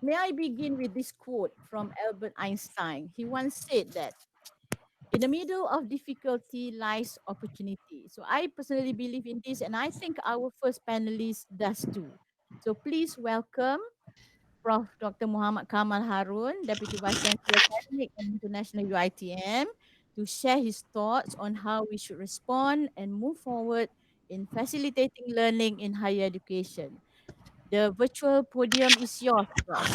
May I begin with this quote from Albert Einstein? He once said that in the middle of difficulty lies opportunity. So I personally believe in this, and I think our first panelist does too. So please welcome Prof. Dr. Muhammad Kamal Harun, Deputy Vice Chancellor Academic and International UiTM, to share his thoughts on how we should respond and move forward in facilitating learning in higher education. The virtual podium is yours, Prof.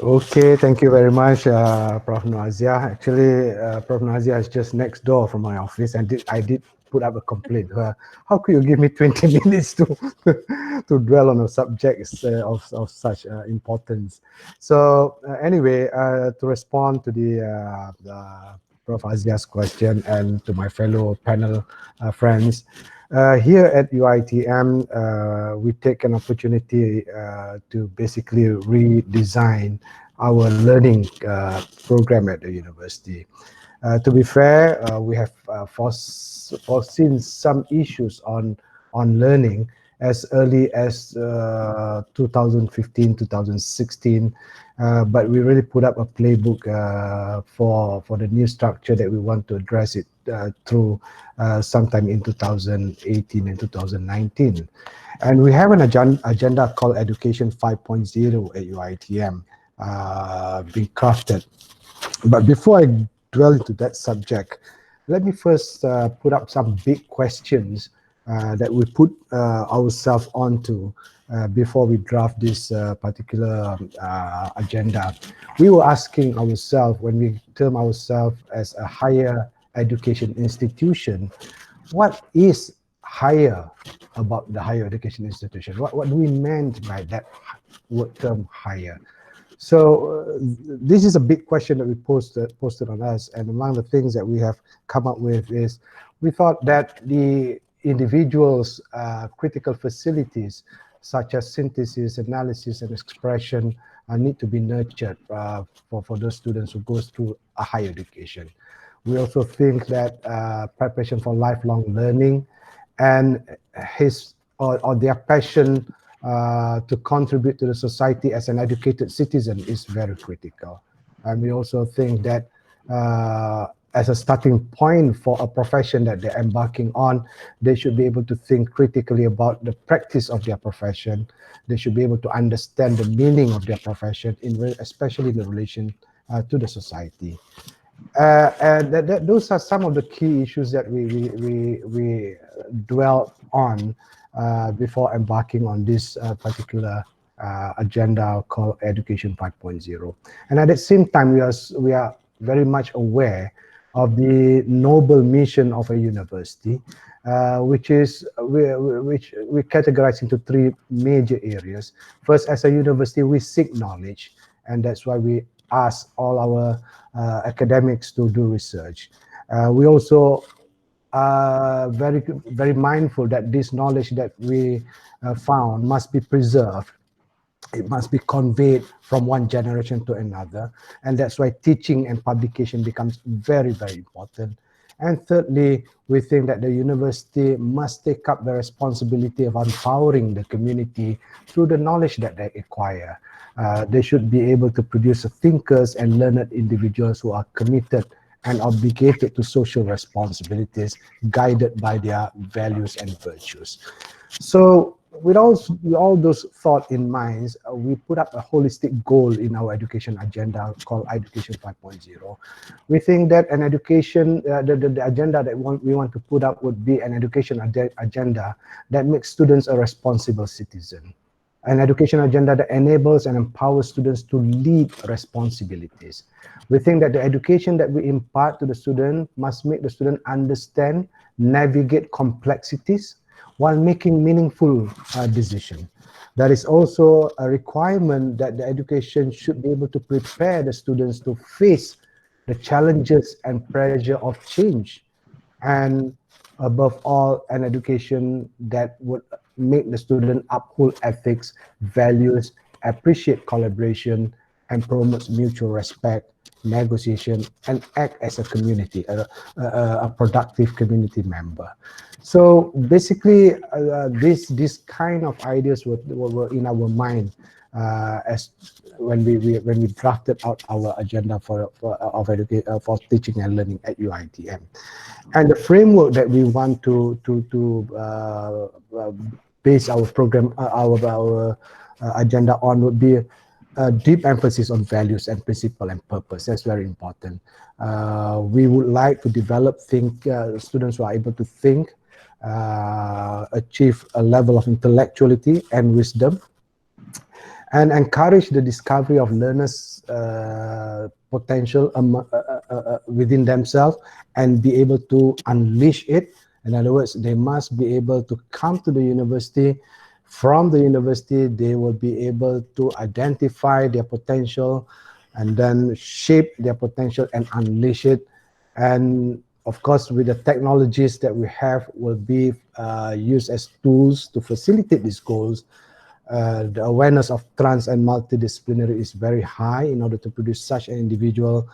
Okay, thank you very much, Prof. Aziah. Actually, Prof. Aziah is just next door from my office, and I did put up a complaint. How could you give me 20 minutes to to dwell on a subject of such importance? So anyway, to respond to the Prof. Aziah's question and to my fellow panel friends, here at UiTM, we take an opportunity to basically redesign our learning program at the university. To be fair, we have foreseen some issues on learning as early as 2015, 2016, but we really put up a playbook for the new structure that we want to address it through sometime in 2018 and 2019. And we have an agenda called Education 5.0 at UiTM being crafted. But before I dwell into that subject, let me first put up some big questions that we put ourselves onto before we draft this particular agenda. We were asking ourselves, when we term ourselves as a higher education institution, what is higher about the higher education institution? What do we meant by that word term higher? So this is a big question that we posted on us, and among the things that we have come up with is we thought that the individuals' critical facilities such as synthesis, analysis, and expression need to be nurtured for those students who goes through a higher education. We also think that preparation for lifelong learning and his or their passion to contribute to the society as an educated citizen is very critical. And we also think that as a starting point for a profession that they're embarking on, they should be able to think critically about the practice of their profession. They should be able to understand the meaning of their profession, especially in the relation to the society. And those are some of the key issues that we dwell on before embarking on this particular agenda called Education 5.0. And at the same time, we are very much aware of the noble mission of a university, which we categorize into three major areas. First, as a university, we seek knowledge, and that's why we ask all our academics to do research. We also are very mindful that this knowledge that we found must be preserved. It must be conveyed from one generation to another, and that's why teaching and publication becomes very important. And thirdly, we think that the university must take up the responsibility of empowering the community through the knowledge that they acquire. They should be able to produce thinkers and learned individuals who are committed and obligated to social responsibilities, guided by their values and virtues. So with all those thoughts in mind, we put up a holistic goal in our education agenda called Education 5.0. We think that an education, the agenda that we want to put up would be an education agenda that makes students a responsible citizen. An education agenda that enables and empowers students to lead responsibilities. We think that the education that we impart to the student must make the student understand, navigate complexities, while making meaningful decisions. There is also a requirement that the education should be able to prepare the students to face the challenges and pressure of change. And above all, an education that would make the student uphold ethics, values, appreciate collaboration, and promotes mutual respect, negotiation, and act as a community, a productive community member. So basically, this kind of ideas were in our mind as when we drafted out our agenda for teaching and learning at UiTM, and the framework that we want to base our program, our agenda on would be a deep emphasis on values and principle and purpose. That's very important. We would like to develop students who are able to think, achieve a level of intellectuality and wisdom, and encourage the discovery of learners' potential within themselves and be able to unleash it. In other words, they must be able to come to the university. From the university, they will be able to identify their potential and then shape their potential and unleash it. And of course, with the technologies that we have will be used as tools to facilitate these goals. The awareness of trans and multidisciplinary is very high in order to produce such an individual,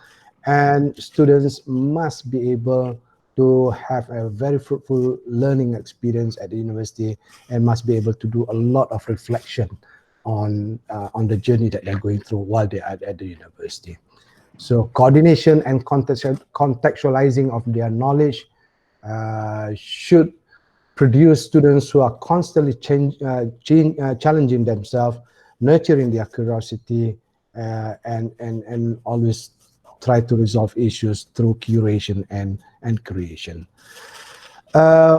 and students must be able to have a very fruitful learning experience at the university and must be able to do a lot of reflection on the journey that they're going through while they are at the university. So coordination and contextualizing of their knowledge should produce students who are constantly challenging themselves, nurturing their curiosity, and always try to resolve issues through curation and creation.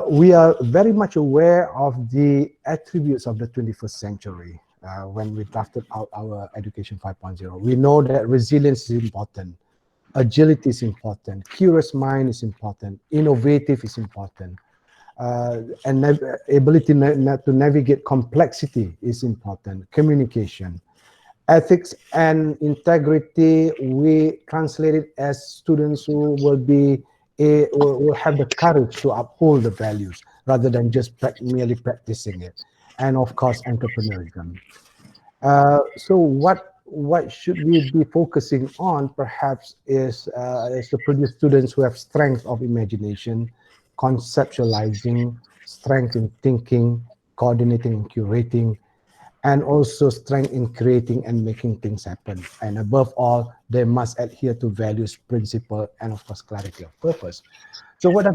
We are very much aware of the attributes of the 21st century when we drafted out our Education 5.0. We know that resilience is important, agility is important, curious mind is important, innovative is important. And ability to navigate complexity is important. Communication, ethics, and integrity. We translate it as students who will have the courage to uphold the values rather than just merely practicing it. And of course, entrepreneurship. So what should we be focusing on perhaps is to produce students who have strength of imagination, conceptualizing, strength in thinking, coordinating and curating, and also strength in creating and making things happen. And above all, they must adhere to values, principle, and of course, clarity of purpose. So what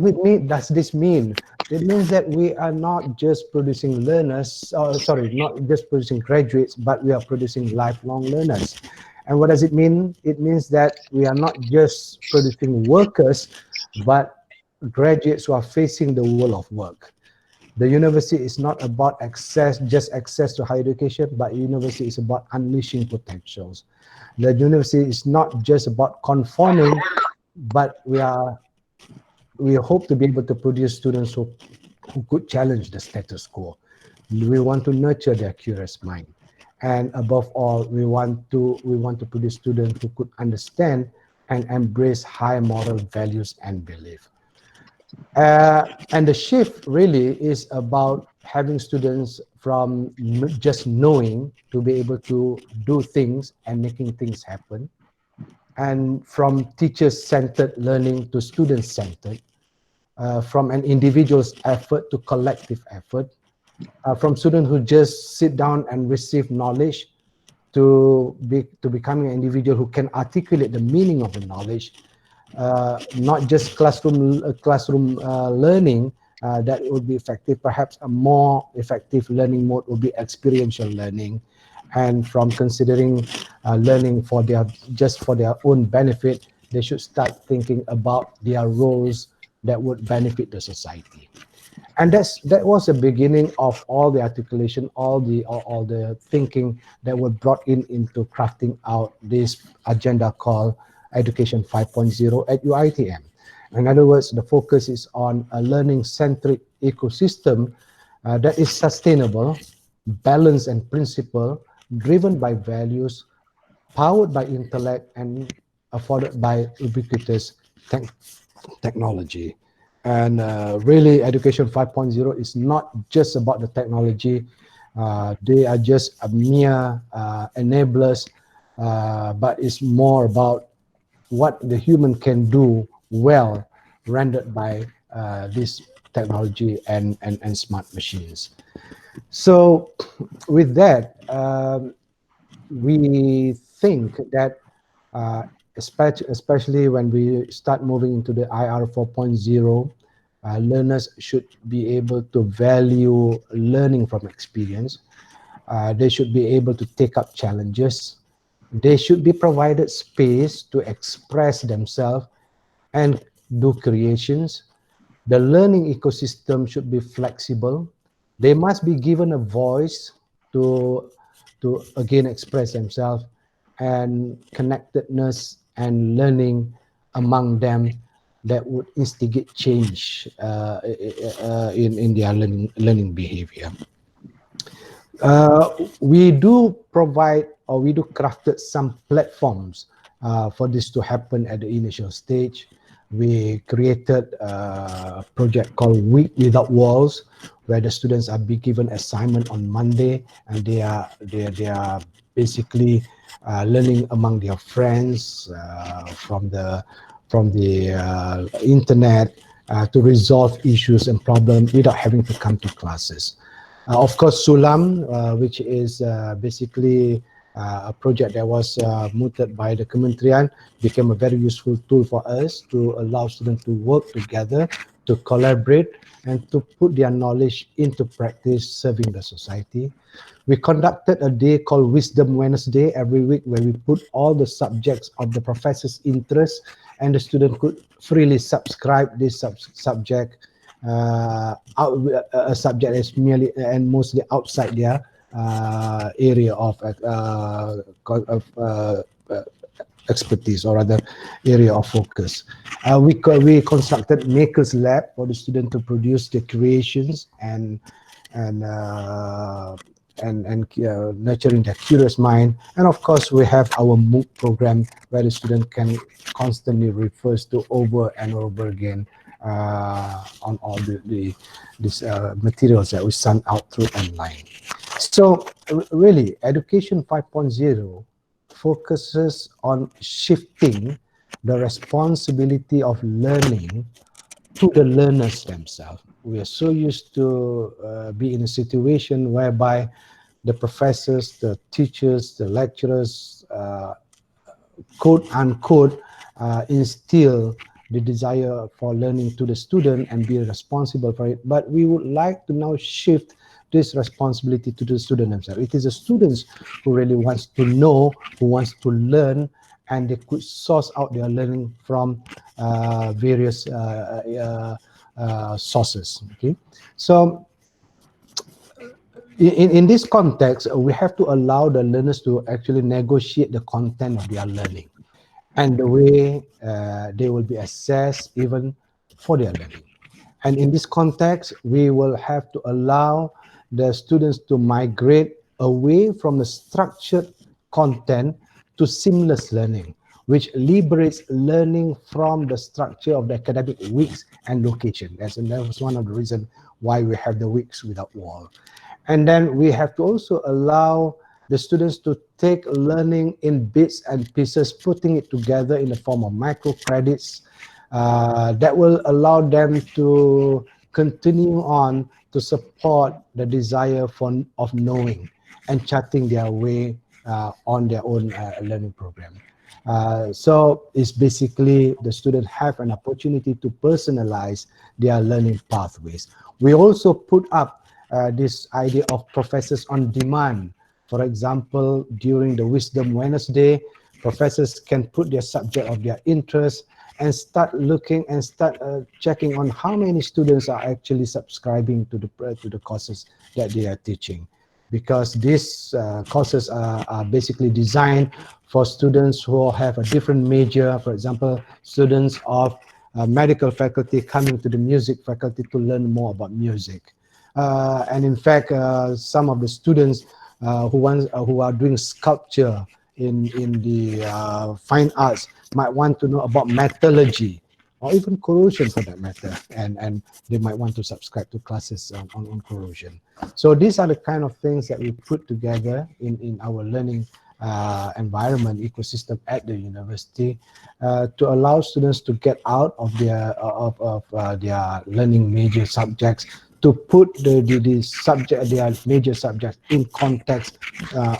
does this mean? It means that we are not just producing learners, not just producing graduates, but we are producing lifelong learners. And what does it mean? It means that we are not just producing workers, but graduates who are facing the world of work. The university is not about just access to higher education, but university is about unleashing potentials. The university is not just about conforming, but we hope to be able to produce students who could challenge the status quo. We want to nurture their curious mind. And above all, we want to produce students who could understand and embrace high moral values and belief. And the shift really is about having students from just knowing to be able to do things and making things happen, and from teacher-centered learning to student-centered, from an individual's effort to collective effort, from students who just sit down and receive knowledge to becoming an individual who can articulate the meaning of the knowledge, not just classroom learning that would be effective. Perhaps a more effective learning mode would be experiential learning, and from considering learning for their own benefit, they should start thinking about their roles that would benefit the society. And that was the beginning of all the articulation, all the thinking that were brought into crafting out this agenda called Education 5.0 at UiTM. In other words, the focus is on a learning-centric ecosystem that is sustainable, balanced and principled, driven by values, powered by intellect, and afforded by ubiquitous technology. And really, Education 5.0 is not just about the technology. They are just a mere enablers, but it's more about what the human can do well rendered by this technology and smart machines. So with that, we think that especially when we start moving into the IR 4.0, learners should be able to value learning from experience. They should be able to take up challenges. They should be provided space to express themselves and do creations. The learning ecosystem should be flexible. They must be given a voice to, to again express themselves, and connectedness and learning among them that would instigate change in their learning behavior. Uh, we do provide, or we do crafted some platforms for this to happen at the initial stage. We created a project called Week Without Walls, where the students are be given assignment on Monday, and they are basically learning among their friends from the internet to resolve issues and problems without having to come to classes. Of course, Sulam, which is basically a project that was mooted by the Kementerian, became a very useful tool for us to allow students to work together, to collaborate, and to put their knowledge into practice, serving the society. We conducted a day called Wisdom Wednesday every week, where we put all the subjects of the professor's interest, and the student could freely subscribe this subject, a subject is merely and mostly outside their area of expertise, or rather area of focus. We constructed Makers Lab for the student to produce their creations and uh, and nurturing their curious mind. And of course, we have our MOOC program, where the student can constantly refers to over and over again on all these materials that we send out through online. So really, Education 5.0 focuses on shifting the responsibility of learning to the learners themselves. We are so used to be in a situation whereby the professors, the teachers, the lecturers, quote unquote, instill the desire for learning to the student and be responsible for it. But we would like to now shift this responsibility to the student themselves. It is the students who really wants to know, who wants to learn, and they could source out their learning from various sources. Okay, so in this context, we have to allow the learners to actually negotiate the content of their learning and the way they will be assessed even for their learning. And in this context, we will have to allow the students to migrate away from the structured content to seamless learning, which liberates learning from the structure of the academic weeks and location. That was one of the reasons why we have the weeks without wall. And then we have to also allow the students to take learning in bits and pieces, putting it together in the form of micro credits that will allow them to continue on to support the desire of knowing and charting their way on their own learning program. So it's basically the students have an opportunity to personalize their learning pathways. We also put up this idea of professors on demand. For example, during the Wisdom Wednesday, professors can put their subject of their interest and start looking and start checking on how many students are actually subscribing to the courses that they are teaching, because these courses are basically designed for students who have a different major. For example, students of medical faculty coming to the music faculty to learn more about music. And in fact, some of the students who are doing sculpture in the fine arts might want to know about metallurgy or even corrosion for that matter, and they might want to subscribe to classes on corrosion. So these are the kind of things that we put together in our learning environment ecosystem at the university to allow students to get out of their learning major subjects, to put the subject, their major subjects in context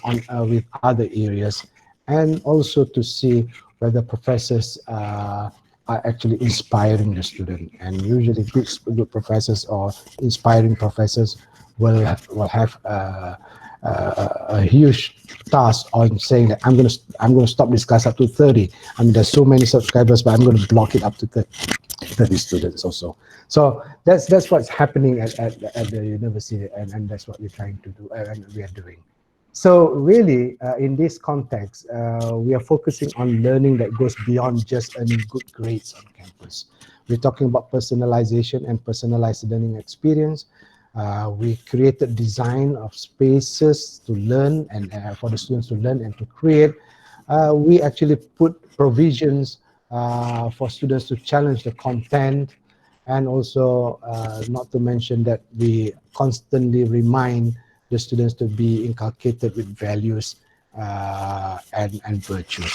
on with other areas, and also to see whether professors are actually inspiring the student. And usually good professors or inspiring professors will have a huge task on saying that I'm going to stop this class up to 30. I mean, there's so many subscribers, but I'm going to block it up to 30 students also. So that's what's happening at the university, and that's what we're trying to do, and we are doing. So really, in this context, we are focusing on learning that goes beyond just earning good grades on campus. We're talking about personalization and personalized learning experience. We created design of spaces to learn and for the students to learn and to create. We actually put provisions for students to challenge the content, and also not to mention that we constantly remind the students to be inculcated with values and virtues.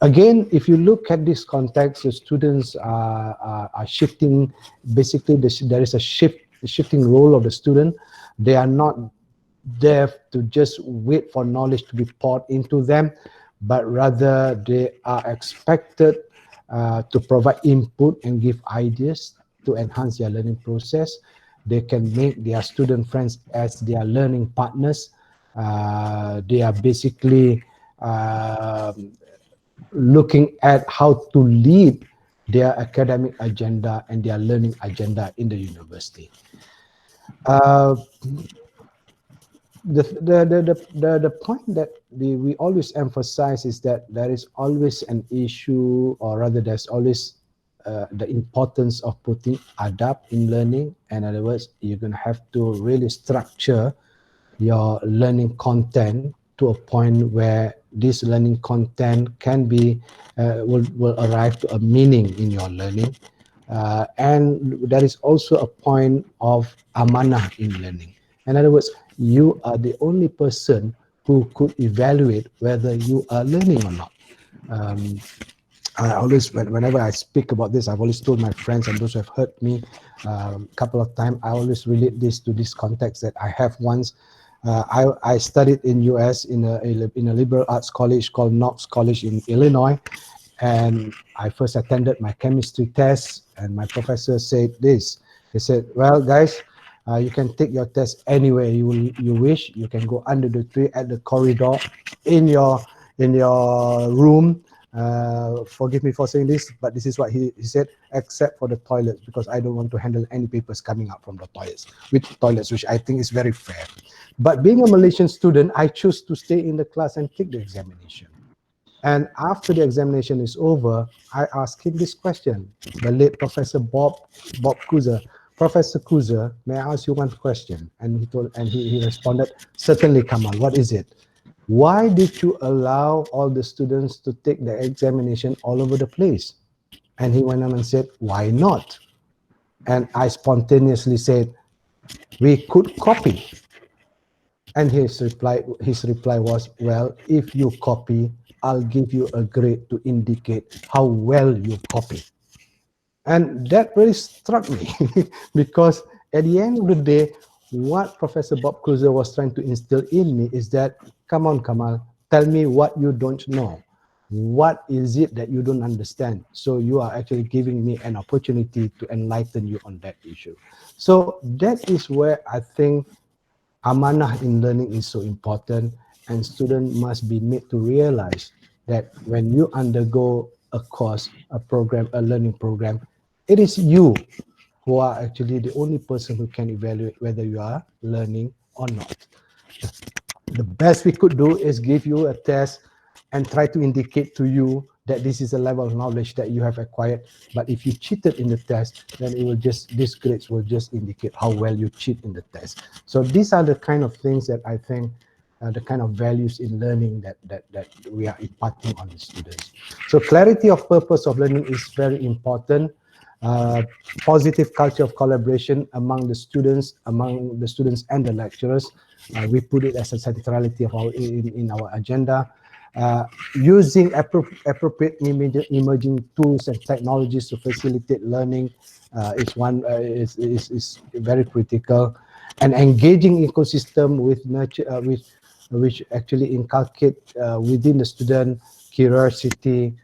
Again, if you look at this context, the students are shifting. Basically, there is a shifting role of the student. They are not there to just wait for knowledge to be poured into them, but rather they are expected to provide input and give ideas to enhance their learning process. They can make their student friends as their learning partners. They are basically looking at how to lead their academic agenda and their learning agenda in the university. Uh, the point that we always emphasize is that there is always an issue, or rather there's always the importance of putting adab in learning. In other words, you're going to have to really structure your learning content to a point where this learning content can be will arrive to a meaning in your learning, and there is also a point of amanah in learning. In other words, you are the only person who could evaluate whether you are learning or not. um, I always, whenever I speak about this, I've always told my friends and those who have heard me a couple of times, I always relate this to this context that I have once. I studied in US in a liberal arts college called Knox College in Illinois, and I first attended my chemistry test, and my professor said this. He said, "Well, guys, you can take your test anywhere you wish. You can go under the tree, at the corridor, in your room. Forgive me for saying this, but this is what he said, except for the toilets, because I don't want to handle any papers coming out from the toilets, which I think is very fair. But being a Malaysian student, I choose to stay in the class and take the examination. And after the examination is over, I asked him this question, the late Professor Bob Kuzer. Professor Kuzer, may I ask you one question? And he responded, certainly, Kamal, what is it? Why did you allow all the students to take the examination all over the place? And he went on and said, why not? And I spontaneously said, we could copy. And his reply was, well, if you copy, I'll give you a grade to indicate how well you copy. And that really struck me because at the end of the day, what Professor Bob Cruiser was trying to instill in me is that, come on, Kamal, tell me what you don't know. What is it that you don't understand? So you are actually giving me an opportunity to enlighten you on that issue. So that is where I think amanah in learning is so important, and students must be made to realize that when you undergo a course, a program, a learning program, it is you who are actually the only person who can evaluate whether you are learning or not. The best we could do is give you a test and try to indicate to you that this is a level of knowledge that you have acquired. But if you cheated in the test, then these grades will just indicate how well you cheat in the test. So these are the kind of things that I think the kind of values in learning that we are imparting on the students. So clarity of purpose of learning is very important. Uh, Positive culture of collaboration among the students and the lecturers. We put it as a centrality of in our agenda. Using appropriate emerging tools and technologies to facilitate learning is very critical, and engaging ecosystem with nurture which actually inculcate within the student curiosity,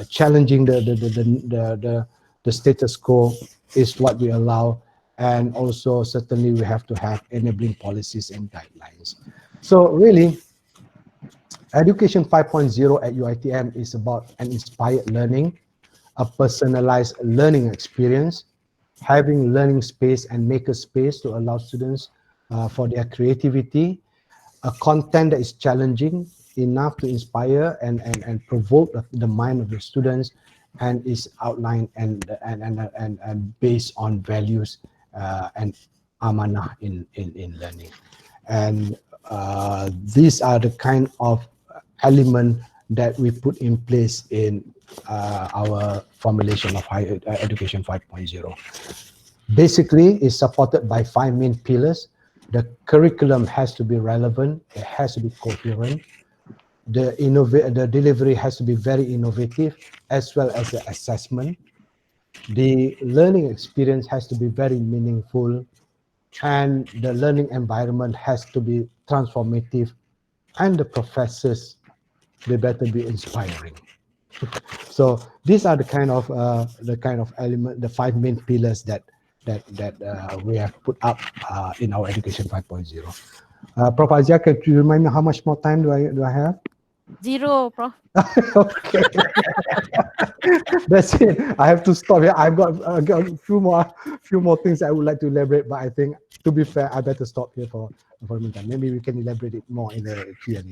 challenging the status quo is what we allow, and also certainly we have to have enabling policies and guidelines. So really, Education 5.0 at UiTM is about an inspired learning, a personalized learning experience, having learning space and maker space to allow students for their creativity, a content that is challenging enough to inspire and provoke the mind of the students, and is outlined and based on values and amanah in learning. And these are the kind of element that we put in place in our formulation of higher education 5.0. Basically, is supported by five main pillars. The curriculum has to be relevant, it has to be coherent, the delivery has to be very innovative, as well as the assessment. The learning experience has to be very meaningful, and the learning environment has to be transformative, and the professors, they better be inspiring. So these are the kind of element, the five main pillars that we have put up in our education 5.0. Prof. Aziah, can you remind me how much more time do I have? Zero, Prof. Okay, that's it. I have to stop here. I've got a few more things I would like to elaborate, but I think, to be fair, I better stop here for the meantime. Maybe we can elaborate it more in the Q&A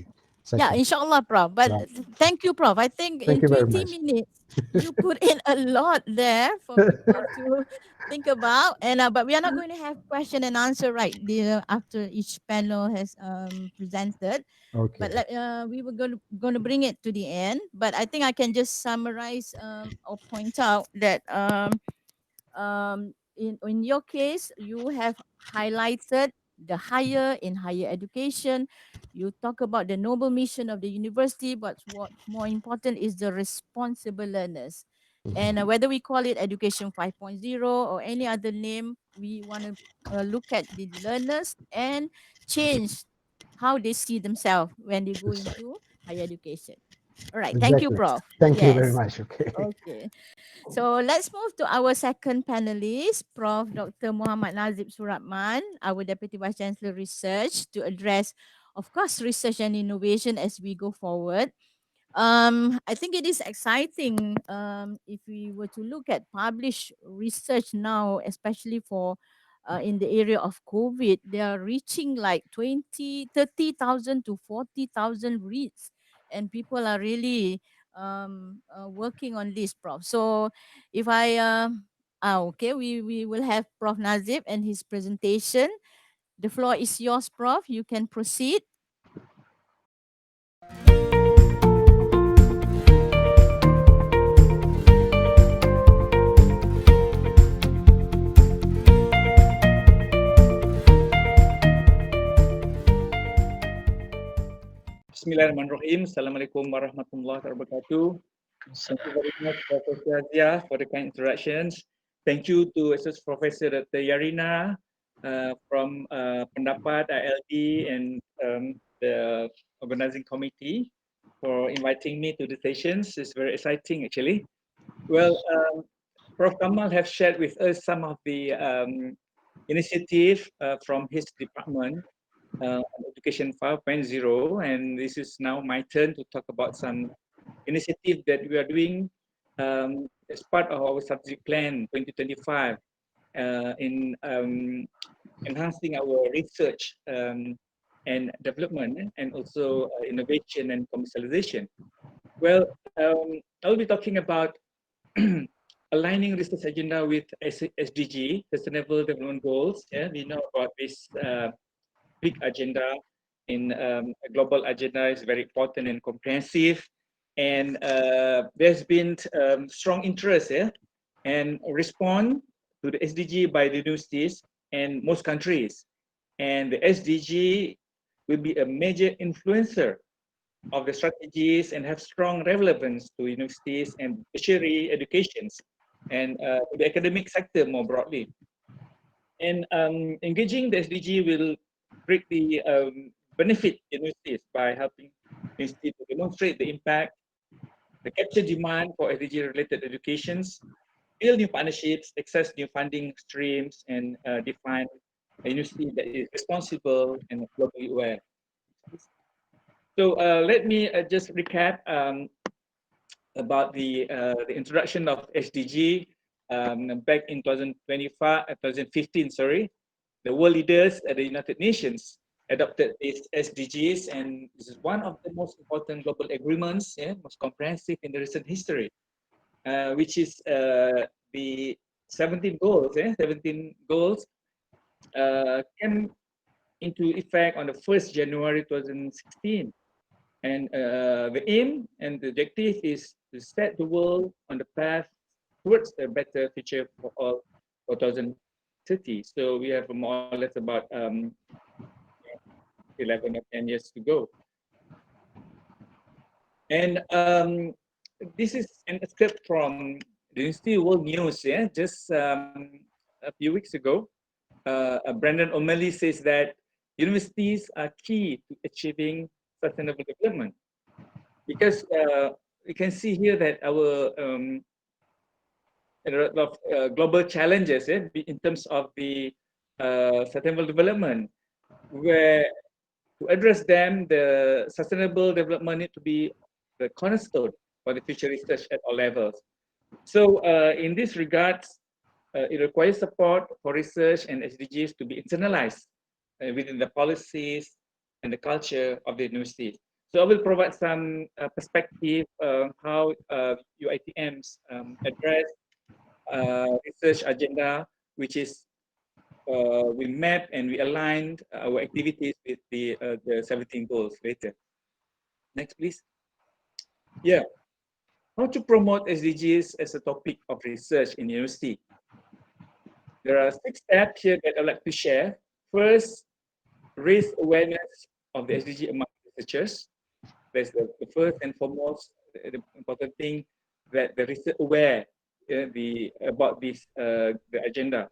Yeah, session. inshallah, Prof. But Right. thank you, Prof. I think Thank in you very 20 much. minutes, you put in a lot there for people to think about. And but we are not going to have question and answer right there after each panel has presented. But Okay. we were going to bring it to the end. But I think I can just summarize or point out that in your case, you have highlighted the higher in higher education. You talk about the noble mission of the university, but what's more important is the responsible learners. And whether we call it Education 5.0 or any other name, we want to look at the learners and change how they see themselves when they go into higher education. All right. Thank you, Exactly. Prof. Thank you very Yes. much. Okay. Okay. So let's move to our second panelist, Prof. Dr. Mohamad Nazip Suratman, our Deputy Vice Chancellor Research, to address, of course, research and innovation as we go forward. I think it is exciting if we were to look at published research now, especially for in the area of COVID, they are reaching like 30,000 to 40,000 reads, and people are really working on this, Prof. So if I, okay, we will have Prof. Nazip and his presentation. The floor is yours, Prof. You can proceed. Bismillahirrahmanirrahim. Assalamualaikum warahmatullahi wabarakatuh. Thank you very much, Professor Aziah, for the kind introductions. Thank you to Associate Professor Dr. Yarina from PenDaPaT, ILD, and the organizing committee for inviting me to the sessions. It's very exciting, actually. Well, Prof. Kamal have shared with us some of the initiative from his department, Education 5.0, and this is now my turn to talk about some initiative that we are doing as part of our strategic plan 2025 in enhancing our research and development, and also innovation and commercialization. Well, I'll be talking about aligning research agenda with SDG, Sustainable Development Goals. Yeah, we know about this big agenda, in a global agenda is very important and comprehensive. And there's been strong interest and respond to the SDG by the universities and most countries. And the SDG will be a major influencer of the strategies and have strong relevance to universities and tertiary educations and to the academic sector more broadly. And engaging the SDG will greatly benefit universities by helping universities to demonstrate the impact, the capture demand for SDG related educations, build new partnerships, access new funding streams, and define a university that is responsible and globally aware. So let me just recap about the introduction of SDG back in 2015, sorry. The world leaders at the United Nations adopted these SDGs, and this is one of the most important global agreements, most comprehensive in the recent history, which is the 17 goals. 17 goals came into effect on the 1st January 2016. And the aim and the objective is to set the world on the path towards a better future for all for 2030. So we have more or less about 11 or 10 years to go. And this is an excerpt from the University World News, just a few weeks ago. Brandon O'Malley says that universities are key to achieving sustainable development, because we can see here that our a lot of global challenges in terms of the sustainable development, where to address them, the sustainable development need to be the cornerstone for the future research at all levels. So in this regard, it requires support for research and SDGs to be internalized within the policies and the culture of the university. So I will provide some perspective how UiTM's address research agenda, which is we map and we aligned our activities with the 17 goals later. Next, please. Yeah, how to promote SDGs as a topic of research in university. There are 6 steps here that I'd like to share. First, raise awareness of the SDG among researchers. That's the first and foremost the important thing, that the research aware about this the agenda,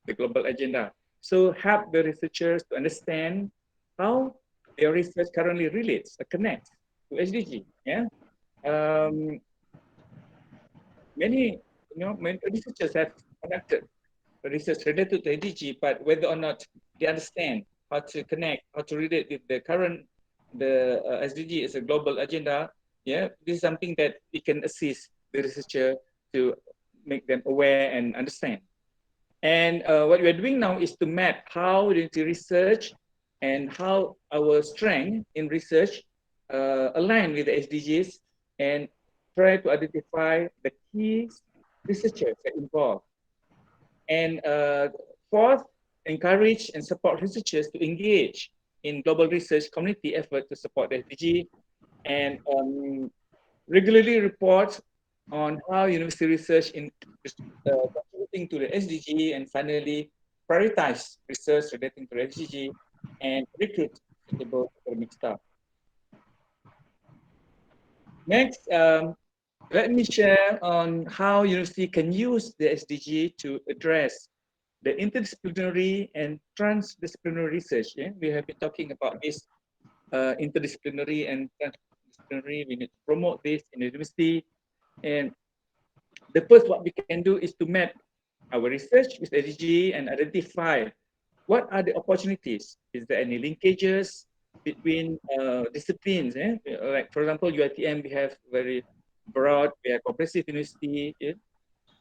the global agenda. So help the researchers to understand how their research currently relates, connects to SDG. Many researchers have conducted research related to SDG, but whether or not they understand how to connect, how to relate with the current SDG as a global agenda, this is something that we can assist the researcher to make them aware and understand. And what we are doing now is to map how the research and how our strength in research align with the SDGs, and try to identify the key researchers that involved. And fourth, encourage and support researchers to engage in global research community effort to support the SDG, and regularly report on how university research in contributing to the SDG, and finally prioritize research relating to the SDG and recruit suitable academic staff. Next, let me share on how university can use the SDG to address the interdisciplinary and transdisciplinary research. We have been talking about this interdisciplinary and transdisciplinary. We need to promote this in the university. And the first what we can do is to map our research with SDG and identify what are the opportunities. Is there any linkages between disciplines? Like for example, UiTM, we have very broad, we have comprehensive university.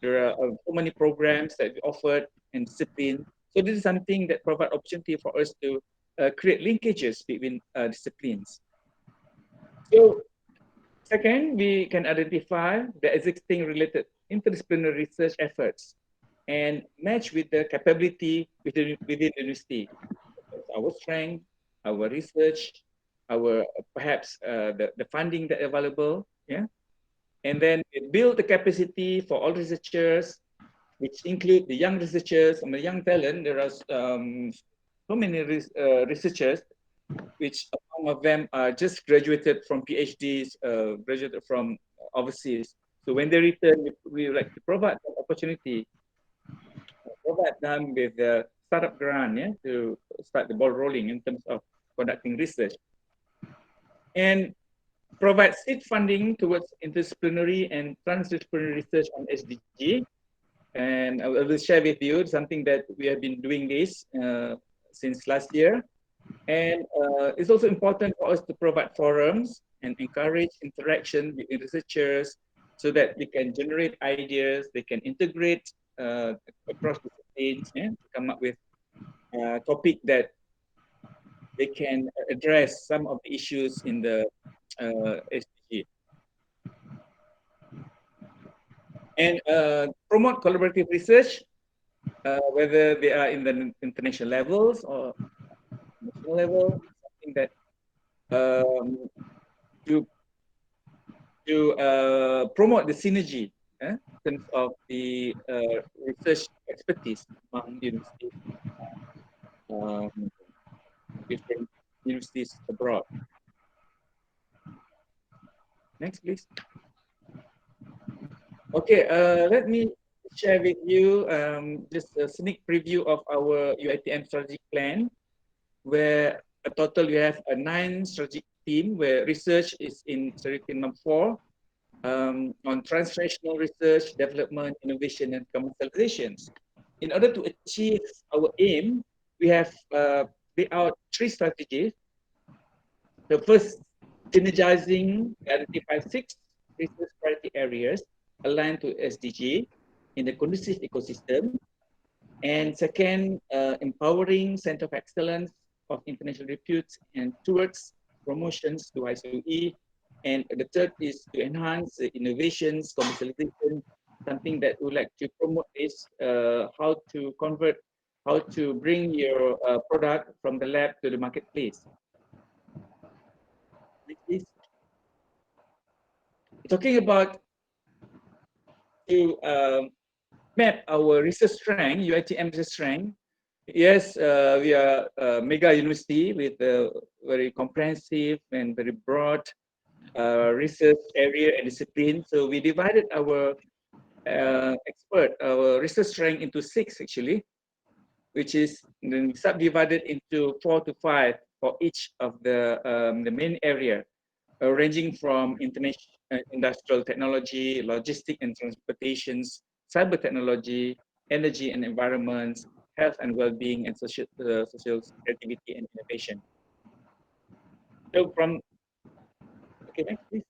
There are so many programs that we offered and discipline. So this is something that provides opportunity for us to create linkages between disciplines. So second, we can identify the existing related interdisciplinary research efforts and match with the capability within the university. Our strength, our research, our perhaps the funding that available, yeah, and then build the capacity for all researchers, which include the young researchers and the young talent. There are so many researchers, which some of them are just graduated from PhDs, graduated from overseas. So when they return, we like to provide an opportunity, provide them with a startup grant, yeah, to start the ball rolling in terms of conducting research, and provide seed funding towards interdisciplinary and transdisciplinary research on SDG. And I will share with you something that we have been doing this since last year. And it's also important for us to provide forums and encourage interaction with researchers so that they can generate ideas, they can integrate across disciplines, and come up with a topic that they can address some of the issues in the SDG. And promote collaborative research, whether they are in the international levels or national level, something that to promote the synergy in terms of the research expertise among universities, different universities abroad. Next, please. Okay, let me share with you just a sneak preview of our UiTM strategic plan, where a total we have a 9 strategic theme, where research is in strategic theme number 4, on transformational research, development, innovation, and commercializations. In order to achieve our aim, we have laid out 3 strategies. The first, synergizing, identify 6 research priority areas aligned to SDG in the conducive ecosystem. And second, empowering center of excellence of international repute and towards promotions to ICOE. And the third is to enhance innovations, commercialization, something that we would like to promote is how to convert, how to bring your product from the lab to the marketplace. Next, please. Talking about to map our research strength, UiTM research strength. Yes, we are a mega university with a very comprehensive and very broad research area and discipline. So we divided our our research strength into 6 actually, which is then subdivided into 4 to 5 for each of the main area, ranging from industrial technology, logistic and transportations, cyber technology, energy and environment, health and well-being, and social creativity and innovation. So from, okay, next please.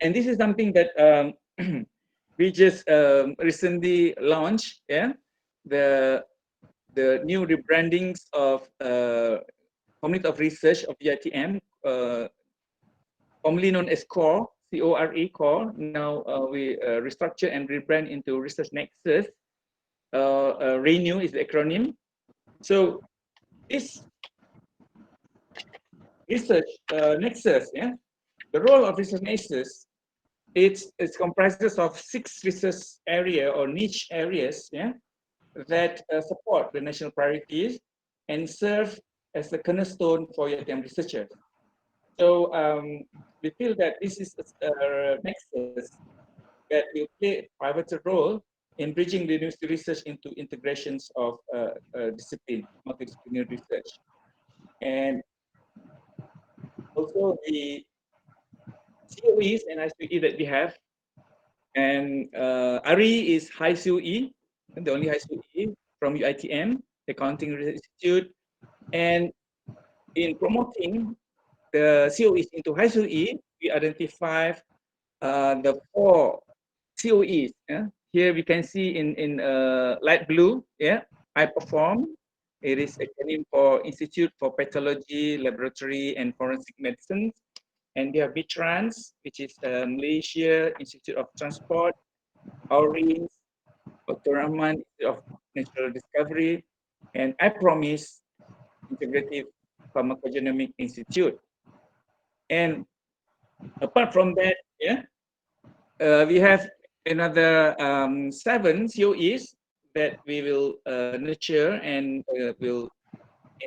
And this is something that we just recently launched, yeah, the new rebrandings of Community of Research of UiTM, formerly known as CORE, C-O-R-E, CORE. Now we restructure and rebrand into Research Nexus. Renew is the acronym. So this Research Nexus, yeah, the role of Research Nexus, it comprises of 6 research area or niche areas, yeah, that support the national priorities and serve as the cornerstone for UiTM researchers. So we feel that this is a nexus that will play a pivotal role in bridging the university research into integrations of discipline, multidisciplinary research. And also the COEs and ICOE that we have. And ARI is high COE, the only high COE from UiTM, Accounting Research Institute. And in promoting the COEs into high COE, we identify the 4 COEs. Yeah? Here we can see in light blue, yeah, I perform. It is acronym for Institute for Pathology, Laboratory, and Forensic Medicine. And we have BITRANS, which is Malaysia Institute of Transport, AURINS, Dr. Rahman Institute of Natural Discovery, and I Promise, Integrative Pharmacogenomic Institute. And apart from that, we have another 7 COEs that we will nurture and will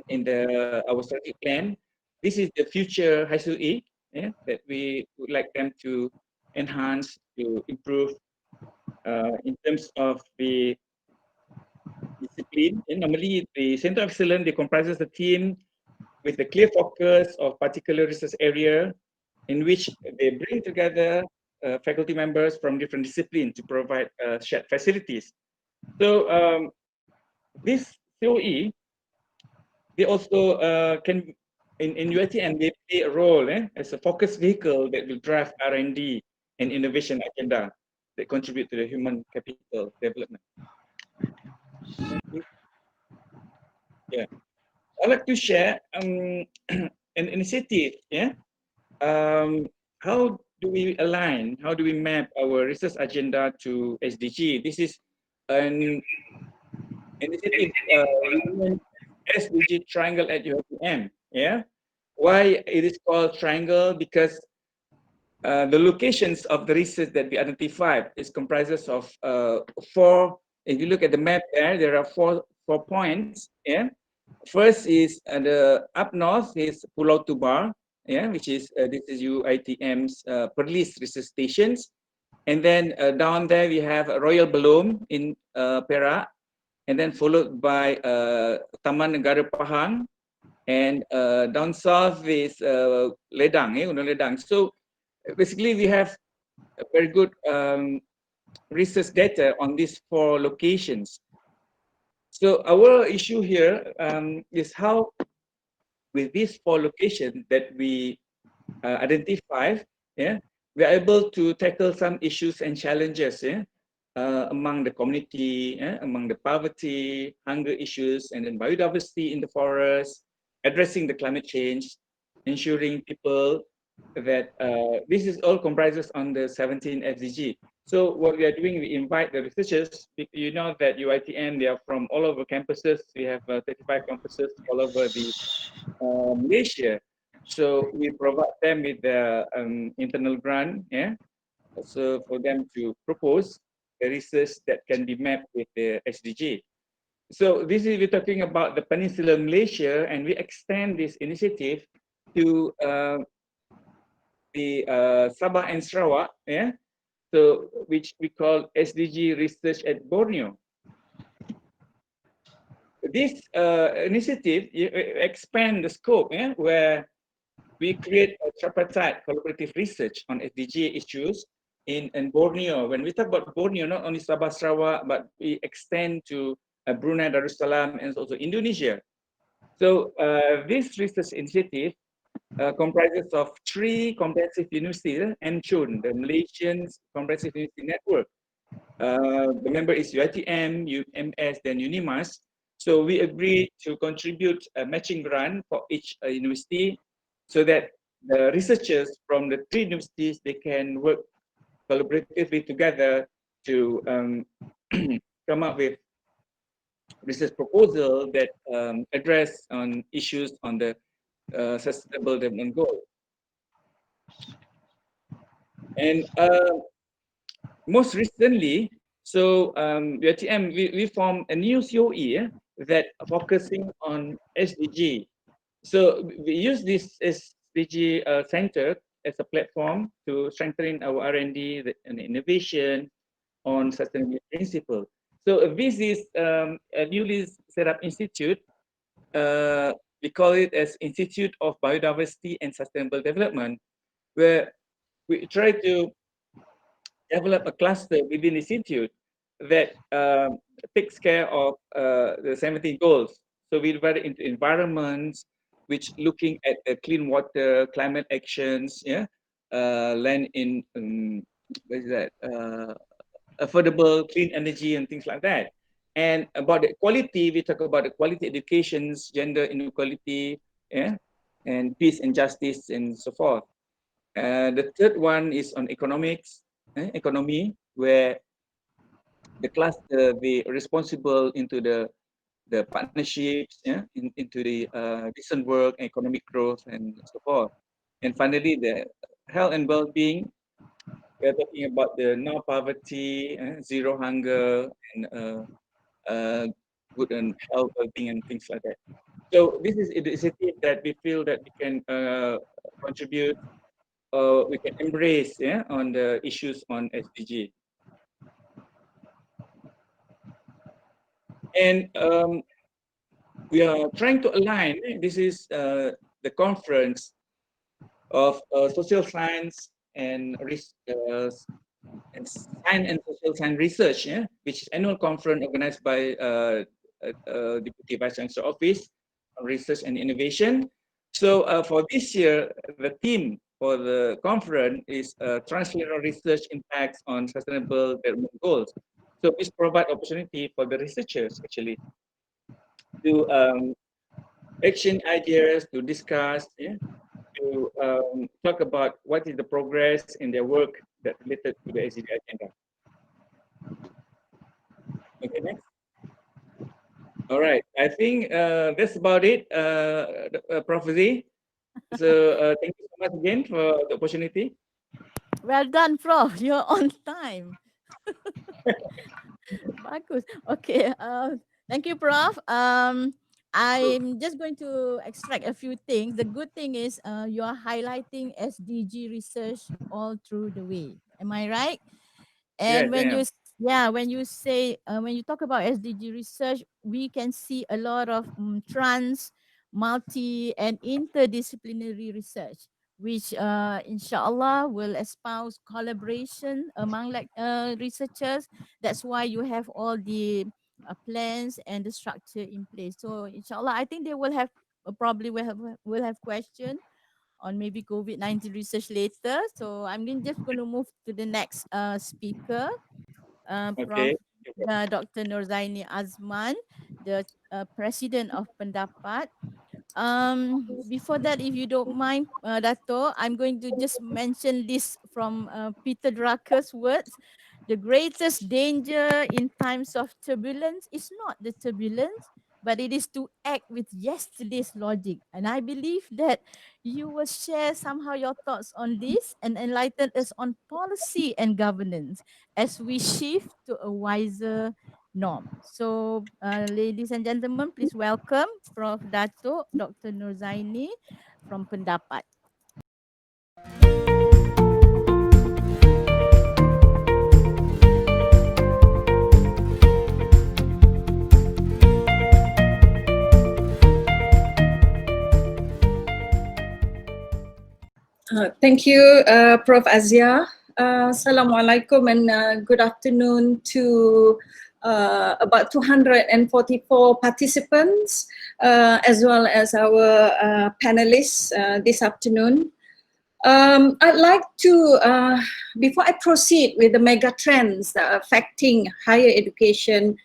in our strategic plan. This is the future high COE that we would like them to enhance, to improve in terms of the discipline. And normally, the Center of Excellence, they comprises the team with a clear focus of particular research area in which they bring together faculty members from different disciplines to provide shared facilities. So this COE, they also can, in UiTM, they play a role as a focus vehicle that will drive R&D and innovation agenda that contribute to the human capital development. Yeah, I'd like to share an initiative. How do we align? How do we map our research agenda to SDG? This is an initiative SDG triangle at UiTM. Yeah, why it is called triangle? Because the locations of the research that we identified is comprises of 4. If you look at the map there are four points. Yeah, first is the up north is Pulau Tubar, which is this is UiTM's Perlis research stations, and then down there we have Royal Belum in Perak, and then followed by Taman Negara Pahang, and down south is Ledang, Gunung Ledang. So basically we have a very good research data on these 4 locations. So our issue here is how, with these 4 locations that we identify, we are able to tackle some issues and challenges among the community, among the poverty, hunger issues, and then biodiversity in the forest, addressing the climate change, ensuring people that this is all comprises on the 17 SDG. So what we are doing, we invite the researchers. You know that UiTM, they are from all over campuses. We have 35 campuses all over the Malaysia. So we provide them with the internal grant, so for them to propose the research that can be mapped with the SDG. So this is, we're talking about the Peninsular Malaysia, and we extend this initiative to the Sabah and Sarawak, so which we call SDG Research at Borneo. This initiative expand the scope, where we create a tripartite collaborative research on SDG issues in Borneo. When we talk about Borneo, not only Sabah, Sarawak, but we extend to Brunei Darussalam and also Indonesia. So this research initiative comprises of 3 comprehensive universities and CHUN, the Malaysian Comprehensive University Network. The member is UiTM, UMS, then UNIMAS. So we agreed to contribute a matching grant for each university, so that the researchers from the 3 universities, they can work collaboratively together to come up with research proposal that address on issues on the sustainable development goal. And most recently, so UiTM, we formed a new COE that focusing on SDG. So we use this SDG center as a platform to strengthen our R&D and innovation on sustainability principle. So this is a newly set up institute. We call it as Institute of Biodiversity and Sustainable Development, where we try to develop a cluster within the institute that takes care of the 17 goals. So we divide it into environments, which looking at clean water, climate actions, land in what is that? Affordable clean energy and things like that. And about the quality, we talk about the quality educations, gender inequality, and peace and justice and so forth. The third one is on economics, economy, where the cluster be responsible into the the partnerships, into the decent work, economic growth, and so forth. And finally, the health and well-being. We are talking about the no poverty, zero hunger, and good and health, well-being, and things like that. So this is initiative that we feel that we can contribute, we can embrace, on the issues on SDG. And we are trying to align. This is the conference of social science and and science and social science research, which is annual conference organized by Deputy Vice Chancellor Office on Research and Innovation. So for this year, the theme for the conference is Transnational Research Impacts on Sustainable Development Goals. So this provide opportunity for the researchers actually to exchange ideas, to discuss, to talk about what is the progress in their work that related to the SDG agenda. Okay, next. All right, I think that's about it, Prof. Z. So thank you so much again for the opportunity. Well done, Prof. You're on time. Bagus. Okay. Thank you, Prof. I'm just going to extract a few things. The good thing is you are highlighting SDG research all through the way. Am I right? And Yes, I when you am. when you say when you talk about SDG research, we can see a lot of trans, multi, and interdisciplinary research, which inshallah will espouse collaboration among like researchers. That's why you have all the plans and the structure in place. So inshallah, I think they will have probably will have question on maybe COVID-19 research later. So just going to move to the next speaker, Prof. Okay. Dr. Norzaini Azman, the President of PenDaPaT. Before that, if you don't mind, Dato, I'm going to just mention this from Peter Drucker's words. The greatest danger in times of turbulence is not the turbulence, but it is to act with yesterday's logic. And I believe that you will share somehow your thoughts on this and enlighten us on policy and governance as we shift to a wiser norm. So, ladies and gentlemen, please welcome Prof. Dato Dr. Norzaini from PenDaPaT. Thank you, Prof. Aziah. Assalamualaikum and good afternoon to about 244 participants as well as our panelists this afternoon. I'd like to, before I proceed with the mega trends that are affecting higher education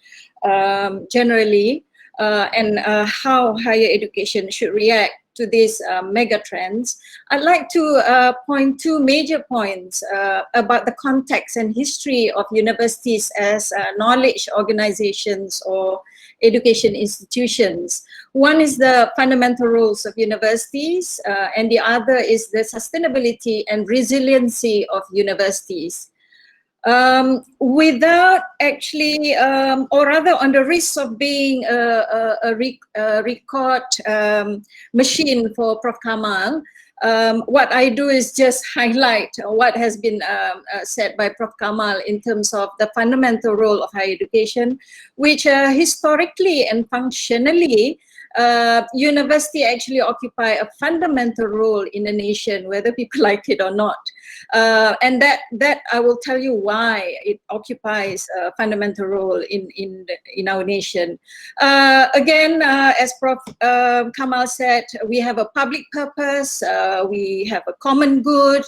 generally and how higher education should react to these mega trends, I'd like to point two major points about the context and history of universities as knowledge organizations or education institutions. One is the fundamental roles of universities, and the other is the sustainability and resiliency of universities. Without actually, or rather on the risk of being a record machine for Prof. Kamal, what I do is just highlight what has been said by Prof. Kamal in terms of the fundamental role of higher education, which historically and functionally, university actually occupy a fundamental role in a nation, whether people like it or not. And that I will tell you why it occupies a fundamental role in our nation. Again, as Prof. Kamal said, we have a public purpose, we have a common good.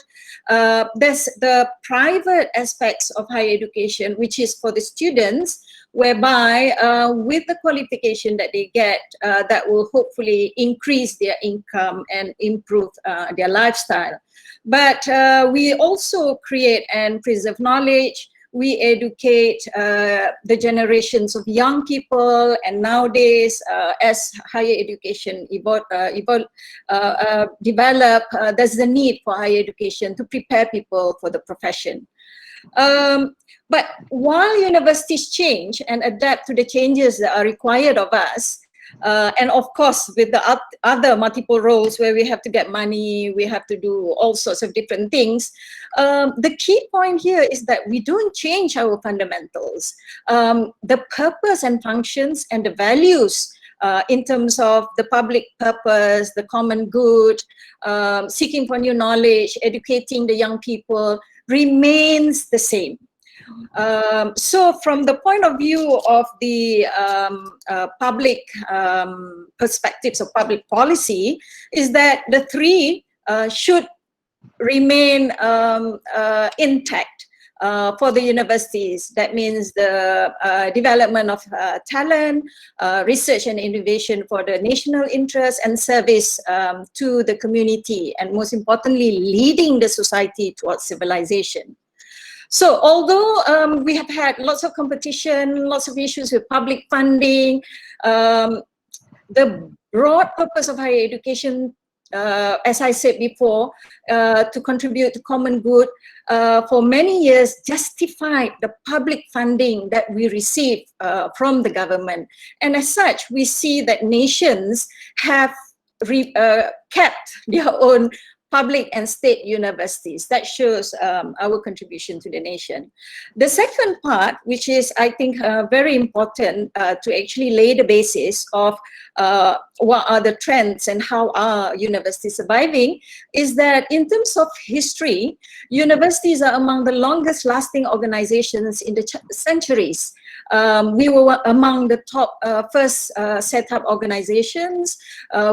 There's the private aspects of higher education, which is for the students, whereby with the qualification that they get, that will hopefully increase their income and improve their lifestyle. But we also create and preserve knowledge. we educate the generations of young people, and nowadays as higher education develop, there's the need for higher education to prepare people for the profession. But while universities change and adapt to the changes that are required of us, and of course with the other multiple roles where we have to get money, we have to do all sorts of different things, the key point here is that we don't change our fundamentals. The purpose and functions and the values in terms of the public purpose, the common good, seeking for new knowledge, educating the young people remains the same. So from the point of view of the public perspectives of public policy, is that the three should remain intact for the universities. That means the development of talent, research and innovation for the national interest, and service to the community, and most importantly, leading the society towards civilization. So although we have had lots of competition, lots of issues with public funding, the broad purpose of higher education, as I said before, to contribute to common good, for many years justified the public funding that we receive from the government. And as such, we see that nations have kept their own public and state universities. That shows our contribution to the nation. The second part, which is I think very important to actually lay the basis of what are the trends and how are universities surviving, is that in terms of history, universities are among the longest lasting organizations in the centuries. We were among the top first set up organizations.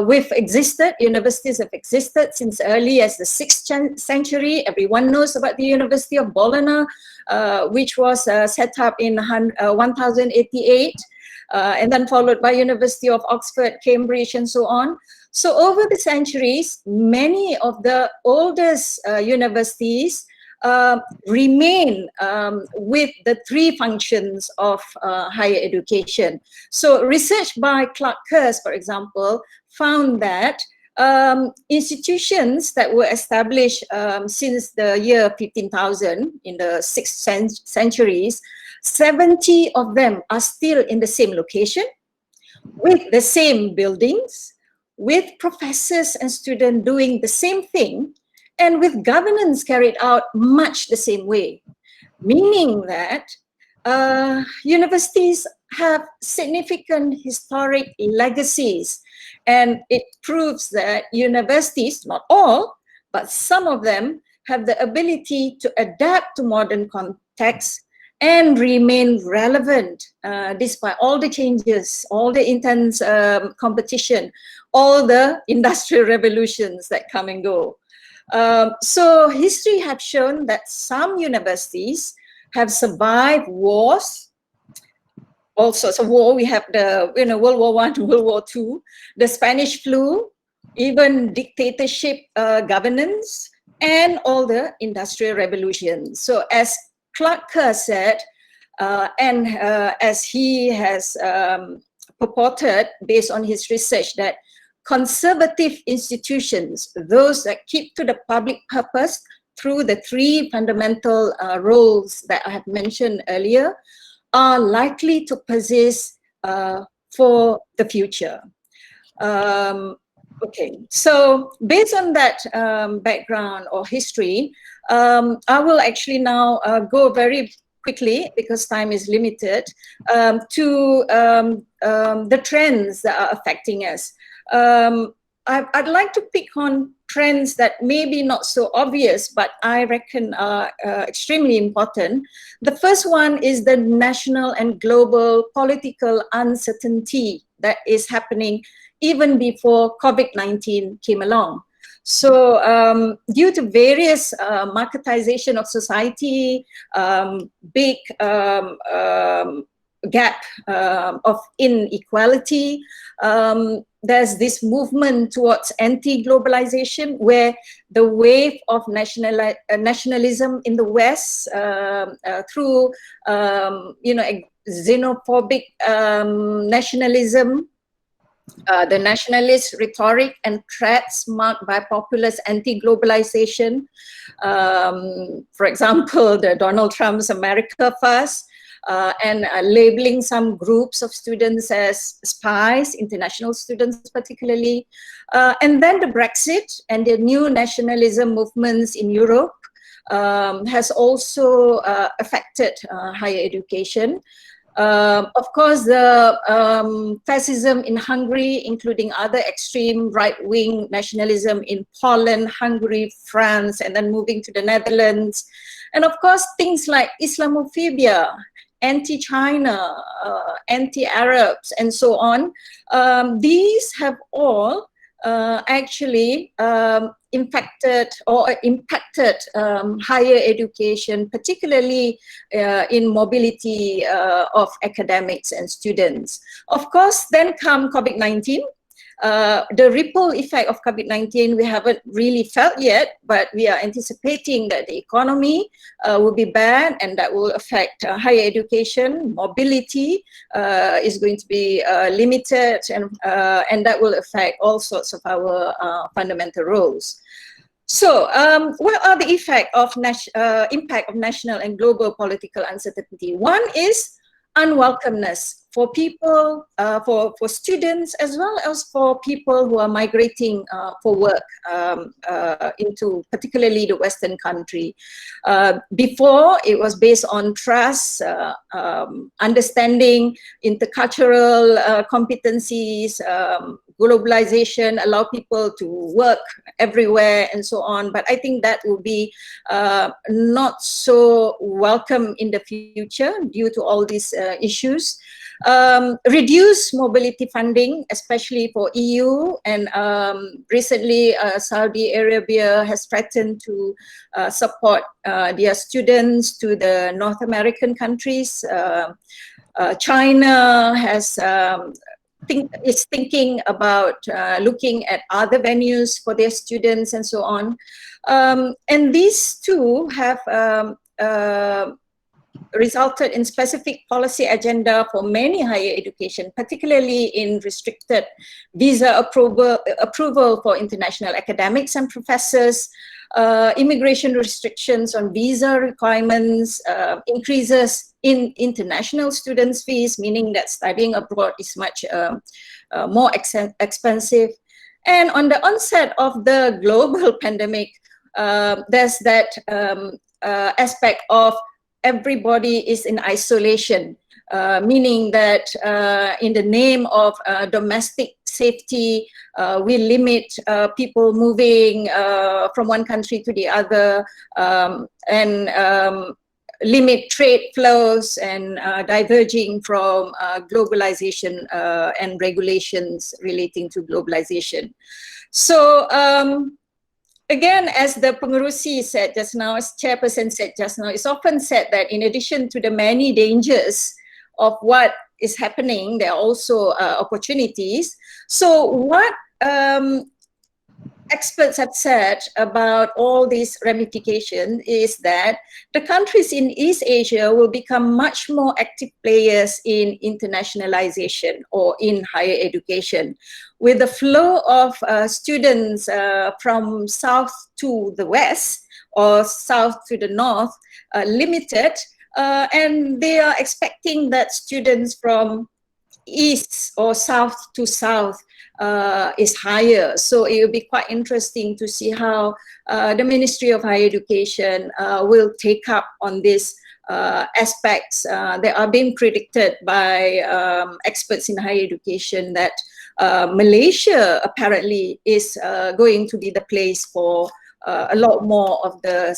We've existed, universities have existed since early as the 6th century. Everyone knows about the University of Bologna, which was set up in 1088, and then followed by University of Oxford, Cambridge, and so on. So over the centuries, many of the oldest universities remain with the three functions of higher education. So research by Clark Kurz, for example, found that institutions that were established since the year 15,000 in the 6th centuries, 70 of them are still in the same location, with the same buildings, with professors and students doing the same thing, and with governance carried out much the same way, meaning that universities have significant historic legacies. And it proves that universities, not all, but some of them, have the ability to adapt to modern contexts and remain relevant despite all the changes, all the intense competition, all the industrial revolutions that come and go. So history has shown that some universities have survived wars, all sorts of war. We have the World War I, World War II, the Spanish flu, even dictatorship governance, and all the industrial revolutions. So as Clark Kurz said, and as he has purported based on his research, that conservative institutions, those that keep to the public purpose through the three fundamental roles that I have mentioned earlier, are likely to persist for the future. Okay, so based on that background or history, I will actually now go very quickly, because time is limited, to the trends that are affecting us. I'd like to pick on trends that may be not so obvious, but I reckon are extremely important. The first one is the national and global political uncertainty that is happening even before COVID-19 came along. So due to various marketization of society, big gap of inequality. There's this movement towards anti-globalization, where the wave of nationalism in the West through xenophobic nationalism, the nationalist rhetoric and threats marked by populist anti-globalization. For example, the Donald Trump's America First, and labeling some groups of students as spies, international students particularly. And then the Brexit and the new nationalism movements in Europe has also affected higher education. Of course, the fascism in Hungary, including other extreme right-wing nationalism in Poland, Hungary, France, and then moving to the Netherlands. And of course, things like Islamophobia, anti-China, anti-Arabs, and so on. These have all actually impacted higher education, particularly in mobility of academics and students. Of course, then come COVID-19. The ripple effect of COVID-19 we haven't really felt yet, but we are anticipating that the economy will be bad, and that will affect higher education. Mobility is going to be limited, and that will affect all sorts of our fundamental roles. So, what are the impact of national and global political uncertainty? One is unwelcomeness for people, for students, as well as for people who are migrating for work into particularly the Western country. Before, it was based on trust, understanding, intercultural competencies, globalization, allow people to work everywhere and so on. But I think that will be not so welcome in the future due to all these issues. Reduce mobility funding, especially for EU, and recently Saudi Arabia has threatened to support their students to the North American countries. China has is thinking about looking at other venues for their students and so on. And these two have resulted in specific policy agenda for many higher education, particularly in restricted visa approval for international academics and professors, immigration restrictions on visa requirements, increases in international students' fees, meaning that studying abroad is much more expensive. And on the onset of the global pandemic, there's that aspect of everybody is in isolation, meaning that in the name of domestic safety, we limit people moving from one country to the other, and limit trade flows, and diverging from globalization and regulations relating to globalization. So again, as the Pengerusi said just now, as Chairperson said just now, it's often said that in addition to the many dangers of what is happening, there are also opportunities. So what experts have said about all these ramifications is that the countries in East Asia will become much more active players in internationalization or in higher education, with the flow of students from south to the west or south to the north limited, and they are expecting that students from east or south to south is higher. So it will be quite interesting to see how the Ministry of Higher Education will take up on these aspects that are being predicted by experts in higher education, that Malaysia apparently is going to be the place for a lot more of the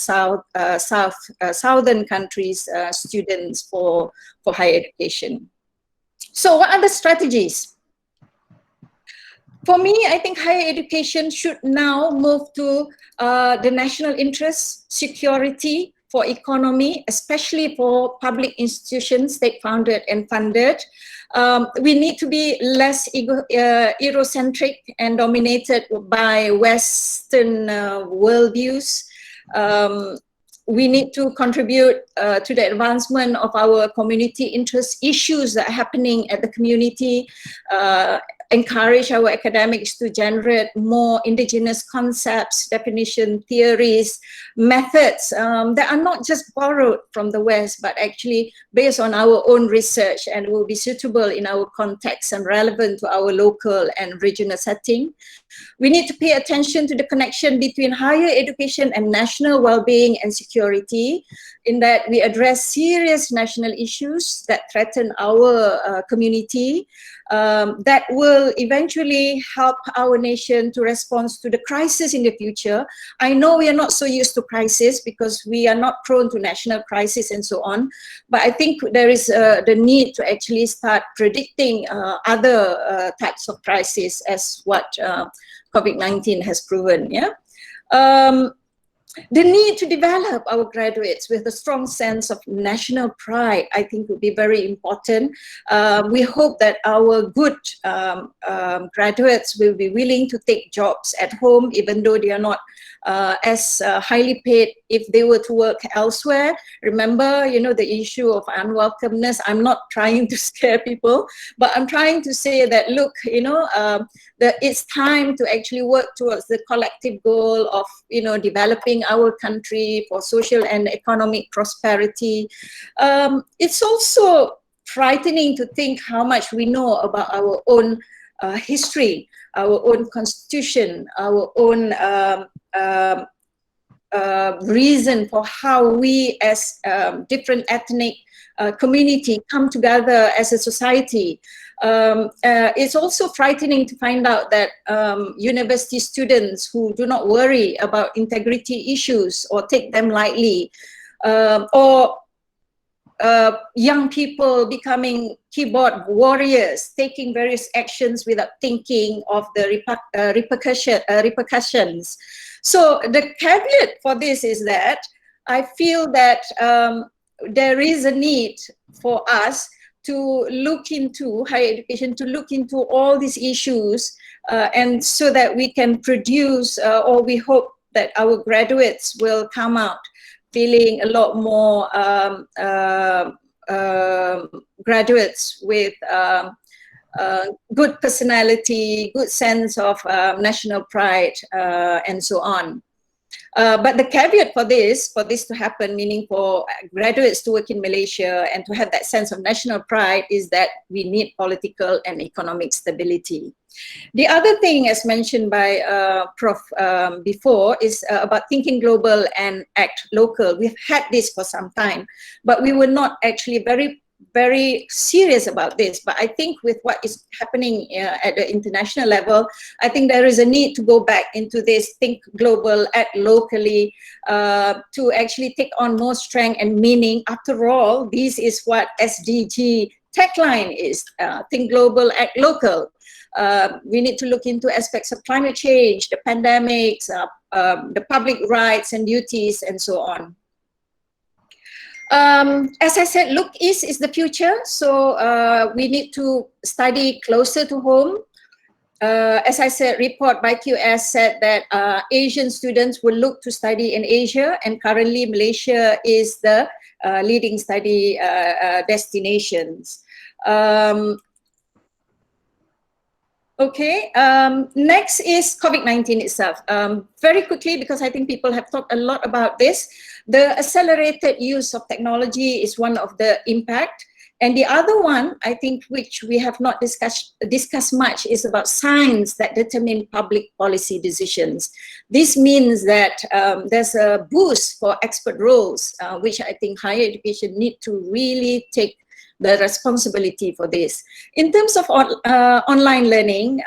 southern countries' students for higher education. So what are the strategies? For me, I think higher education should now move to the national interest, security, for economy, especially for public institutions, state-founded and funded. We need to be less Eurocentric and dominated by Western worldviews. We need to contribute to the advancement of our community interest issues that are happening at the community, encourage our academics to generate more indigenous concepts, definition, theories, methods that are not just borrowed from the West, but actually based on our own research and will be suitable in our context and relevant to our local and regional setting. We need to pay attention to the connection between higher education and national well-being and security, in that we address serious national issues that threaten our community, that will eventually help our nation to respond to the crisis in the future. I know we are not so used to crisis because we are not prone to national crisis and so on, but I think there is the need to actually start predicting other types of crisis, as what COVID-19 has proven. Yeah. The need to develop our graduates with a strong sense of national pride, I think, would be very important. We hope that our good graduates will be willing to take jobs at home, even though they are not as highly paid if they were to work elsewhere. Remember, you know, the issue of unwelcomeness. I'm not trying to scare people, but I'm trying to say that, look, you know, that it's time to actually work towards the collective goal of, you know, developing our country for social and economic prosperity. It's also frightening to think how much we know about our own history, our own constitution, our own reason for how we as different ethnic community come together as a society. It's also frightening to find out that university students who do not worry about integrity issues or take them lightly, or young people becoming keyboard warriors, taking various actions without thinking of the repercussions. So the caveat for this is that I feel that there is a need for us to look into higher education, to look into all these issues, and so that we can produce, or we hope that our graduates will come out feeling a lot more graduates with good personality, good sense of national pride, and so on. But the caveat for this to happen, meaning for graduates to work in Malaysia and to have that sense of national pride, is that we need political and economic stability. The other thing, as mentioned by Prof before, is about thinking global and act local. We've had this for some time, but we were not actually very serious about this. But I think with what is happening at the international level, I think there is a need to go back into this think global, act locally, to actually take on more strength and meaning. After all, this is what SDG tagline is, think global, act local. We need to look into aspects of climate change, the pandemics, the public rights and duties, and so on. As I said, look east is the future, so we need to study closer to home. As I said, report by QS said that Asian students will look to study in Asia, and currently Malaysia is the leading study destinations. Okay, next is COVID-19 itself. Very quickly, because I think people have talked a lot about this, the accelerated use of technology is one of the impact. And the other one, I think, which we have not discussed much, is about science that determine public policy decisions. This means that there's a boost for expert roles, which I think higher education need to really take the responsibility for this. In terms of online learning,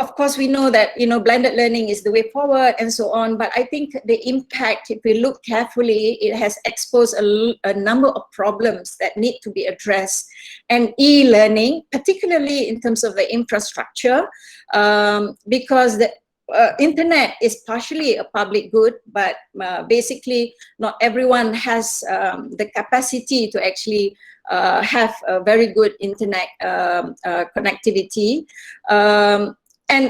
of course, we know that, you know, blended learning is the way forward and so on, but I think the impact, if we look carefully, it has exposed a number of problems that need to be addressed. And e-learning, particularly in terms of the infrastructure, because internet is partially a public good, but basically not everyone has the capacity to actually have a very good internet connectivity. And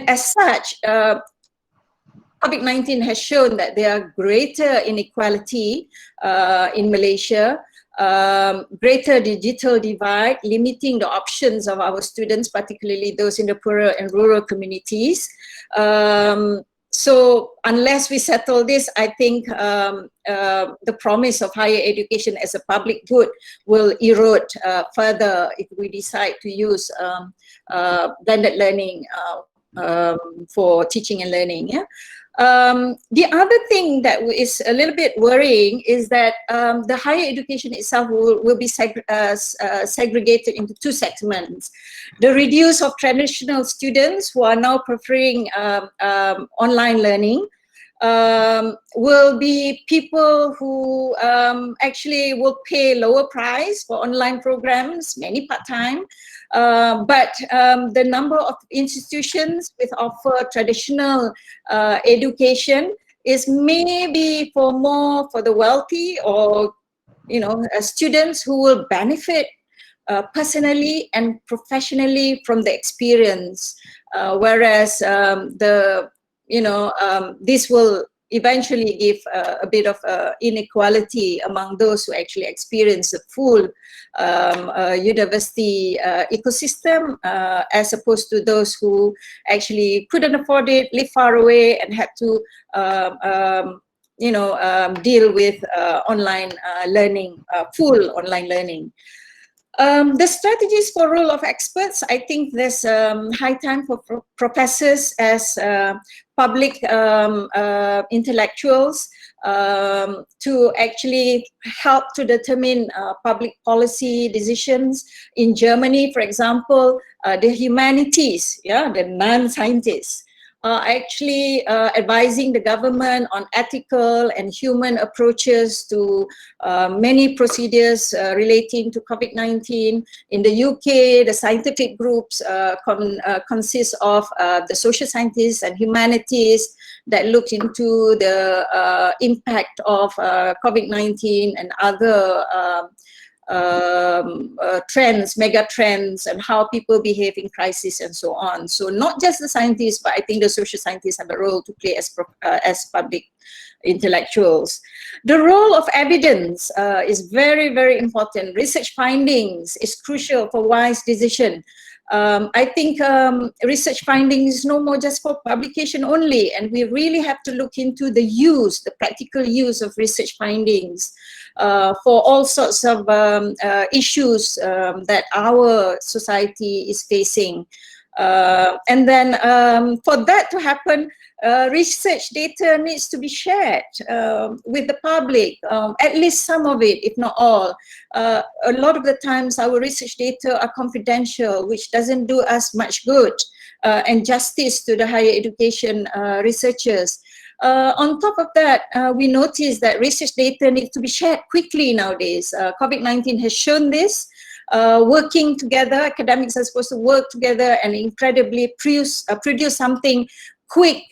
as such, COVID-19 has shown that there are greater inequality in Malaysia, greater digital divide, limiting the options of our students, particularly those in the poorer and rural communities. So unless we settle this, I think the promise of higher education as a public good will erode further if we decide to use blended learning for teaching and learning. Yeah? The other thing that is a little bit worrying is that the higher education itself will be segregated into two segments. The reduce of traditional students who are now preferring online learning will be people who actually will pay lower price for online programs, many part-time. But the number of institutions which offer traditional education is maybe more for the wealthy, or students who will benefit personally and professionally from the experience, whereas this will eventually give a bit of inequality among those who actually experience the full university ecosystem, as opposed to those who actually couldn't afford it, live far away, and had to deal with online learning, full online learning. The strategies for role of experts, I think there's high time for professors as public intellectuals to actually help to determine public policy decisions. In Germany, for example, the humanities, the non-scientists, are actually advising the government on ethical and human approaches to many procedures relating to COVID-19. In the UK, the scientific groups consist of the social scientists and humanities that look into the impact of COVID-19 and other trends, mega trends, and how people behave in crisis and so on. So not just the scientists, but I think the social scientists have a role to play as public intellectuals. The role of evidence is very, very important. Research findings is crucial for wise decision. I think research findings is no more just for publication only, and we really have to look into the use, the practical use of research findings for all sorts of issues that our society is facing. And then for that to happen, research data needs to be shared with the public, at least some of it, if not all. A lot of the times our research data are confidential, which doesn't do us much good and justice to the higher education researchers. On top of that, we notice that research data needs to be shared quickly nowadays. COVID-19 has shown this. Working together, academics are supposed to work together and incredibly produce something quick,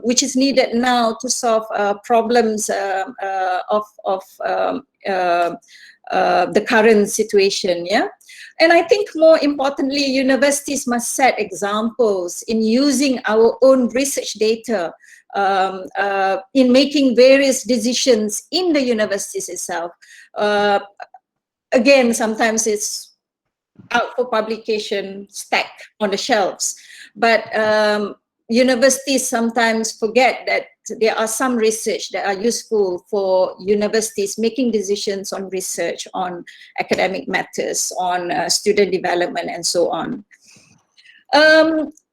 which is needed now to solve problems of the current situation. Yeah, and I think more importantly, universities must set examples in using our own research data in making various decisions in the universities itself. Again, sometimes it's out for publication, stacked on the shelves, but universities sometimes forget that there are some research that are useful for universities making decisions on research, on academic matters, on student development, and so on.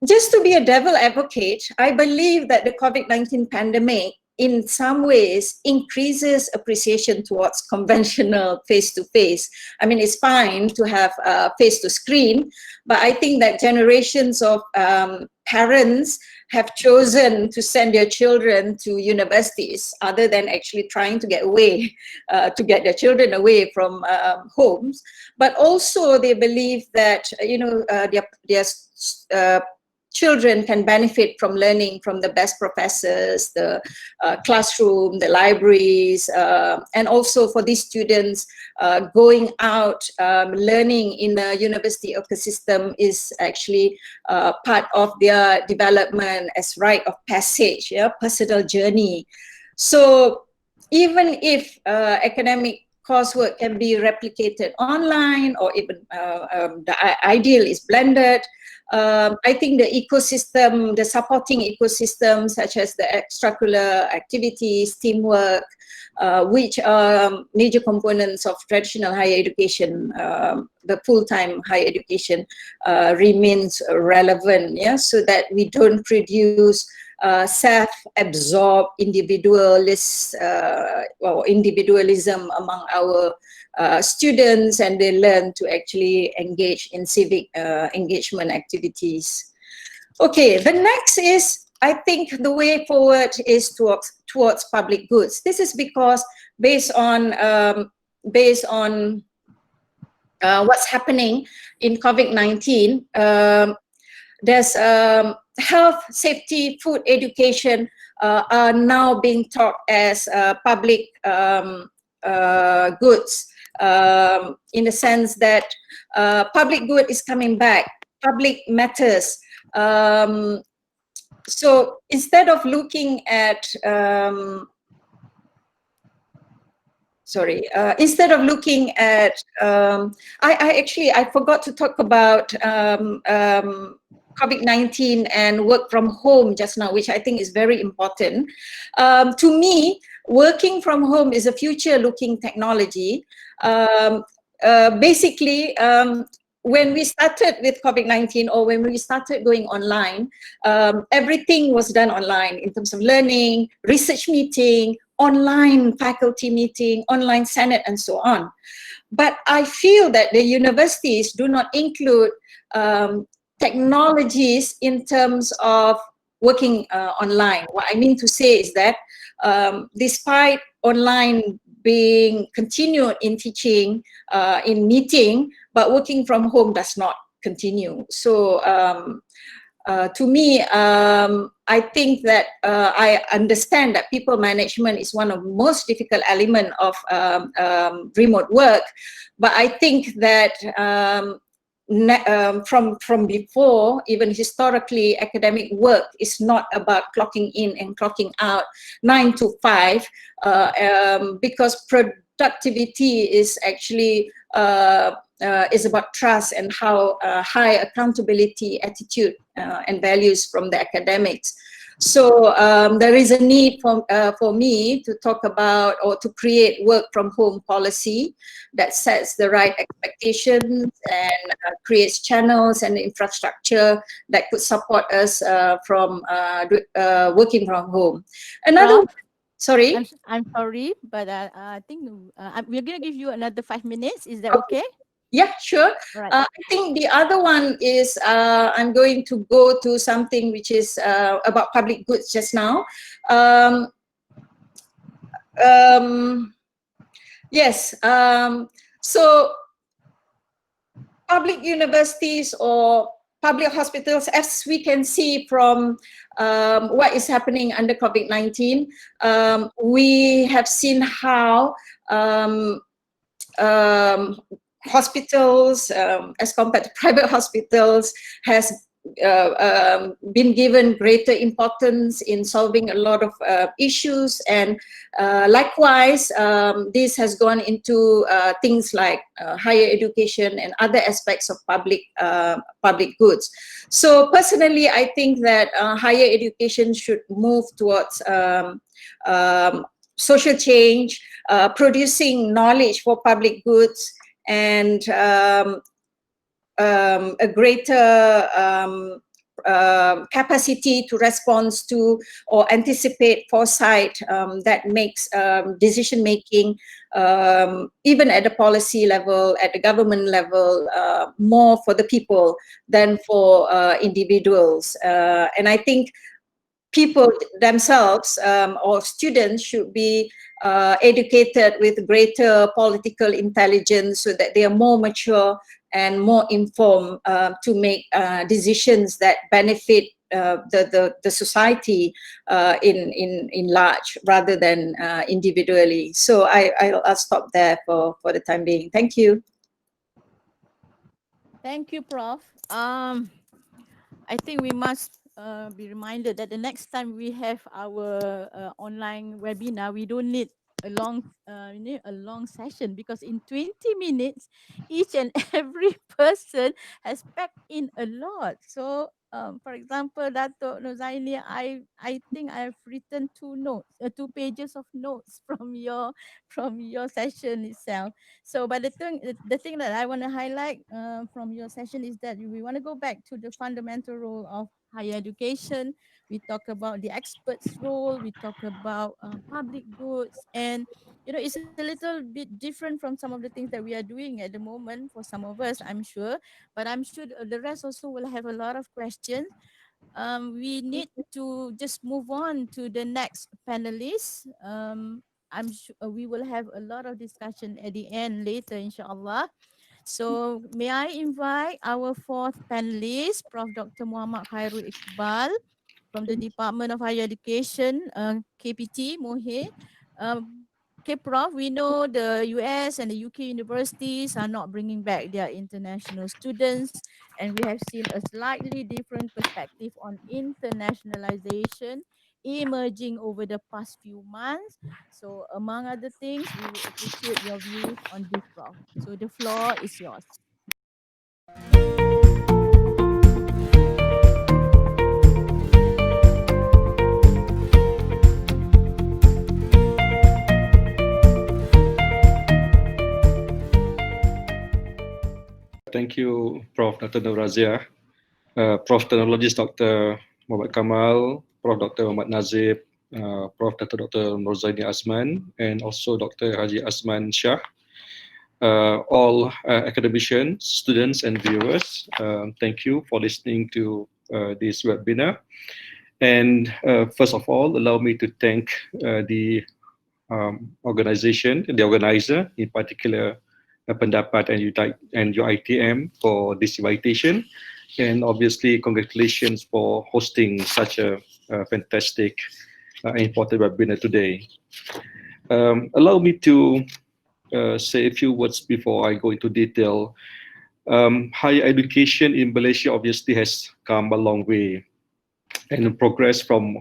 Just to be a devil advocate, I believe that the COVID-19 pandemic in some ways increases appreciation towards conventional face-to-face. I mean, it's fine to have face-to-screen, but I think that generations of parents have chosen to send their children to universities other than actually trying to get away, to get their children away from homes. But also they believe that, their children can benefit from learning from the best professors, the classroom, the libraries, and also for these students going out, learning in the university ecosystem is actually part of their development as rite of passage, personal journey. So even if academic coursework can be replicated online, or even the ideal is blended, I think the ecosystem, the supporting ecosystem, such as the extracurricular activities, teamwork, which are major components of traditional higher education, the full-time higher education, remains relevant, so that we don't produce self-absorbed individualists or individualism among our students, and they learn to actually engage in civic engagement activities. Okay, the next is, I think the way forward is towards public goods. This is because based on what's happening in COVID-19, there's health, safety, food education are now being taught as public goods, in the sense that public good is coming back, public matters. So instead of looking at I forgot to talk about COVID-19 and work from home just now, which I think is very important. To me, working from home is a future-looking technology. Basically, when we started with COVID-19, or when we started going online, everything was done online in terms of learning, research meeting, online faculty meeting, online Senate, and so on. But I feel that the universities do not include technologies in terms of working online. What I mean to say is that despite online being continued in teaching, in meeting, but working from home does not continue. So to me, I think that I understand that people management is one of the most difficult elements of remote work, but I think that from before, even historically, academic work is not about clocking in and clocking out 9 to 5, because productivity is actually is about trust and how high accountability attitude and values from the academics. So there is a need for me to talk about, or to create work from home policy that sets the right expectations and creates channels and infrastructure that could support us from working from home. Another, sorry? I'm sorry, but I think we're going to give you another 5 minutes. Is that okay? Yeah, sure. Right. I think the other one is I'm going to go to something which is about public goods just now. Yes, so public universities or public hospitals, as we can see from what is happening under COVID-19, we have seen how hospitals, as compared to private hospitals, has been given greater importance in solving a lot of issues, and likewise, this has gone into things like higher education and other aspects of public goods. So personally, I think that higher education should move towards social change, producing knowledge for public goods, and a greater capacity to respond to or anticipate foresight that makes decision making, even at the policy level, at the government level, more for the people than for individuals. And I think people themselves or students should be educated with greater political intelligence, so that they are more mature and more informed to make decisions that benefit the society in large rather than individually. So I'll stop there for the time being. Thank you. Thank you, Prof. I think we must be reminded that the next time we have our online webinar, we don't need a long session, because in 20 minutes, each and every person has packed in a lot. So, for example, Dato Norzaini, I think I have written 2 pages of notes from your session itself. So, but the thing that I want to highlight from your session is that we want to go back to the fundamental role of higher education. We talk about the experts' role. We talk about public goods, and it's a little bit different from some of the things that we are doing at the moment for some of us, I'm sure. But I'm sure the rest also will have a lot of questions. We need to just move on to the next panelist. I'm sure we will have a lot of discussion at the end later, inshallah. So may I invite our fourth panelist, Prof. Dr. Muhammad Khairul Iqbal from the Department of Higher Education, KPT, Mohd. Okay, Prof, we know the US and the UK universities are not bringing back their international students, and we have seen a slightly different perspective on internationalization emerging over the past few months. So among other things, we would appreciate your views on this, Prof. So the floor is yours. Thank you, Prof. Dr. Aziah, Prof. Technologist Dr. Mohamad Kamal, Prof. Dr. Mohamad Nazip, Prof. Dr. Norzaini Azman, and also Dr. Haji Azman Shah, all academicians, students, and viewers. Thank you for listening to this webinar. And first of all, allow me to thank the organization, the organizer, in particular, PenDaPaT and UiTM for this invitation. And obviously, congratulations for hosting such a fantastic important webinar today. Allow me to say a few words before I go into detail. Higher education in Malaysia obviously has come a long way and progress from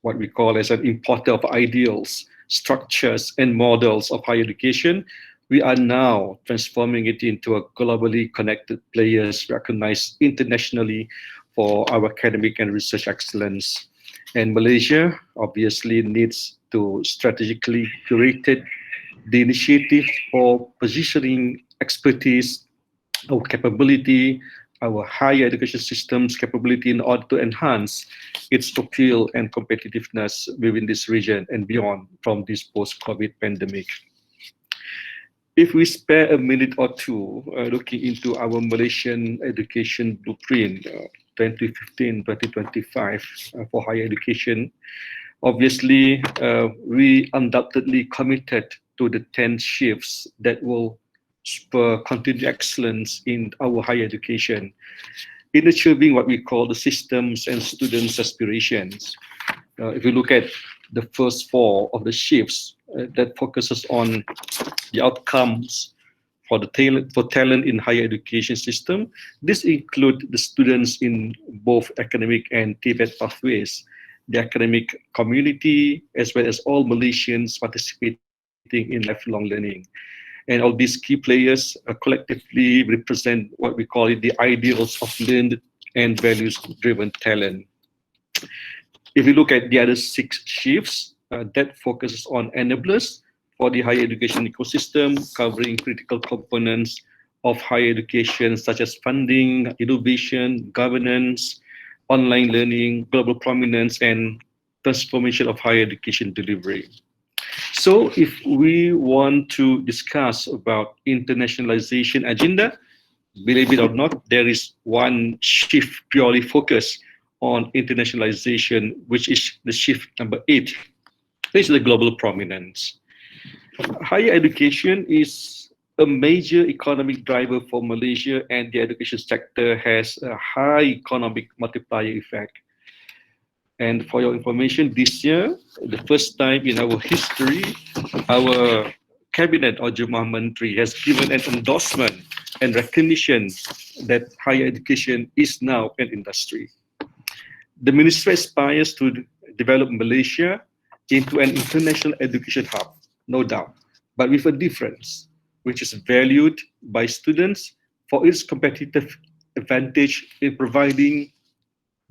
what we call as an importer of ideals, structures, and models of higher education. We are now transforming it into a globally connected players recognized internationally for our academic and research excellence. And Malaysia obviously needs to strategically curate the initiative for positioning expertise, our capability, our higher education system's capability in order to enhance its appeal and competitiveness within this region and beyond from this post-COVID pandemic. If we spare a minute or two looking into our Malaysian education blueprint 2015-2025 for higher education, obviously we undoubtedly committed to the 10 shifts that will spur continued excellence in our higher education in achieving what we call the systems and students' aspirations. If you look at the first 4 of the shifts that focuses on the outcomes for the talent in higher education system, this include the students in both academic and TVET pathways, the academic community, as well as all Malaysians participating in lifelong learning. And all these key players collectively represent what we call it the ideals of learned and values-driven talent. If you look at the other 6 shifts, that focuses on enablers for the higher education ecosystem, covering critical components of higher education, such as funding, innovation, governance, online learning, global prominence, and transformation of higher education delivery. So if we want to discuss about internationalization agenda, believe it or not, there is one shift purely focused on internationalization, which is the shift number 8. This is the global prominence. Higher education is a major economic driver for Malaysia, and the education sector has a high economic multiplier effect. And for your information, this year, the first time in our history, our cabinet or Jumlah Menteri has given an endorsement and recognition that higher education is now an industry. The ministry aspires to develop Malaysia into an international education hub, no doubt, but with a difference, which is valued by students for its competitive advantage in providing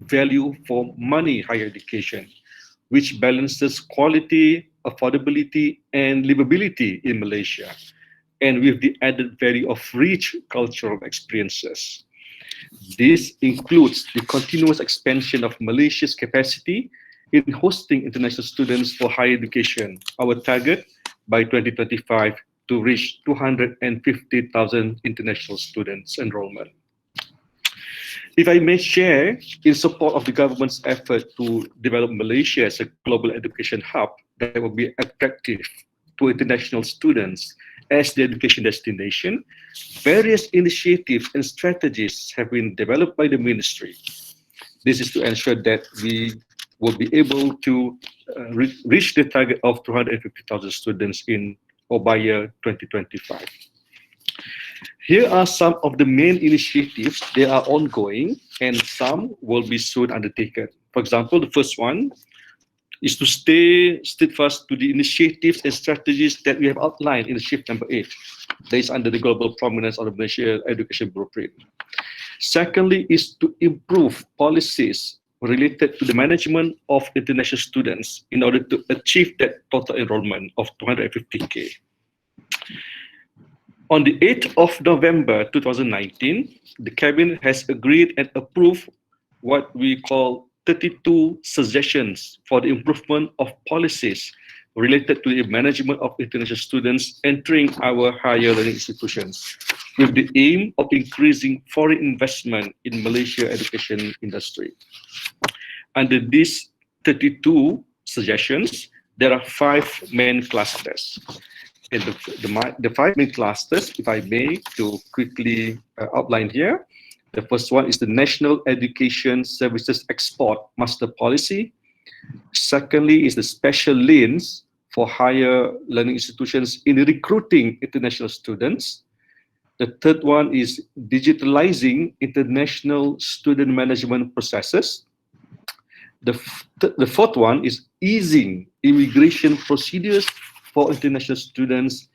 value for money higher education, which balances quality, affordability, and livability in Malaysia, and with the added value of rich cultural experiences. This includes the continuous expansion of Malaysia's capacity in hosting international students for higher education. Our target by 2025 to reach 250,000 international students enrollment. If I may share, in support of the government's effort to develop Malaysia as a global education hub that will be attractive to international students as the education destination, various initiatives and strategies have been developed by the ministry. This is to ensure that we will be able to reach the target of 250,000 students in or by year 2025. Here are some of the main initiatives. They are ongoing and some will be soon undertaken. For example, the first one is to stay steadfast to the initiatives and strategies that we have outlined in the shift number 8. That is under the global prominence of the Malaysia education blueprint. Secondly is to improve policies related to the management of international students in order to achieve that total enrollment of 250K. On the 8th of November 2019, the Cabinet has agreed and approved what we call 32 suggestions for the improvement of policies related to the management of international students entering our higher learning institutions, with the aim of increasing foreign investment in Malaysia education industry. Under these 32 suggestions, there are 5 main clusters. And the 5 main clusters, if I may, to quickly outline here. The first one is the National Education Services Export Master Policy. Secondly is the special lanes for higher learning institutions in recruiting international students. The third one is digitalizing international student management processes. The fourth one is easing immigration procedures for international students.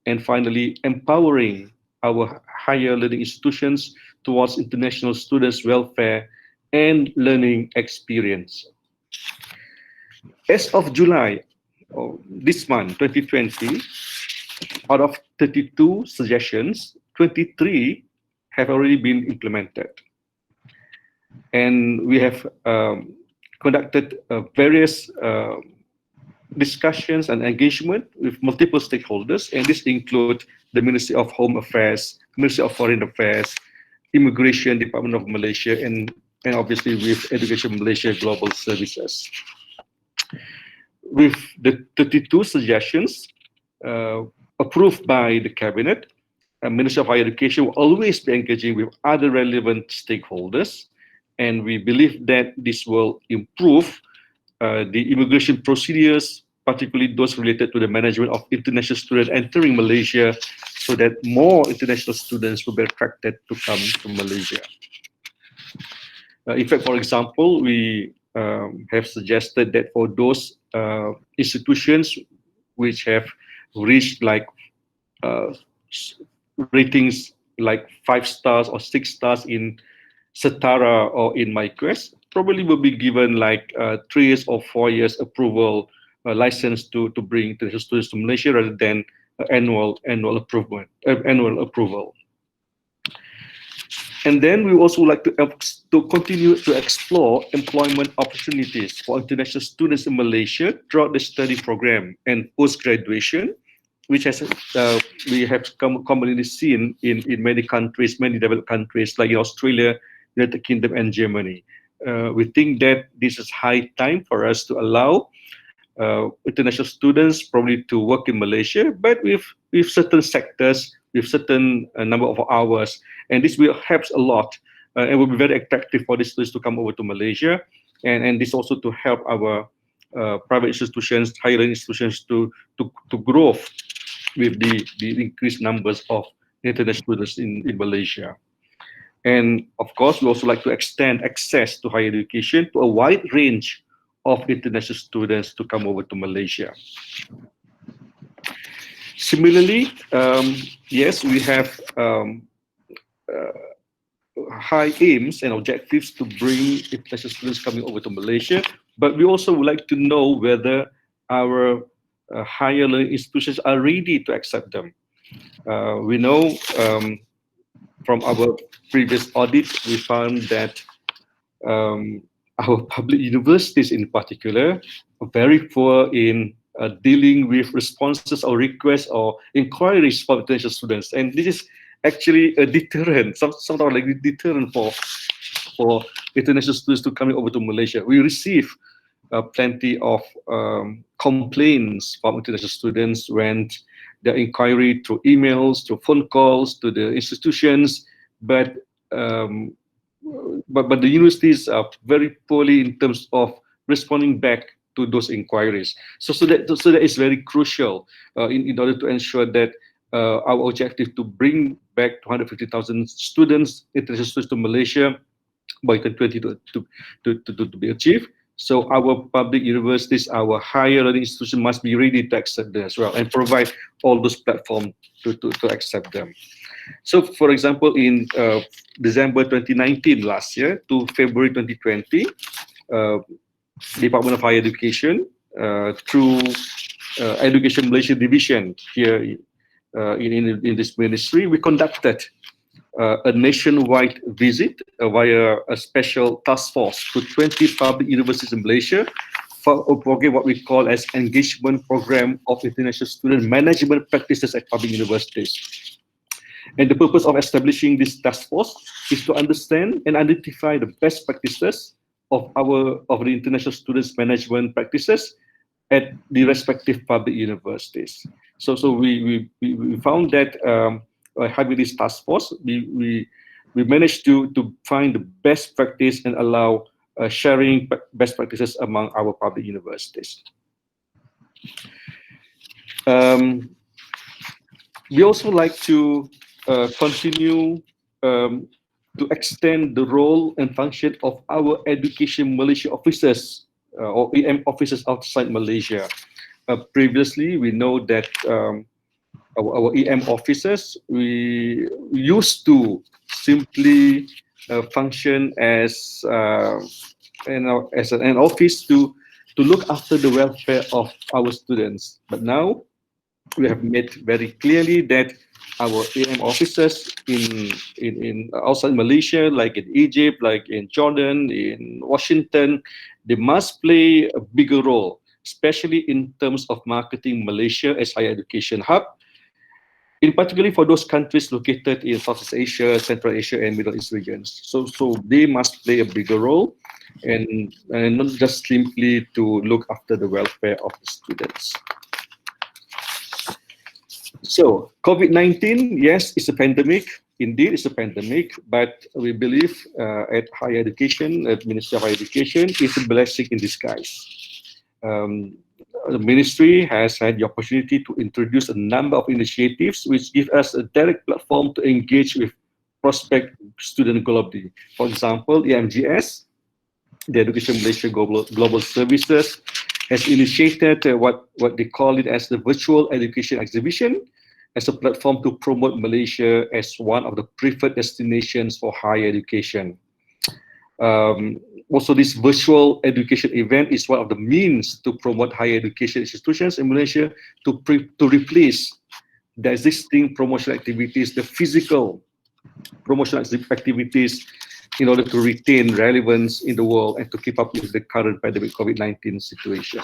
And finally, empowering our higher learning institutions towards international students' welfare and learning experience. As of July, this month, 2020, out of 32 suggestions, 23 have already been implemented. And we have conducted various discussions and engagement with multiple stakeholders, and this include the Ministry of Home Affairs, Ministry of Foreign Affairs, Immigration Department of Malaysia, and obviously with Education Malaysia Global Services. With the 32 suggestions approved by the Cabinet, Ministry of Higher Education will always be engaging with other relevant stakeholders, and we believe that this will improve the immigration procedures, particularly those related to the management of international students entering Malaysia, so that more international students will be attracted to come to Malaysia. In fact, for example, we have suggested that for those institutions which have reached like ratings like 5 stars or 6 stars in Setara or in MyQuest, probably will be given like 3 years or 4 years approval license to bring international students to Malaysia rather than annual approval. And then we also like to continue to explore employment opportunities for international students in Malaysia throughout the study program and post-graduation, which has we have commonly seen in many countries, many developed countries like in Australia, United Kingdom, and Germany. We think that this is high time for us to allow international students probably to work in Malaysia, but with certain sectors with certain number of hours, and this will helps a lot. It will be very attractive for the students to come over to Malaysia, and this also to help our private institutions, higher learning institutions to grow with the increased numbers of international students in Malaysia. And of course, we also like to extend access to higher education to a wide range of international students to come over to Malaysia. Similarly, yes, we have high aims and objectives to bring international students coming over to Malaysia, but we also would like to know whether our higher learning institutions are ready to accept them. We know from our previous audit, we found that our public universities in particular are very poor in dealing with responses or requests or inquiries from international students. And this is actually a deterrent, sort of like a deterrent for international students to coming over to Malaysia. We receive plenty of complaints from international students when their inquiry through emails, through phone calls to the institutions, but the universities are very poorly in terms of responding back to those inquiries. So that is very crucial in order to ensure that our objective to bring back 250,000 students, international students to Malaysia by 2020 to be achieved. So our public universities, our higher learning institutions must be ready to accept them as well and provide all those platforms to accept them. So, for example, in December 2019 last year to February 2020, Department of Higher Education through Education Malaysia Division here in this ministry, we conducted a nationwide visit via a special task force to 20 public universities in Malaysia for a program what we call as Engagement Program of International Student Management Practices at Public Universities. And the purpose of establishing this task force is to understand and identify the best practices of the international students management practices at the respective public universities. So we found that having this task force, we managed to find the best practice and allow sharing best practices among our public universities. We also like to continue to extend the role and function of our Education Malaysia officers or EM officers outside Malaysia. Previously, we know that our EM officers, we used to simply function as an office to look after the welfare of our students. But now we have made very clearly that our EM officers in outside Malaysia, like in Egypt, like in Jordan, in Washington, they must play a bigger role, especially in terms of marketing Malaysia as higher education hub, in particular for those countries located in Southeast Asia, Central Asia, and Middle East regions. So they must play a bigger role, and not just simply to look after the welfare of the students. So COVID-19, yes, it's a pandemic. Indeed, it's a pandemic, but we believe at higher education, at Ministry of Higher Education, it's a blessing in disguise. The ministry has had the opportunity to introduce a number of initiatives which give us a direct platform to engage with prospect students globally. For example, EMGS, the Education Malaysia Global Services, has initiated what they call it as the Virtual Education Exhibition as a platform to promote Malaysia as one of the preferred destinations for higher education. Also, this virtual education event is one of the means to promote higher education institutions in Malaysia to replace the existing promotional activities, the physical promotional activities, in order to retain relevance in the world and to keep up with the current pandemic COVID-19 situation.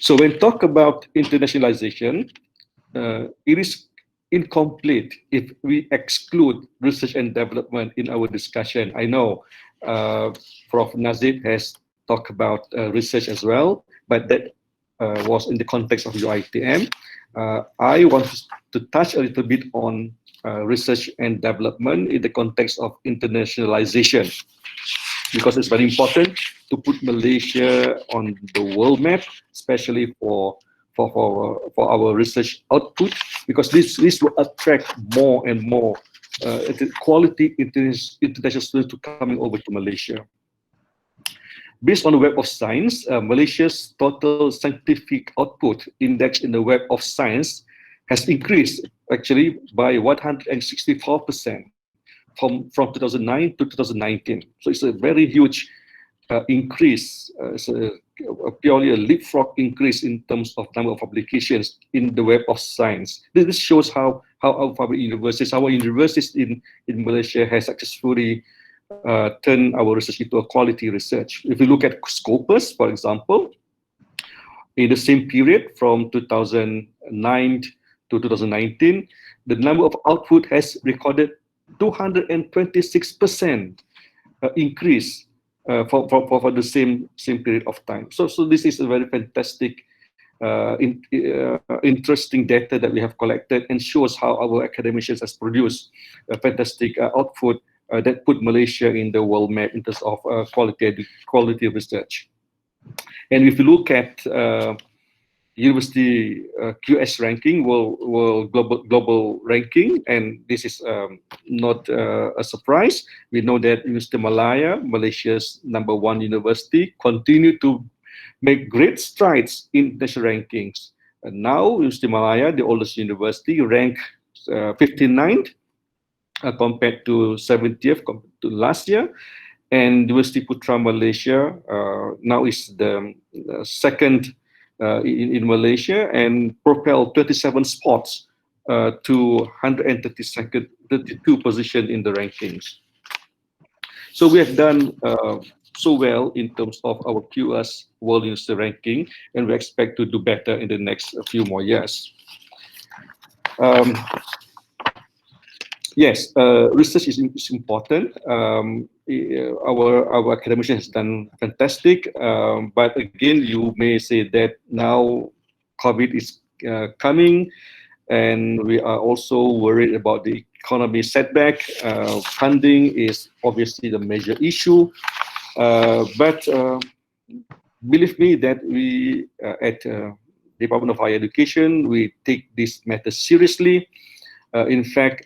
So when talk about internationalization, it is incomplete if we exclude research and development in our discussion. I know Prof. Nazip has talked about research as well, but that was in the context of UiTM. I want to touch a little bit on research and development in the context of internationalization, because it's very important to put Malaysia on the world map, especially for our research output, because this will attract more and more quality international students to coming over to Malaysia. Based on the Web of Science, Malaysia's total scientific output indexed in the Web of Science has increased actually by 164% from 2009 to 2019. So it's a very huge increase. It's purely a leapfrog increase in terms of number of publications in the Web of Science. This shows how our universities in Malaysia has successfully turn our research into a quality research. If you look at Scopus, for example, in the same period from 2009 to 2019, the number of output has recorded 226% increase for the same period of time. So this is a very fantastic, interesting data that we have collected, and shows how our academicians has produced a fantastic output that put Malaysia in the world map in terms of quality research. And if you look at university QS ranking, world global ranking, and this is not a surprise. We know that University of Malaya, Malaysia's #1 university, continue to make great strides in national rankings. And now University of Malaya, the oldest university, ranked 59th. Compared to 70th to last year, and University Putra Malaysia now is the second in Malaysia, and propelled 37 spots to 132nd position in the rankings. So we have done so well in terms of our QS World University ranking, and we expect to do better in the next few more years. Yes, research is important. Our academician has done fantastic, but again, you may say that now COVID is coming, and we are also worried about the economy setback. Funding is obviously the major issue, but believe me that we at Department of Higher Education, we take this matter seriously. In fact,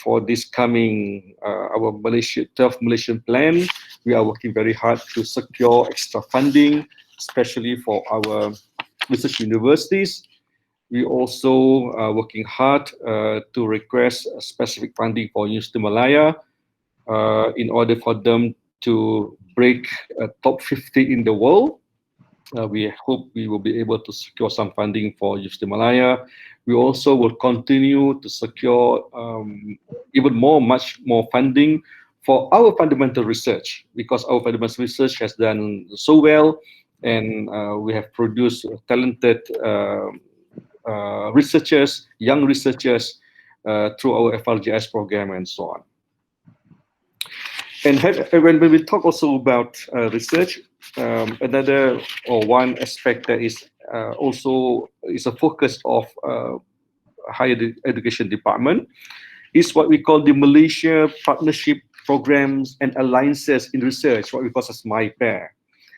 for this coming our 12th Malaysian plan, we are working very hard to secure extra funding, especially for our research universities. We also are working hard to request specific funding for University of Malaya in order for them to break top 50 in the world. We hope we will be able to secure some funding for University of Malaya. We also will continue to secure much more funding for our fundamental research, because our fundamental research has done so well, and we have produced talented researchers, young researchers through our FRGS program and so on. And when we talk also about research, another or one aspect that is also is a focus of higher education department is what we call the Malaysia Partnership Programs and Alliances in Research, what we call as MyPair.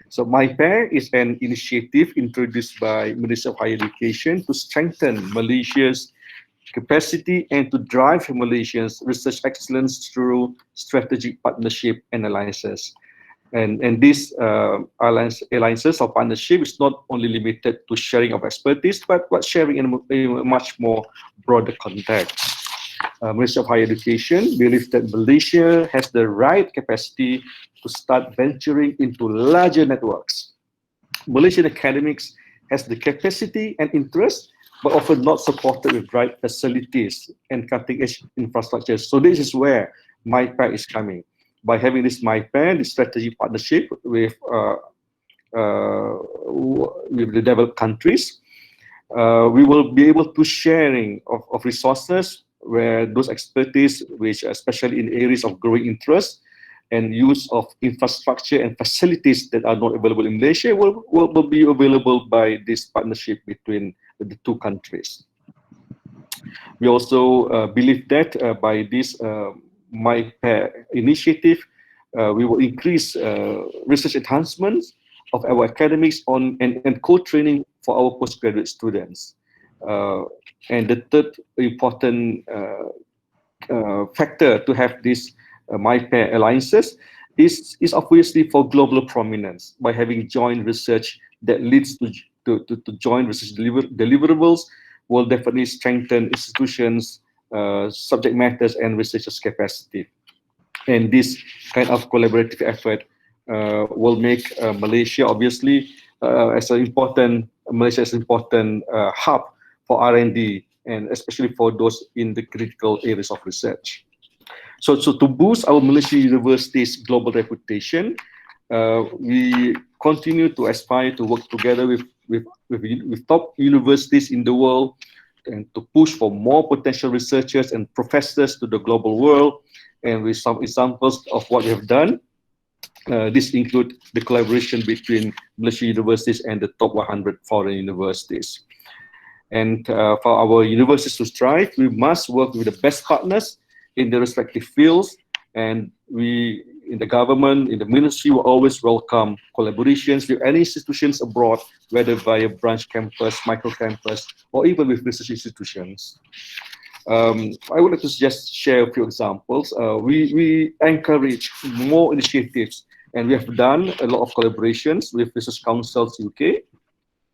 So MyPair is an initiative introduced by Ministry of Higher Education to strengthen Malaysia's capacity and to drive Malaysia's research excellence through strategic partnership and alliances. And these alliances or partnership is not only limited to sharing of expertise, but sharing in a much more broader context. Ministry of Higher Education believes that Malaysia has the right capacity to start venturing into larger networks. Malaysian academics has the capacity and interest, but often not supported with right facilities and cutting-edge infrastructure. So this is where MyPair is coming. By having this MyPair, this strategic partnership with the developed countries, we will be able to sharing of resources where those expertise, which especially in areas of growing interest, and use of infrastructure and facilities that are not available in Malaysia will be available by this partnership between the two countries. We also believe that by this MyPair initiative, we will increase research enhancements of our academics on and co-training for our postgraduate students. And the third important factor to have these MyPair alliances is obviously for global prominence by having joint research that leads to joint research deliverables will definitely strengthen institutions, subject matters, and researchers' capacity. And this kind of collaborative effort will make Malaysia, obviously, as an important hub for R&D, and especially for those in the critical areas of research. So to boost our Malaysia university's global reputation, we continue to aspire to work together with top universities in the world and to push for more potential researchers and professors to the global world. And with some examples of what we have done, this include the collaboration between Malaysia universities and the top 100 foreign universities. And for our universities to strive, we must work with the best partners in the respective fields, and we in the government, in the ministry, will always welcome collaborations with any institutions abroad, whether via branch campus, micro campus, or even with research institutions. I would like to just share a few examples. We encourage more initiatives, and we have done a lot of collaborations with Research Councils UK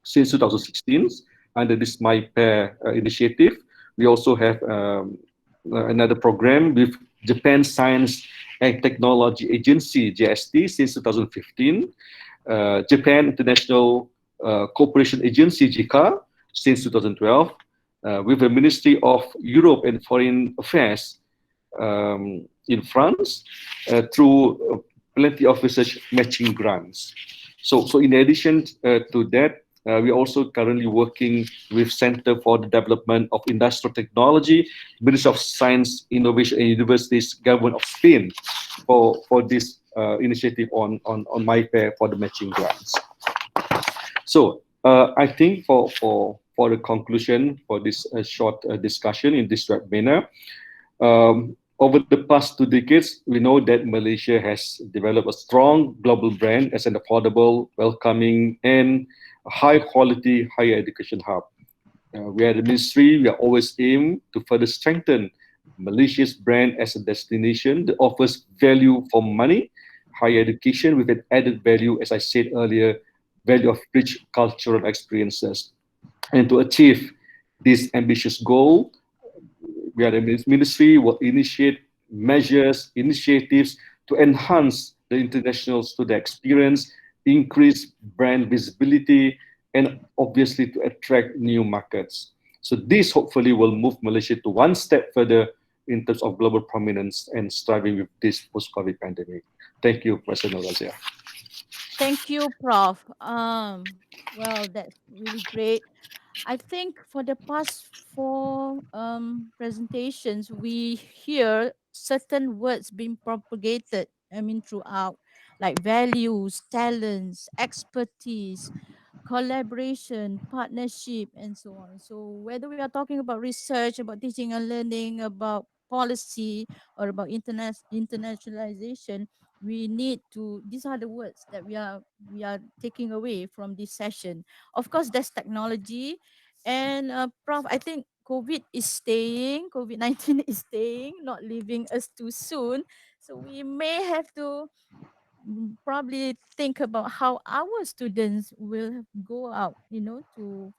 since 2016 under this MyPair initiative. We also have another program with Japan Science and Technology Agency, JST, since 2015, Japan International Cooperation Agency, JICA, since 2012, with the Ministry of Europe and Foreign Affairs in France, through plenty of research matching grants. So in addition to that, we are also currently working with Center for the Development of Industrial Technology, Ministry of Science, Innovation and Universities, Government of Spain, for this initiative on MyPair for the matching grants. So I think for the conclusion for this short discussion in this webinar, over the past 2 decades, we know that Malaysia has developed a strong global brand as an affordable, welcoming, and high-quality higher education hub. We at the ministry, we are always aim to further strengthen Malaysia's brand as a destination that offers value for money, higher education with an added value, as I said earlier, value of rich cultural experiences. And to achieve this ambitious goal, we at the ministry will initiate measures, initiatives to enhance the international student experience, increase brand visibility, and obviously to attract new markets. So this hopefully will move Malaysia to one step further in terms of global prominence and striving with this post-COVID pandemic. Thank you, President Aziah. Thank you, Prof. Well, that's really great. I think for the past four presentations, we hear certain words being propagated. I mean, throughout, like values, talents, expertise, collaboration, partnership, and so on. So whether we are talking about research, about teaching and learning, about policy, or about internationalization, we need to. These are the words that we are taking away from this session. Of course, there's technology, and Prof, I think COVID is staying. COVID-19 is staying, not leaving us too soon. So we may have to probably think about how our students will go out, to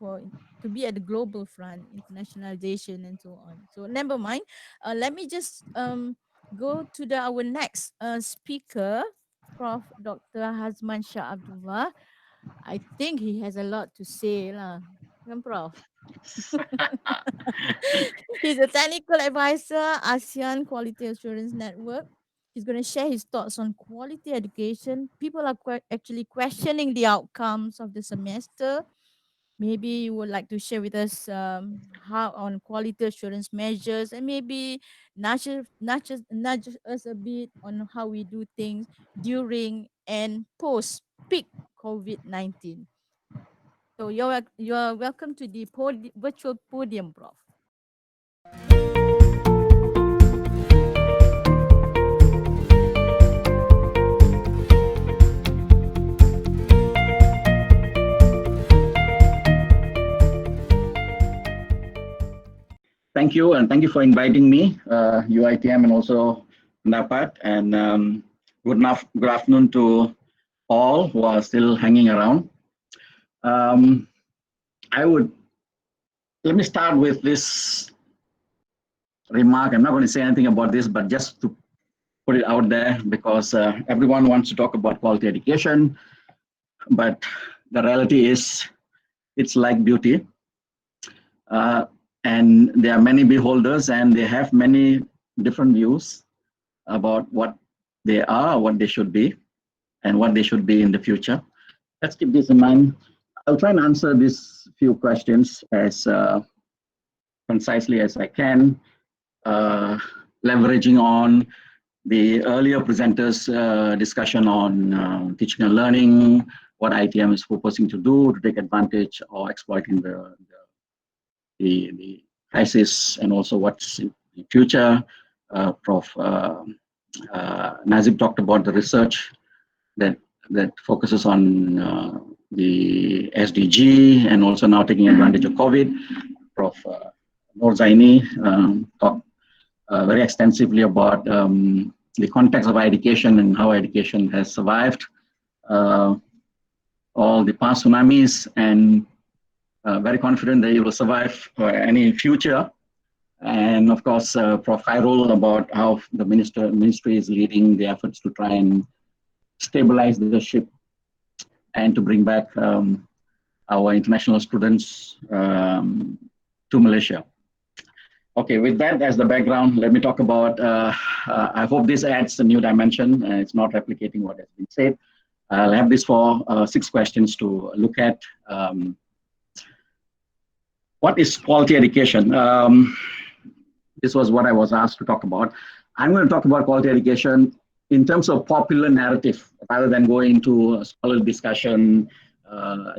be at the global front, internationalization and so on. So never mind. Let me just go to our next speaker, Prof. Dr. Hazman Shah Abdullah. I think he has a lot to say lah. Kan, Prof? He's a technical advisor, ASEAN Quality Assurance Network. He's going to share his thoughts on quality education. People are actually questioning the outcomes of the semester. Maybe you would like to share with us how on quality assurance measures, and maybe nudge us a bit on how we do things during and post peak COVID-19. So you're welcome to the virtual podium, Prof. Thank you, and thank you for inviting me, UiTM, and also PenDaPaT. And good afternoon to all who are still hanging around. Let me start with this remark. I'm not going to say anything about this, but just to put it out there, because everyone wants to talk about quality education, but the reality is it's like beauty. And there are many beholders, and they have many different views about what they are, what they should be, and what they should be in the future. Let's keep this in mind. I'll try and answer these few questions as concisely as I can, leveraging on the earlier presenters' discussion on teaching and learning, what ITM is proposing to do to take advantage or exploiting the crisis, and also what's in the future. Prof. Nazip talked about the research that focuses on the SDG, and also now taking advantage of COVID. Prof. Norzaini talked very extensively about the context of education and how education has survived all the past tsunamis, and very confident that it will survive any future. And of course, Prof. Cairul about how the ministry is leading the efforts to try and stabilize the ship and to bring back our international students to Malaysia. Okay, with that as the background, let me talk about, I hope this adds a new dimension. It's not replicating what has been said. I'll have this for 6 questions to look at. What is quality education? This was what I was asked to talk about. I'm going to talk about quality education in terms of popular narrative, rather than going into a scholarly discussion,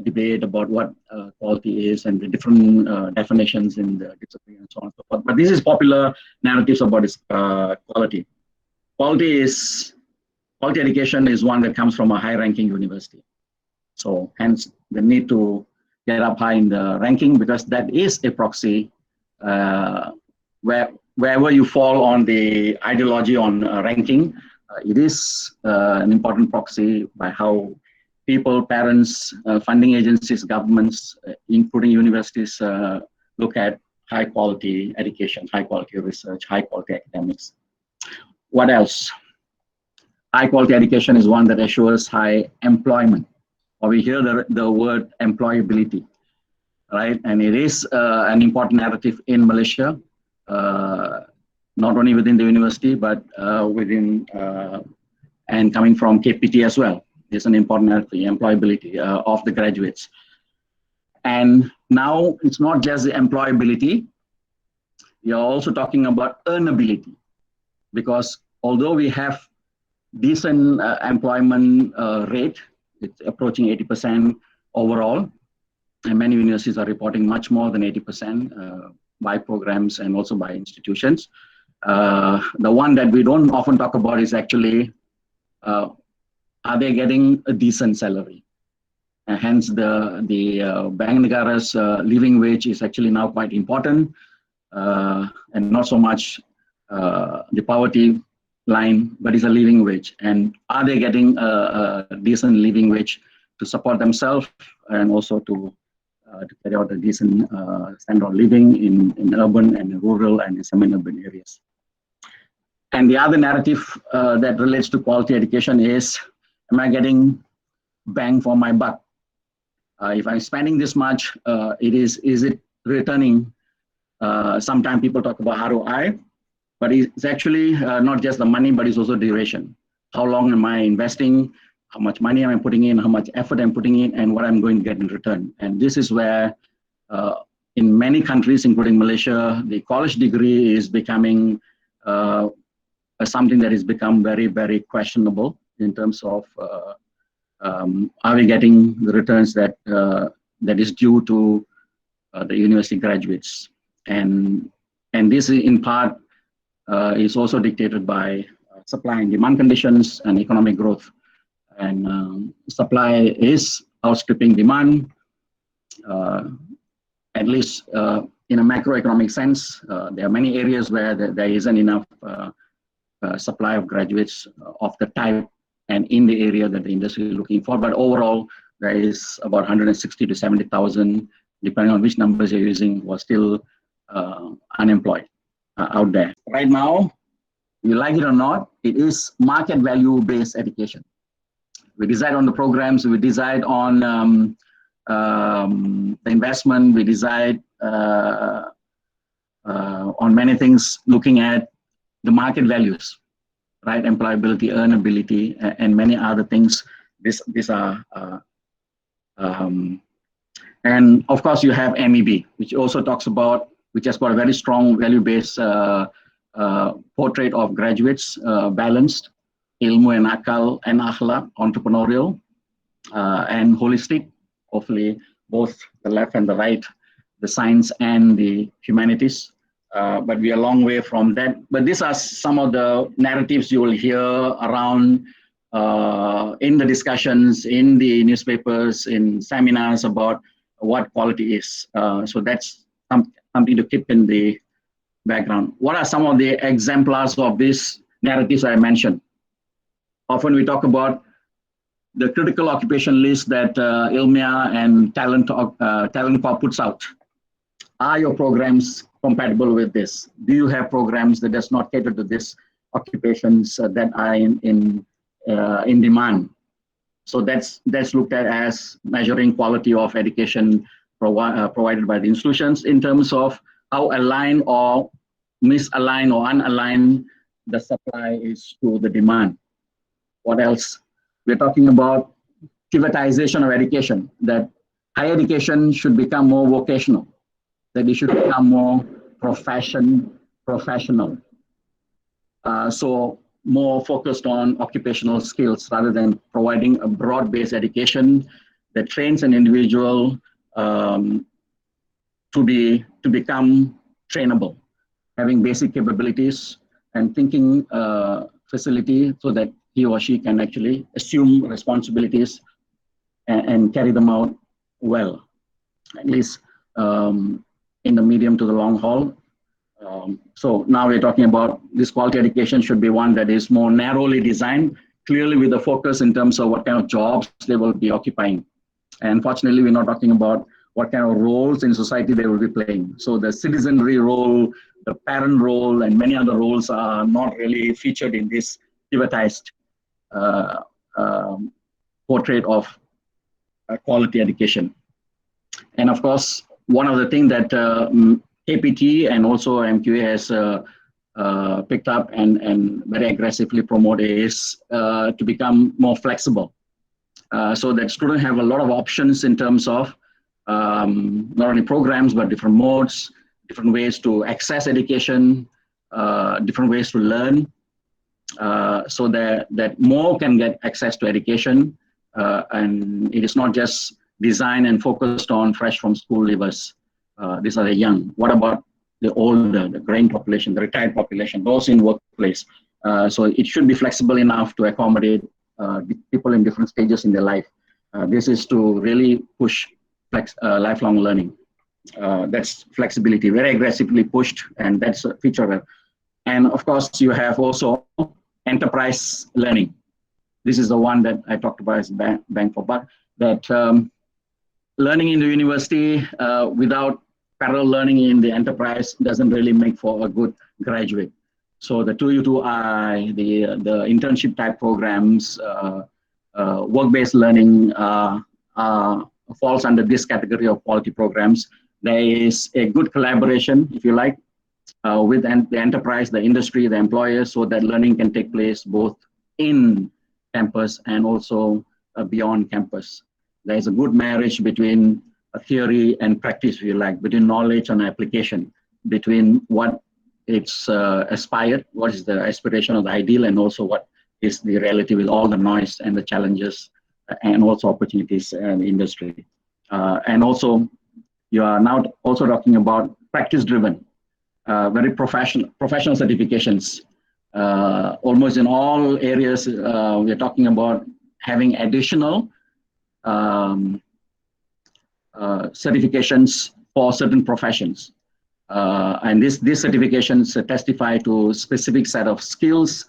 debate about what quality is and the different definitions in the discipline and so on and so forth. But this is popular narratives about its quality. Quality education is one that comes from a high-ranking university. So hence the need to get up high in the ranking, because that is a proxy wherever you fall on the ideology on ranking. It is an important proxy by how people, parents, funding agencies, governments, including universities, look at high quality education, high quality research, high quality academics. What else? High quality education is one that assures high employment. Or we hear the word employability, right? And it is an important narrative in Malaysia, not only within the university, but within and coming from KPT as well. It's an important narrative, employability of the graduates. And now it's not just the employability, we are also talking about earnability, because although we have decent employment rate, it's approaching 80% overall, and many universities are reporting much more than 80% by programs and also by institutions. The one that we don't often talk about is actually, are they getting a decent salary? Hence the Bank Negara's living wage is actually now quite important, and not so much the poverty line, but it's a living wage. And are they getting a decent living wage to support themselves, and also to carry out a decent standard of living in urban and rural and in semi-urban areas? And the other narrative that relates to quality education is, am I getting bang for my buck? If I'm spending this much, is it returning? Sometimes people talk about ROI, but it's actually not just the money, but it's also duration. How long am I investing? how much money am I putting in, how much effort I'm putting in, and what I'm going to get in return. And this is where, in many countries, including Malaysia, the college degree is becoming something that has become very, very questionable in terms of are we getting the returns that that is due to the university graduates. And this in part is also dictated by supply and demand conditions and economic growth. And supply is outstripping demand, at least in a macroeconomic sense. There are many areas where there isn't enough supply of graduates of the type and in the area that the industry is looking for. But overall, there is about 160 to 70,000, depending on which numbers you're using, who are still unemployed out there. Right now, you like it or not, it is market value-based education. We decide on the programs, we decide on the investment, we decide on many things looking at the market values, right? Employability, earnability, and many other things. These are, and of course you have MEB, which also talks about, which has got a very strong value-based portrait of graduates, balanced, ilmu and akal and akhlak, entrepreneurial, and holistic, hopefully both the left and the right, the science and the humanities. But we are a long way from that. But these are some of the narratives you will hear around in the discussions, in the newspapers, in seminars about what quality is. So that's something to keep in the background. What are some of the exemplars of these narratives I mentioned? Often we talk about the critical occupation list that ILMIA and Talent Corp puts out. Are your programs compatible with this? Do you have programs that does not cater to these occupations that are in demand? So that's looked at as measuring quality of education provided by the institutions in terms of how aligned or misaligned or unaligned the supply is to the demand. What else? We're talking about privatization of education, that higher education should become more vocational, that it should become more professional. So more focused on occupational skills rather than providing a broad-based education that trains an individual to become trainable, having basic capabilities and thinking facility so that he or she can actually assume responsibilities and carry them out well, at least in the medium to the long haul. So now we're talking about this quality education should be one that is more narrowly designed, clearly with a focus in terms of what kind of jobs they will be occupying. And fortunately, we're not talking about what kind of roles in society they will be playing. So the citizenry role, the parent role, and many other roles are not really featured in this privatized portrait of quality education. And of course, one of the things that KPT and also MQA has picked up and very aggressively promote is to become more flexible. So that students have a lot of options in terms of not only programs, but different modes, different ways to access education, different ways to learn, so that more can get access to education. And it is not just designed and focused on fresh from school leavers. These are the young. What about the older, the graying population, the retired population, those in workplace? So it should be flexible enough to accommodate people in different stages in their life. This is to really push lifelong learning. That's flexibility, very aggressively pushed, and that's a feature. And of course, you have also enterprise learning. This is the one that I talked about as bang for buck, that learning in the university without parallel learning in the enterprise doesn't really make for a good graduate. So the 2U2I, the internship type programs, work-based learning falls under this category of quality programs. There is a good collaboration, if you like, with the enterprise, the industry, the employers, so that learning can take place both in campus and also beyond campus. There is a good marriage between theory and practice, if you like, between knowledge and application, between what it's aspired, what is the aspiration of the ideal, and also what is the reality with all the noise and the challenges and also opportunities in the industry. And also, you are now also talking about practice-driven, very professional certifications. Almost in all areas, we're talking about having additional certifications for certain professions. And these certifications testify to specific set of skills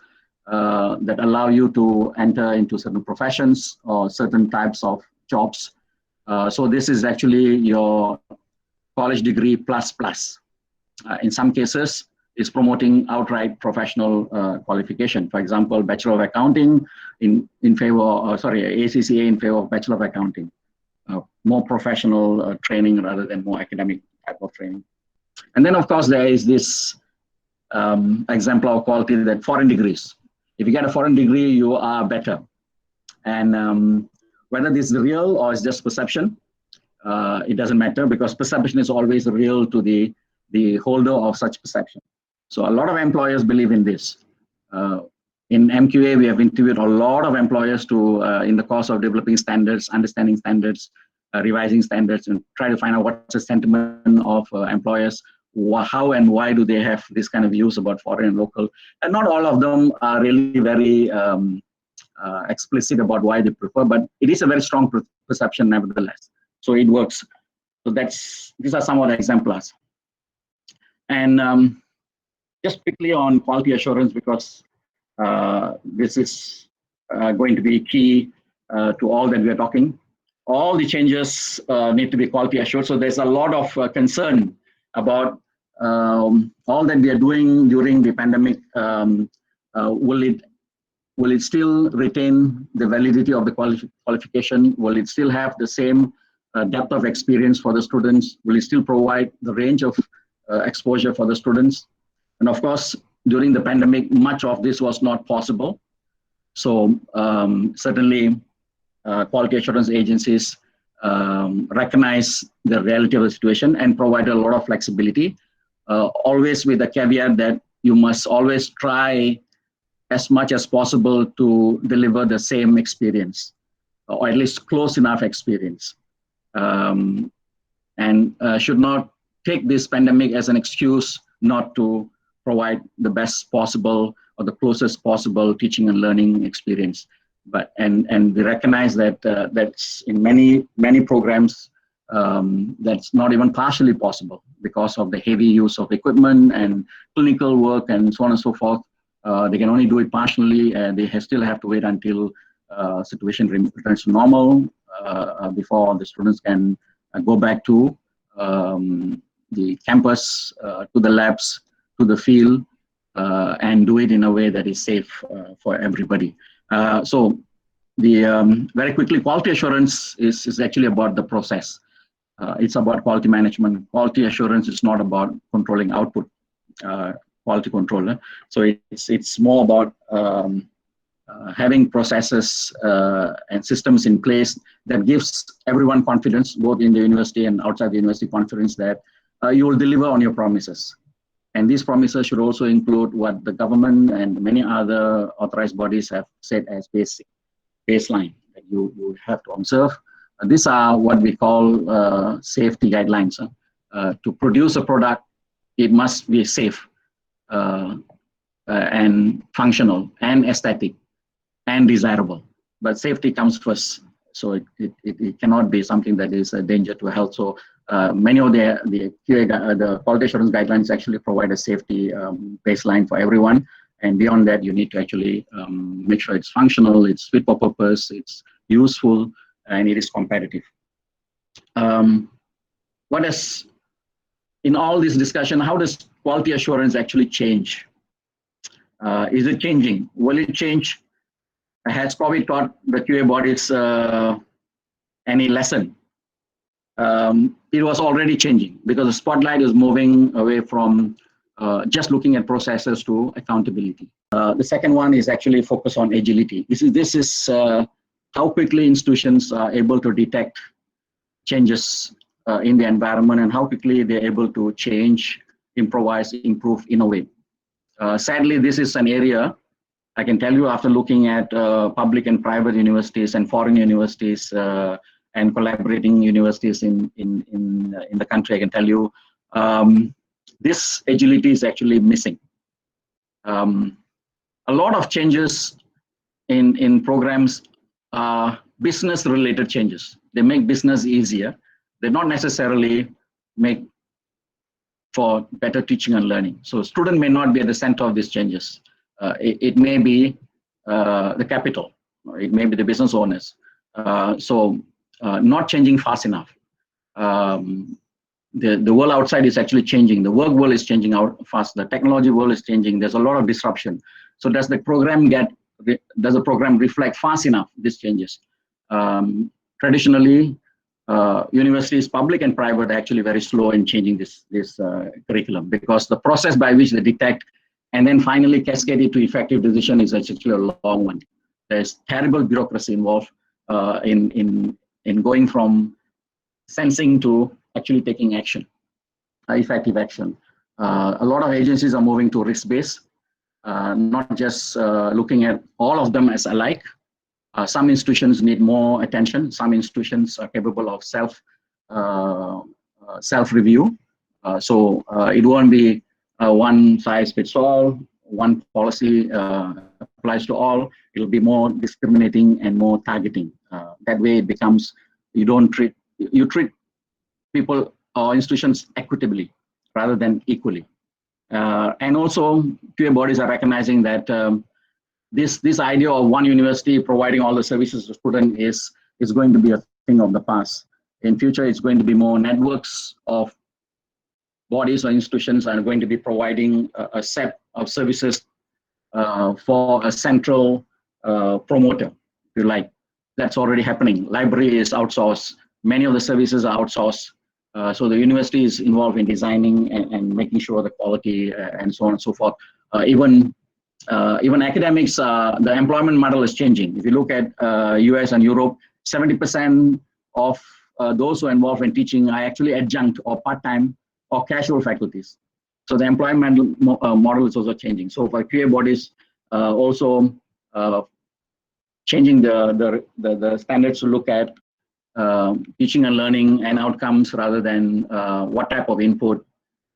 that allow you to enter into certain professions or certain types of jobs. So this is actually your college degree plus. In some cases, it's promoting outright professional qualification. For example, Bachelor of Accounting in favor, ACCA in favor of Bachelor of Accounting. More professional training rather than more academic type of training. And then, of course, there is this exemplar of quality that foreign degrees. If you get a foreign degree, you are better. And whether this is real or it's just perception, it doesn't matter, because perception is always real to the holder of such perception. So a lot of employers believe in this. In MQA, we have interviewed a lot of employers to, in the course of developing standards, understanding standards, revising standards, and try to find out what's the sentiment of employers, how and why do they have this kind of views about foreign and local. And not all of them are really very explicit about why they prefer, but it is a very strong perception nevertheless. So it works. So these are some of the exemplars. And just quickly on quality assurance, because this is going to be key to all that we are talking. All the changes need to be quality assured. So there's a lot of concern about all that we are doing during the pandemic. Will it still retain the validity of the qualification? Will it still have the same depth of experience for the students? Will it still provide the range of exposure for the students? And of course, during the pandemic, much of this was not possible. So certainly, quality assurance agencies recognize the reality of the situation and provide a lot of flexibility, always with the caveat that you must always try as much as possible to deliver the same experience, or at least close enough experience. And should not take this pandemic as an excuse not to provide the best possible or the closest possible teaching and learning experience. But and we recognize that that's in many programs that's not even partially possible because of the heavy use of equipment and clinical work and so on and so forth. They can only do it partially, and they still have to wait until situation returns to normal before the students can go back to the campus, to the labs, to the field, and do it in a way that is safe for everybody. So the very quickly, quality assurance is actually about the process. It's about quality management. Quality assurance is not about controlling output, quality control. So it's more about having processes and systems in place that gives everyone confidence, both in the university and outside the university, confidence that you will deliver on your promises. And these promises should also include what the government and many other authorized bodies have said as baseline that you have to observe. These are what we call safety guidelines. To produce a product, it must be safe and functional and aesthetic and desirable. But safety comes first. So it cannot be something that is a danger to health. So many of the quality assurance guidelines actually provide a safety baseline for everyone. And beyond that, you need to actually make sure it's functional, it's fit for purpose, it's useful, and it is competitive. What is, in all this discussion, how does quality assurance actually change? Is it changing? Will it change? Has COVID taught the QA bodies any lesson? It was already changing because the spotlight is moving away from just looking at processes to accountability. The second one is actually focus on agility. This is how quickly institutions are able to detect changes in the environment and how quickly they're able to change, improvise, improve, innovate. Sadly, this is an area, I can tell you after looking at public and private universities and foreign universities and collaborating universities in the country, I can tell you this agility is actually missing. A lot of changes in programs are business-related changes. They make business easier. They not necessarily make for better teaching and learning. So student may not be at the center of these changes. It may be the capital, or it may be the business owners. Not changing fast enough. The world outside is actually changing. The work world is changing out fast. The technology world is changing. There's a lot of disruption. So does the program reflect fast enough these changes? Traditionally, universities, public and private, are actually very slow in changing this curriculum, because the process by which they detect and then finally cascade it to effective decision is actually a long one. There's terrible bureaucracy involved in going from sensing to actually taking action, effective action. A lot of agencies are moving to risk-based, not just looking at all of them as alike. Some institutions need more attention. Some institutions are capable of self-review. So it won't be one size fits all, one policy applies to all. It'll be more discriminating and more targeting. That way it becomes, you treat people or institutions equitably rather than equally. And also QA bodies are recognizing that this idea of one university providing all the services to students is going to be a thing of the past. In future, it's going to be more networks of bodies or institutions are going to be providing a set of services for a central promoter, if you like. That's already happening. Library is outsourced. Many of the services are outsourced. So the university is involved in designing and making sure the quality and so on and so forth. Even academics, the employment model is changing. If you look at US and Europe, 70% of those who are involved in teaching are actually adjunct or part-time or casual faculties. So the employment model is also changing. So for QA bodies, also changing the standards to look at teaching and learning and outcomes rather than what type of input,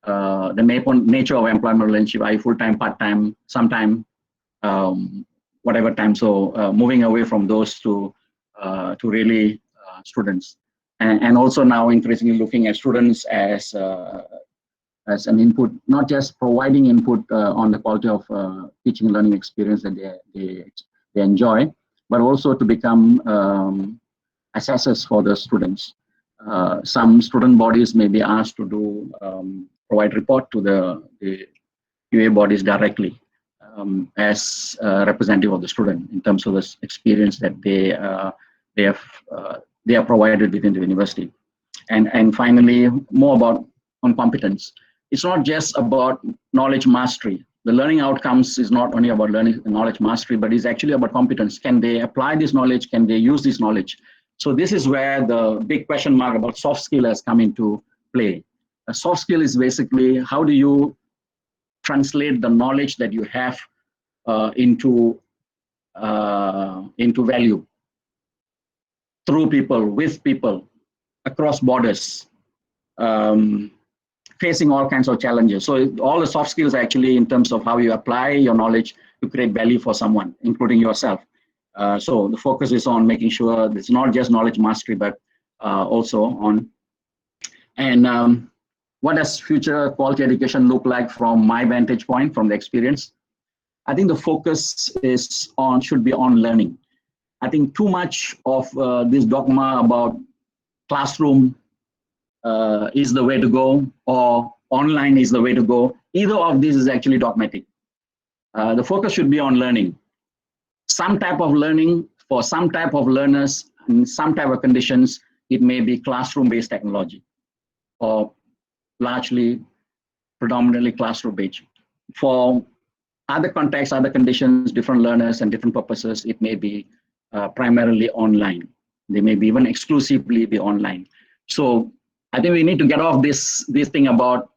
the nature of employment relationship, are you full-time, part-time, sometime, whatever time. So moving away from those to really students. And also now increasingly looking at students as an input, not just providing input on the quality of teaching and learning experience that they enjoy, but also to become assessors for the students. Some student bodies may be asked to provide report to the QA bodies directly as representative of the student in terms of the experience that they are provided within the university. And finally, more about on competence. It's not just about knowledge mastery. The learning outcomes is not only about learning knowledge mastery, but it's actually about competence. Can they apply this knowledge? Can they use this knowledge? So this is where the big question mark about soft skill has come into play. A soft skill is basically how do you translate the knowledge that you have into value through people, with people, across borders, facing all kinds of challenges. So all the soft skills actually in terms of how you apply your knowledge to create value for someone, including yourself. So the focus is on making sure it's not just knowledge mastery, but also on, and what does future quality education look like from my vantage point, from the experience? I think the focus should be on learning. I think too much of this dogma about classroom is the way to go, or online is the way to go. Either of these is actually dogmatic. The focus should be on learning. Some type of learning for some type of learners in some type of conditions, it may be classroom-based technology, or largely predominantly classroom-based. For other contexts, other conditions, different learners and different purposes, it may be primarily online. They may be even exclusively be online. So I think we need to get off this thing about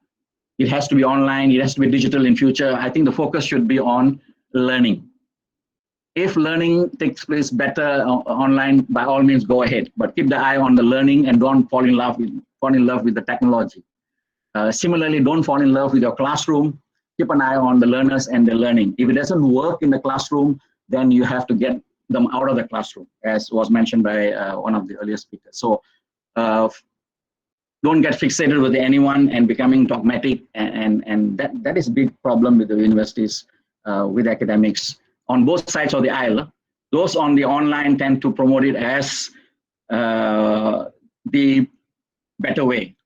it has to be online, it has to be digital in future. I think the focus should be on learning. If learning takes place better online, by all means go ahead, but keep the eye on the learning and don't fall in love with the technology. Similarly, don't fall in love with your classroom. Keep an eye on the learners and the learning. If it doesn't work in the classroom, then you have to get them out of the classroom, as was mentioned by one of the earlier speakers. So don't get fixated with anyone and becoming dogmatic, and that is a big problem with the universities, with academics on both sides of the aisle. Those on the online tend to promote it as the better way.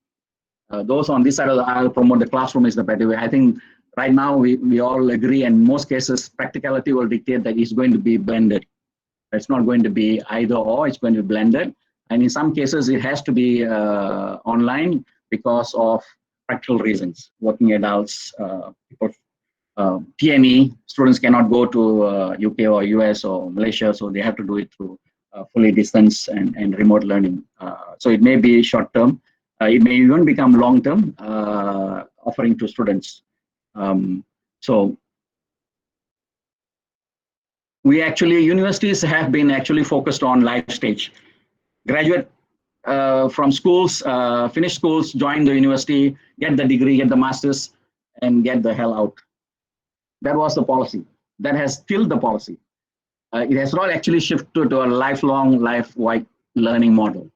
Those on this side of the aisle promote the classroom is the better way. I think right now we all agree, and in most cases practicality will dictate that it's going to be blended. It's not going to be either or, it's going to be blended. And in some cases it has to be online because of practical reasons. Working adults, people, TNE, students cannot go to UK or US or Malaysia, so they have to do it through fully distance and remote learning. So it may be short term. It may even become long term, offering to students. So universities have been actually focused on life stage. Graduate from schools, finish schools, join the university, get the degree, get the master's, and get the hell out. That was the policy. That has still the policy. It has not actually shifted to a lifelong, life-wide learning model.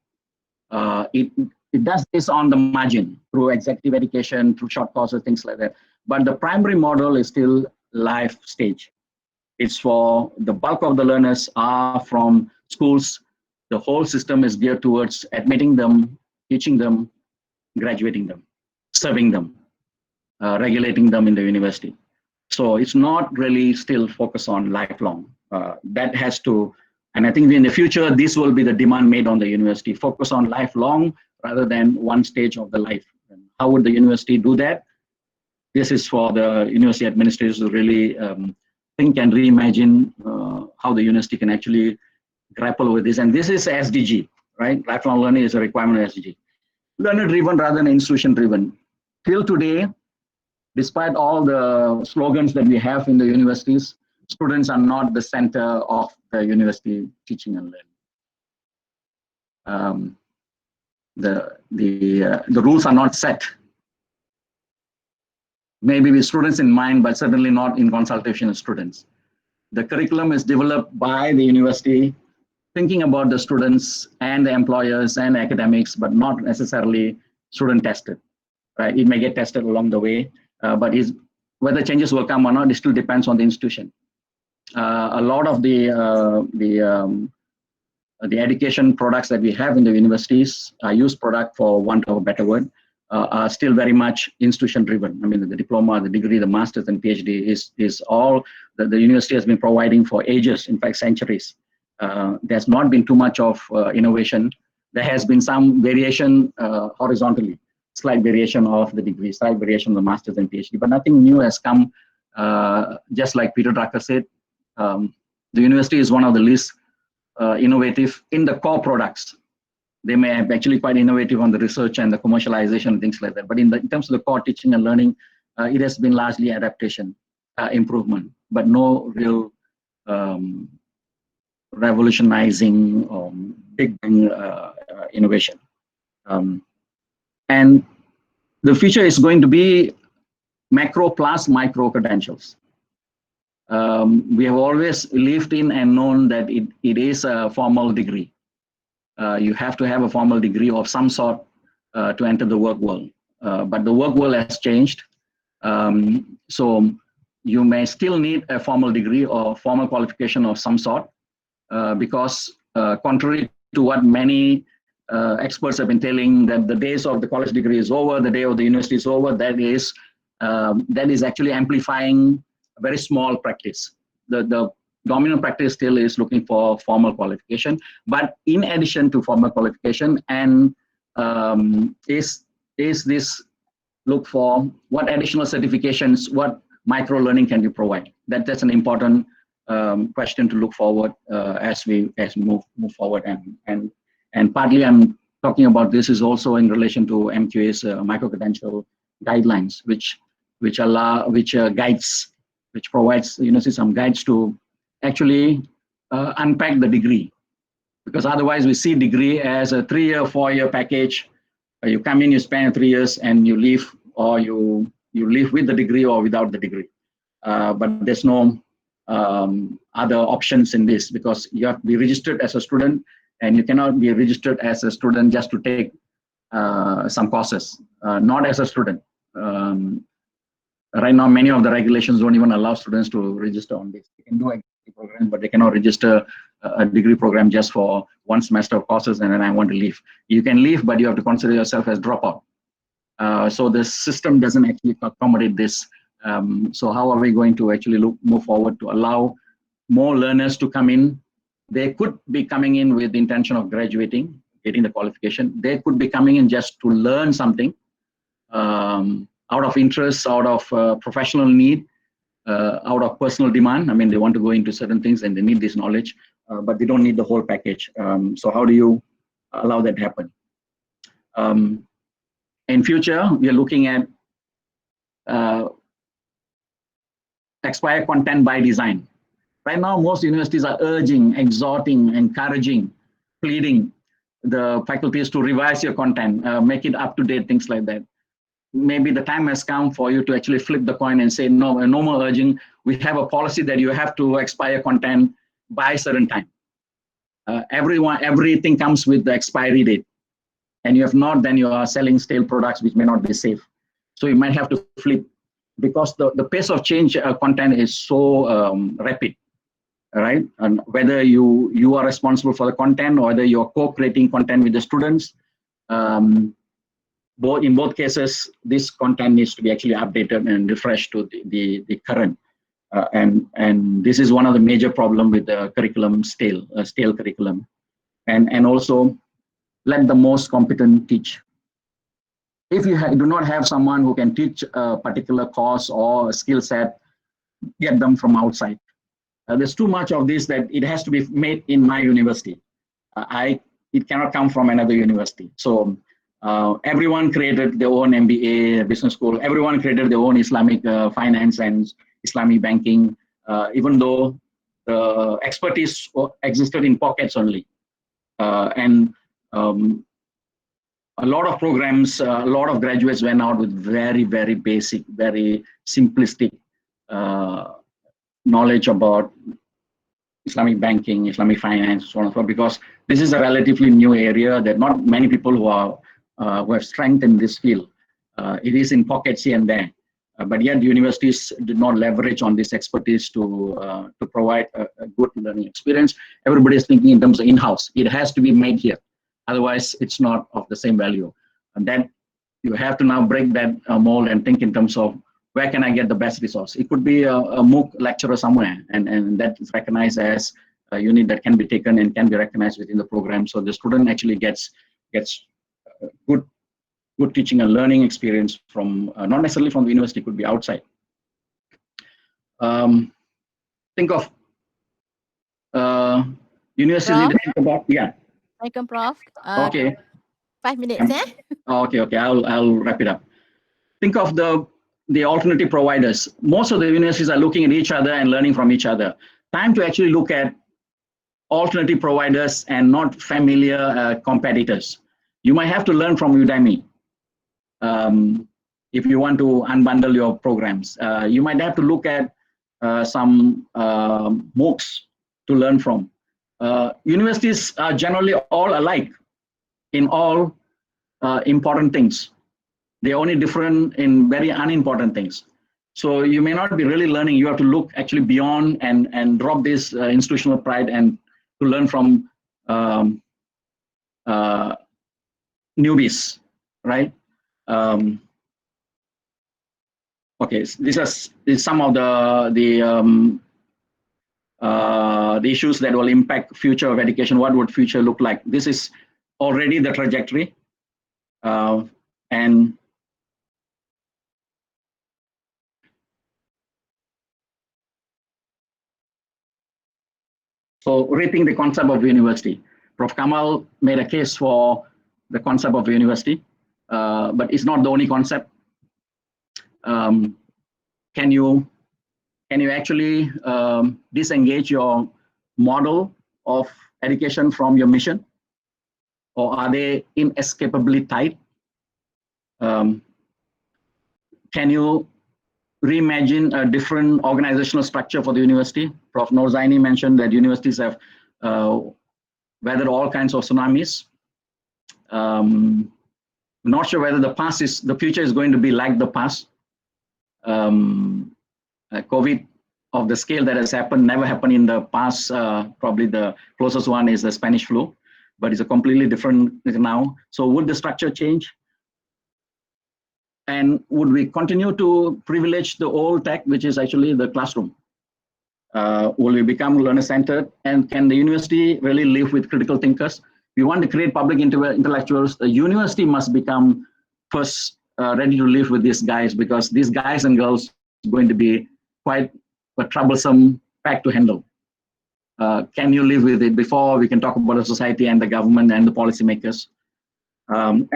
It does this on the margin through executive education, through short courses, things like that. But the primary model is still life stage. It's for the bulk of the learners are from schools. The whole system is geared towards admitting them, teaching them, graduating them, serving them, regulating them in the university. So it's not really still focused on lifelong. That has to, and I think in the future, this will be the demand made on the university, focus on lifelong rather than one stage of the life. And how would the university do that? This is for the university administrators to really think and reimagine how the university can actually grapple with this. And this is SDG, right? Lifelong learning is a requirement of SDG. Learner-driven rather than institution-driven. Till today, despite all the slogans that we have in the universities, students are not the center of the university teaching and learning. The rules are not set. Maybe with students in mind, but certainly not in consultation with students. The curriculum is developed by the university, thinking about the students and the employers and academics, but not necessarily student tested. Right? It may get tested along the way, but whether changes will come or not, it still depends on the institution. A lot of the education products that we have in the universities, youth product for want of a better word, are still very much institution driven. I mean, the diploma, the degree, the master's and PhD is all that the university has been providing for ages, in fact, centuries. There's not been too much of innovation. There has been some variation horizontally, slight variation of the degree, slight variation of the master's and PhD, but nothing new has come. Just like Peter Drucker said, the university is one of the least innovative in the core products. They may have actually quite innovative on the research and the commercialization and things like that. But in terms of the core teaching and learning, it has been largely adaptation, improvement, but no real revolutionizing or big innovation. And the future is going to be macro plus micro credentials. We have always lived in and known that it is a formal degree. You have to have a formal degree of some sort to enter the work world. But the work world has changed. So you may still need a formal degree or formal qualification of some sort because contrary to what many experts have been telling, that the days of the college degree is over, the day of the university is over, that is actually amplifying a very small practice. The dominant practice still is looking for formal qualification, but in addition to formal qualification, and is this look for what additional certifications, what micro learning can you provide. That's an important question to look forward as we move forward. And partly I'm talking about this is also in relation to MQA's micro credential guidelines, which provides university some guides to actually unpack the degree, because otherwise we see degree as a 3-year, 4-year package. You come in, you spend 3 years, and you leave, or you leave with the degree or without the degree. But there's no other options in this, because you have to be registered as a student, and you cannot be registered as a student just to take some courses, not as a student. Right now, many of the regulations don't even allow students to register on this. They can do a degree program, but they cannot register a degree program just for 1 semester of courses and then I want to leave. You can leave, but you have to consider yourself as dropout. So the system doesn't actually accommodate this. So how are we going to actually move forward to allow more learners to come in? They could be coming in with the intention of graduating, getting the qualification. They could be coming in just to learn something out of interest, out of professional need, out of personal demand. I mean, they want to go into certain things and they need this knowledge, but they don't need the whole package. So how do you allow that to happen? In future, we are looking at expire content by design. Right now, most universities are urging, exhorting, encouraging, pleading the faculties to revise your content, make it up to date, things like that. Maybe the time has come for you to actually flip the coin and say, no, no more urging. We have a policy that you have to expire content by a certain time. Everything comes with the expiry date. And you have not, then you are selling stale products which may not be safe. So you might have to flip, because the pace of change content is so rapid, right? And whether you are responsible for the content or whether you're co-creating content with the students, in both cases, this content needs to be actually updated and refreshed to the current. And this is one of the major problems with the curriculum, stale curriculum. And also, let the most competent teach. If you do not have someone who can teach a particular course or a skill set, get them from outside. There's too much of this that it has to be made in my university. It cannot come from another university. So everyone created their own MBA, business school. Everyone created their own Islamic finance and Islamic banking, even though the expertise existed in pockets only. A lot of programs, a lot of graduates went out with very, very basic, very simplistic knowledge about Islamic banking, Islamic finance, so on and so on, because this is a relatively new area that not many people who have strength in this field. It is in pockets here and there, but yet universities did not leverage on this expertise to provide a good learning experience. Everybody is thinking in terms of in-house. It has to be made here. Otherwise, it's not of the same value. And then you have to now break that mold and think in terms of where can I get the best resource? It could be a MOOC lecturer somewhere, and that is recognized as a unit that can be taken and can be recognized within the program. So the student actually gets good teaching and learning experience from, not necessarily from the university, could be outside. Think of universities need to think about, yeah. Welcome, Prof. Okay. 5 minutes, Okay, I'll wrap it up. Think of the alternative providers. Most of the universities are looking at each other and learning from each other. Time to actually look at alternative providers and not familiar competitors. You might have to learn from Udemy if you want to unbundle your programs. You might have to look at some MOOCs to learn from. Universities are generally all alike in all important things. They're only different in very unimportant things. So you may not be really learning. You have to look actually beyond and drop this institutional pride and to learn from newbies, right? Okay, these are some of the issues that will impact future of education. What would future look like? This is already the trajectory, and So rethink the concept of university. Prof. Kamal made a case for the concept of university, but it's not the only concept. Can you actually disengage your model of education from your mission, or are they inescapably tied? Can you reimagine a different organizational structure for the university? Prof. Norzaini mentioned that universities have weathered all kinds of tsunamis. Not sure whether the future is going to be like the past. COVID of the scale that has happened never happened in the past. Probably the closest one is the Spanish flu, but it's a completely different now. So would the structure change? And would we continue to privilege the old tech, which is actually the classroom? Will we become learner-centered? And can the university really live with critical thinkers? We want to create public intellectuals. The university must become first ready to live with these guys, because these guys and girls are going to be quite a troublesome pack to handle. Can you live with it before we can talk about the society and the government and the policymakers? And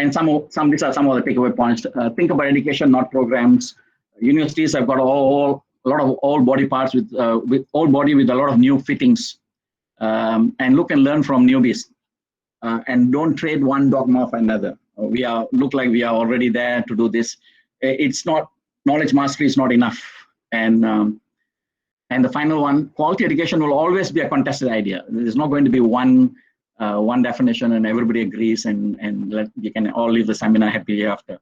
these are some of the takeaway points. Think about education, not programs. Universities have got a lot of old body parts with old body with a lot of new fittings, and look and learn from newbies, and don't trade one dogma for another. Look like we are already there to do this. It's not, knowledge mastery is not enough. And the final one, quality education will always be a contested idea. There's not going to be one definition and everybody agrees and you can all leave the seminar happily after.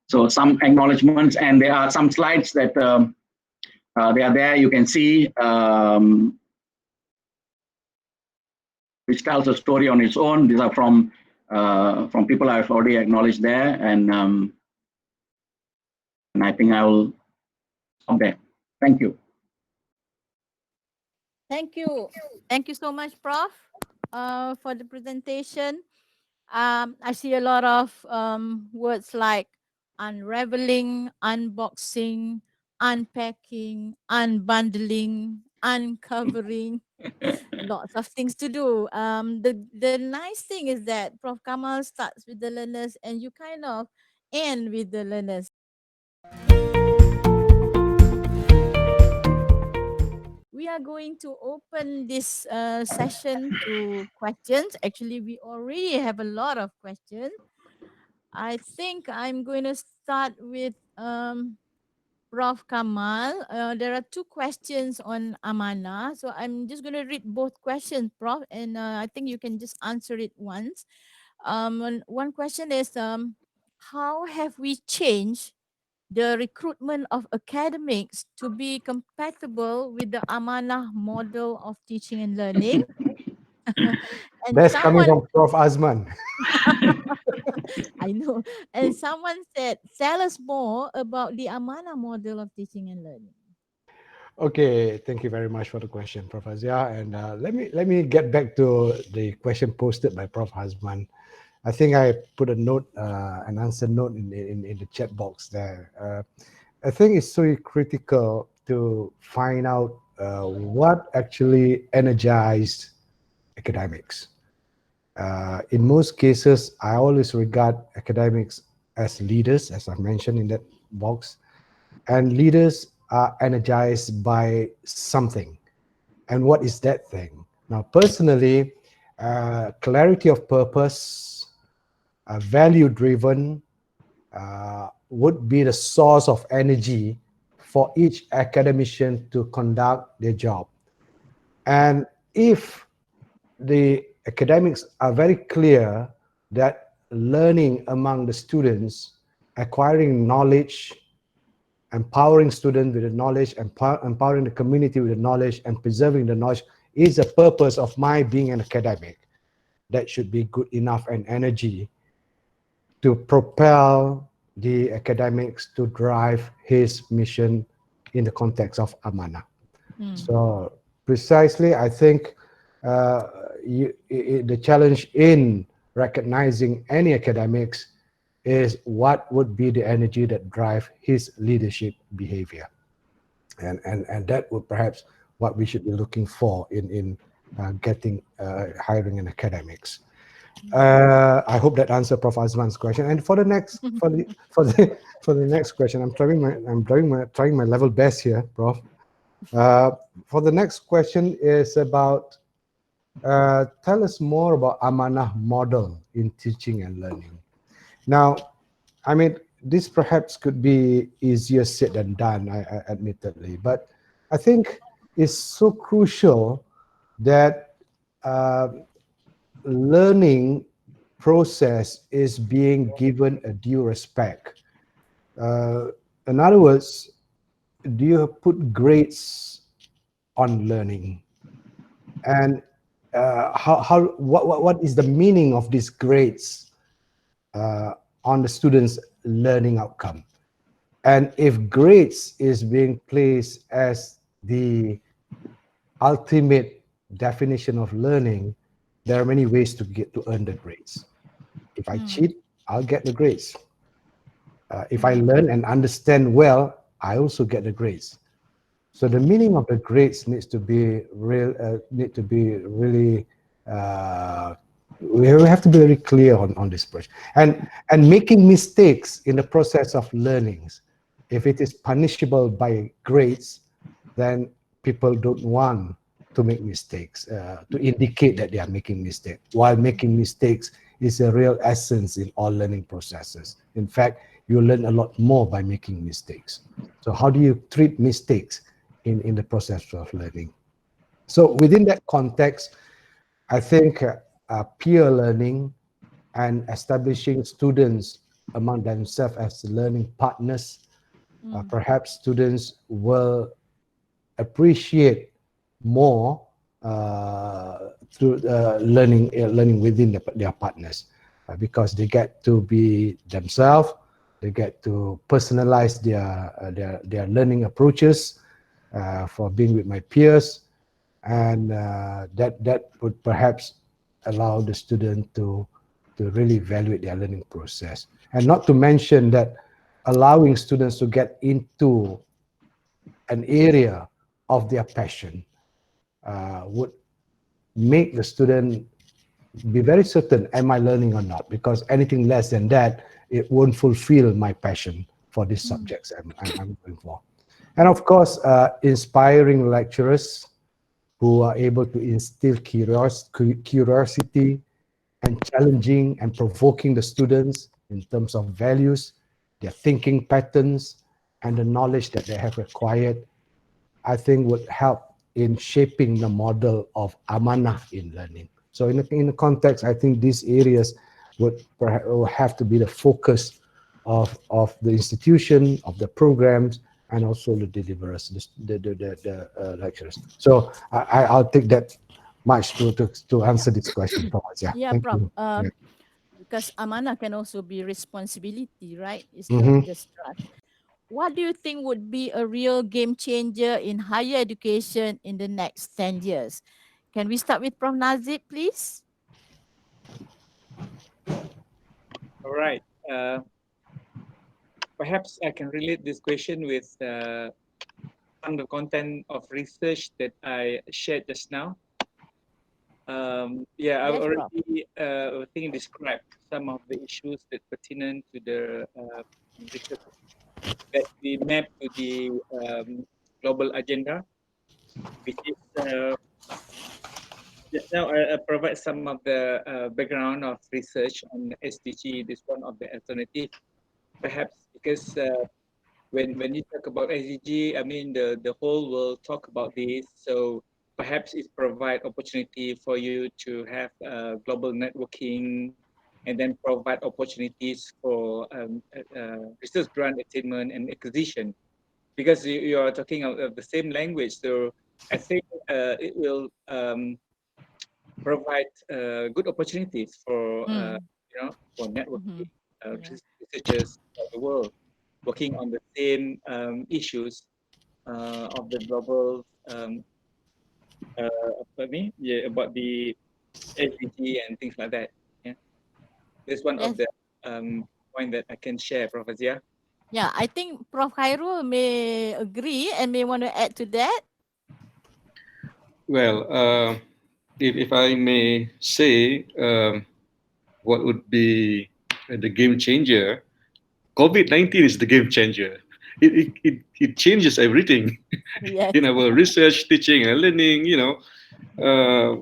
So some acknowledgements, and there are some slides that they are there. You can see which tells a story on its own. These are from people I've already acknowledged there, and I think I will stop there. Thank you. Thank you. Thank you so much, Prof, for the presentation. I see a lot of words like unraveling, unboxing, unpacking, unbundling, uncovering. Lots of things to do. The nice thing is that Prof. Kamal starts with the learners and you kind of end with the learners. We are going to open this session to questions. Actually, we already have a lot of questions. I think I'm going to start with Prof. Kamal. There are two questions on Amanah. So I'm just going to read both questions, Prof. And I think you can just answer it once. One question is, how have we changed the recruitment of academics to be compatible with the Amanah model of teaching and learning? And That's coming someone, from Prof. Azman. I know, and someone said, tell us more about the Amanah model of teaching and learning. Okay, thank you very much for the question, Prof. Aziah. And let me get back to the question posted by Prof. Hazman. I think I put a note, an answer note in the chat box there. I think it's so critical to find out what actually energized academics. In most cases, I always regard academics as leaders, as I mentioned in that box, and leaders are energized by something. And what is that thing? Now, personally, clarity of purpose, value-driven, would be the source of energy for each academician to conduct their job. And if the academics are very clear that learning among the students, acquiring knowledge, empowering students with the knowledge, empowering the community with the knowledge, and preserving the knowledge is the purpose of my being an academic, that should be good enough and energy to propel the academics to drive his mission in the context of Amanah. So precisely, I think the challenge in recognizing any academics is what would be the energy that drive his leadership behavior. And that would perhaps what we should be looking for in getting hiring in academics. I hope that answered Prof. Azman's question. And for the next for the next question, I'm trying my level best here, Prof. For the next question is about tell us more about Amanah model in teaching and learning. Now, I mean, this perhaps could be easier said than done, admittedly, but I think it's so crucial that learning process is being given a due respect. In other words, do you put grades on learning? And what is the meaning of these grades on the students' learning outcome? And if grades is being placed as the ultimate definition of learning, there are many ways to earn the grades. If I cheat, I'll get the grades. If I learn and understand well, I also get the grades. So the meaning of the grades needs to be real. We have to be very clear on this question. And making mistakes in the process of learnings, if it is punishable by grades, then people don't want to make mistakes, to indicate that they are making mistakes. While making mistakes is a real essence in all learning processes. In fact, you learn a lot more by making mistakes. So how do you treat mistakes in the process of learning? So within that context, I think peer learning and establishing students among themselves as learning partners, perhaps students will appreciate more through learning within their partners, because they get to be themselves, they get to personalize their learning approaches for being with my peers, and that would perhaps allow the student to really evaluate their learning process. And not to mention that allowing students to get into an area of their passion would make the student be very certain, am I learning or not? Because anything less than that, it won't fulfill my passion for these subjects I'm going for. And of course, inspiring lecturers who are able to instill curiosity and challenging and provoking the students in terms of values, their thinking patterns, and the knowledge that they have acquired, I think would help in shaping the model of amanah in learning. So in the context, I think these areas will have to be the focus of the institution, of the programs, and also the deliverers, the lecturers. So I'll take that much to answer this question, Prof. Yeah, Thank Prof. you. Because amanah can also be responsibility, right? It's not just trust. What do you think would be a real game changer in higher education in the next 10 years? Can we start with Prof. Nazip, please? All right. Perhaps I can relate this question with some of the content of research that I shared just now. Yeah, I've Yes, Prof. already I think described some of the issues that pertinent to the research that we map to the global agenda, which is just now I provide some of the background of research on SDG. This one of the alternative, perhaps because when you talk about SDG, I mean the whole world talk about this. So perhaps it provide opportunity for you to have global networking, and then provide opportunities for research grant attainment and acquisition, because you are talking of the same language. So I think it will provide good opportunities for for networking researchers of the world working on the same issues of the global about the SDG and things like that. Yeah, that's one of Yes. the point that I can share, Prof. Aziah. Yeah, I think Prof. Cairul may agree and may want to add to that. Well, if I may say, what would be the game changer? COVID-19 is the game changer. It changes everything Yes. in our research, teaching, and learning. Uh,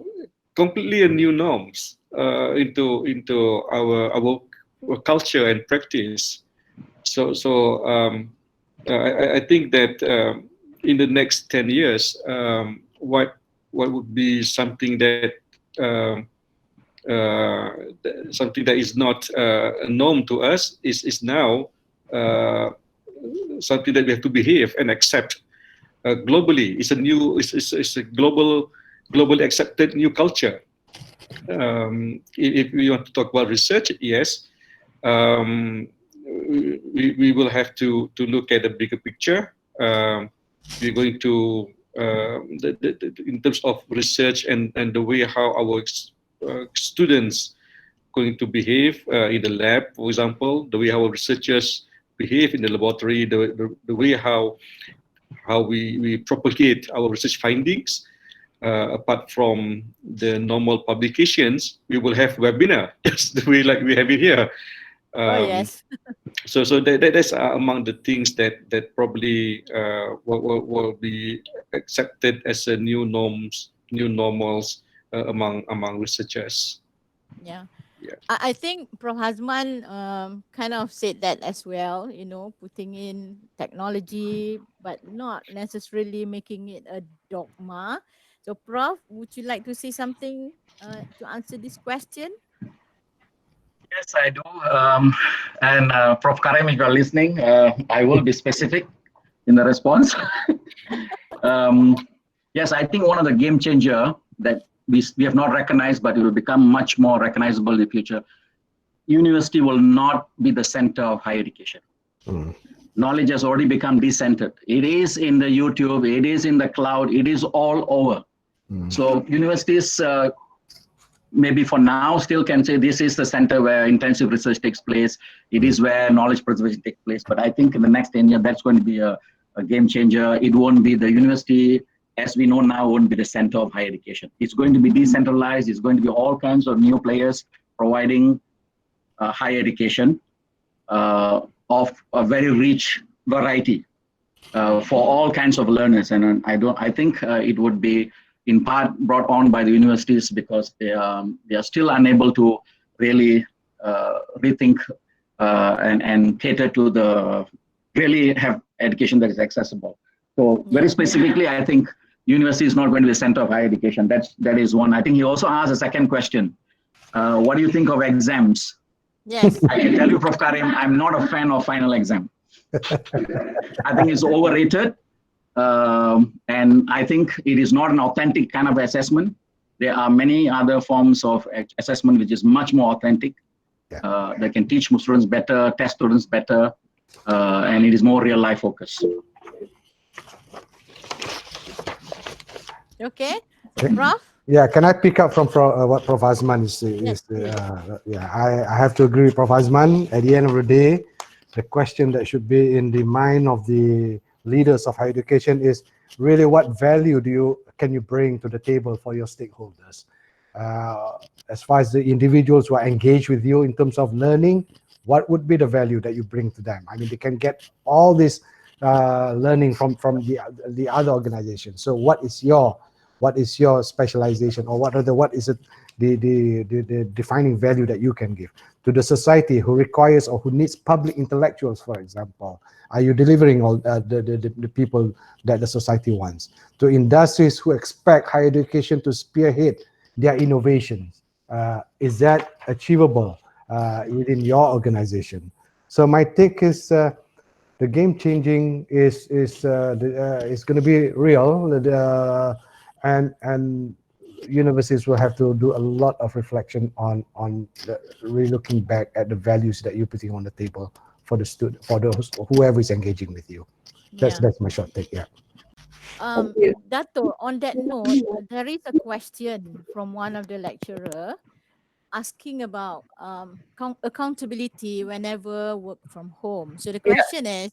completely a new norms into our culture and practice. So I think that in the next 10 years, what would be something that um, something that is not a norm to us is now uh, something that we have to behave and accept globally. It's a globally accepted new culture. If we want to talk about research, yes, um, we will have to look at the bigger picture. We're going to in terms of research and the way how our students going to behave in the lab, for example, the way how researchers behave in the laboratory, the way how we propagate our research findings. Apart from the normal publications, we will have webinar, just the way like we have it here. Oh, Um, yes. that's among the things that probably will be accepted as a new normals among researchers. Yeah. Yeah. I think Prof. Hazman kind of said that as well, putting in technology, but not necessarily making it a dogma. So, Prof, would you like to say something to answer this question? Yes, I do. And Prof. Karim, if you are listening, I will be specific in the response. um, yes, I think one of the game changer that we have not recognized, but it will become much more recognizable in the future. University will not be the center of higher education. Mm. Knowledge has already become decentered. It is in the YouTube, it is in the cloud, it is all over. So universities maybe for now still can say this is the center where intensive research takes place. It is where knowledge preservation takes place. But I think in the next 10 years, that's going to be a game changer. It won't be the university as we know now, won't be the center of higher education. It's going to be decentralized. It's going to be all kinds of new players providing higher education of a very rich variety for all kinds of learners. And I think it would be in part brought on by the universities because they are still unable to really rethink and cater to the really have education that is accessible. So very specifically, I think university is not going to be the center of higher education. That is one. I think he also asked a second question. What do you think of exams? Yes. I can tell you, Prof. Karim, I'm not a fan of final exam. I think it's overrated. And I think it is not an authentic kind of assessment. There are many other forms of assessment which is much more authentic. Yeah. They can teach students better, test students better, and it is more real life focused. Okay. So, Prof? Yeah, can I pick up from what Prof. Azman is? Yes, Yeah, I have to agree with Prof. Azman. At the end of the day, the question that should be in the mind of the leaders of higher education is really what value can you bring to the table for your stakeholders? As far as the individuals who are engaged with you in terms of learning, what would be the value that you bring to them? I mean, they can get all this learning from the other organization. So what is your specialization, or what is it the defining value that you can give to the society who requires or who needs public intellectuals, for example? Are you delivering all the people that the society wants? To industries who expect higher education to spearhead their innovations, is that achievable within your organization? So my take is the game changing is going to be real. And universities will have to do a lot of reflection on really looking back at the values that you're putting on the table for the student, for those whoever is engaging with you. That's my short take. Yeah. Dato, on that note, there is a question from one of the lecturer asking about accountability whenever work from home. So the question is,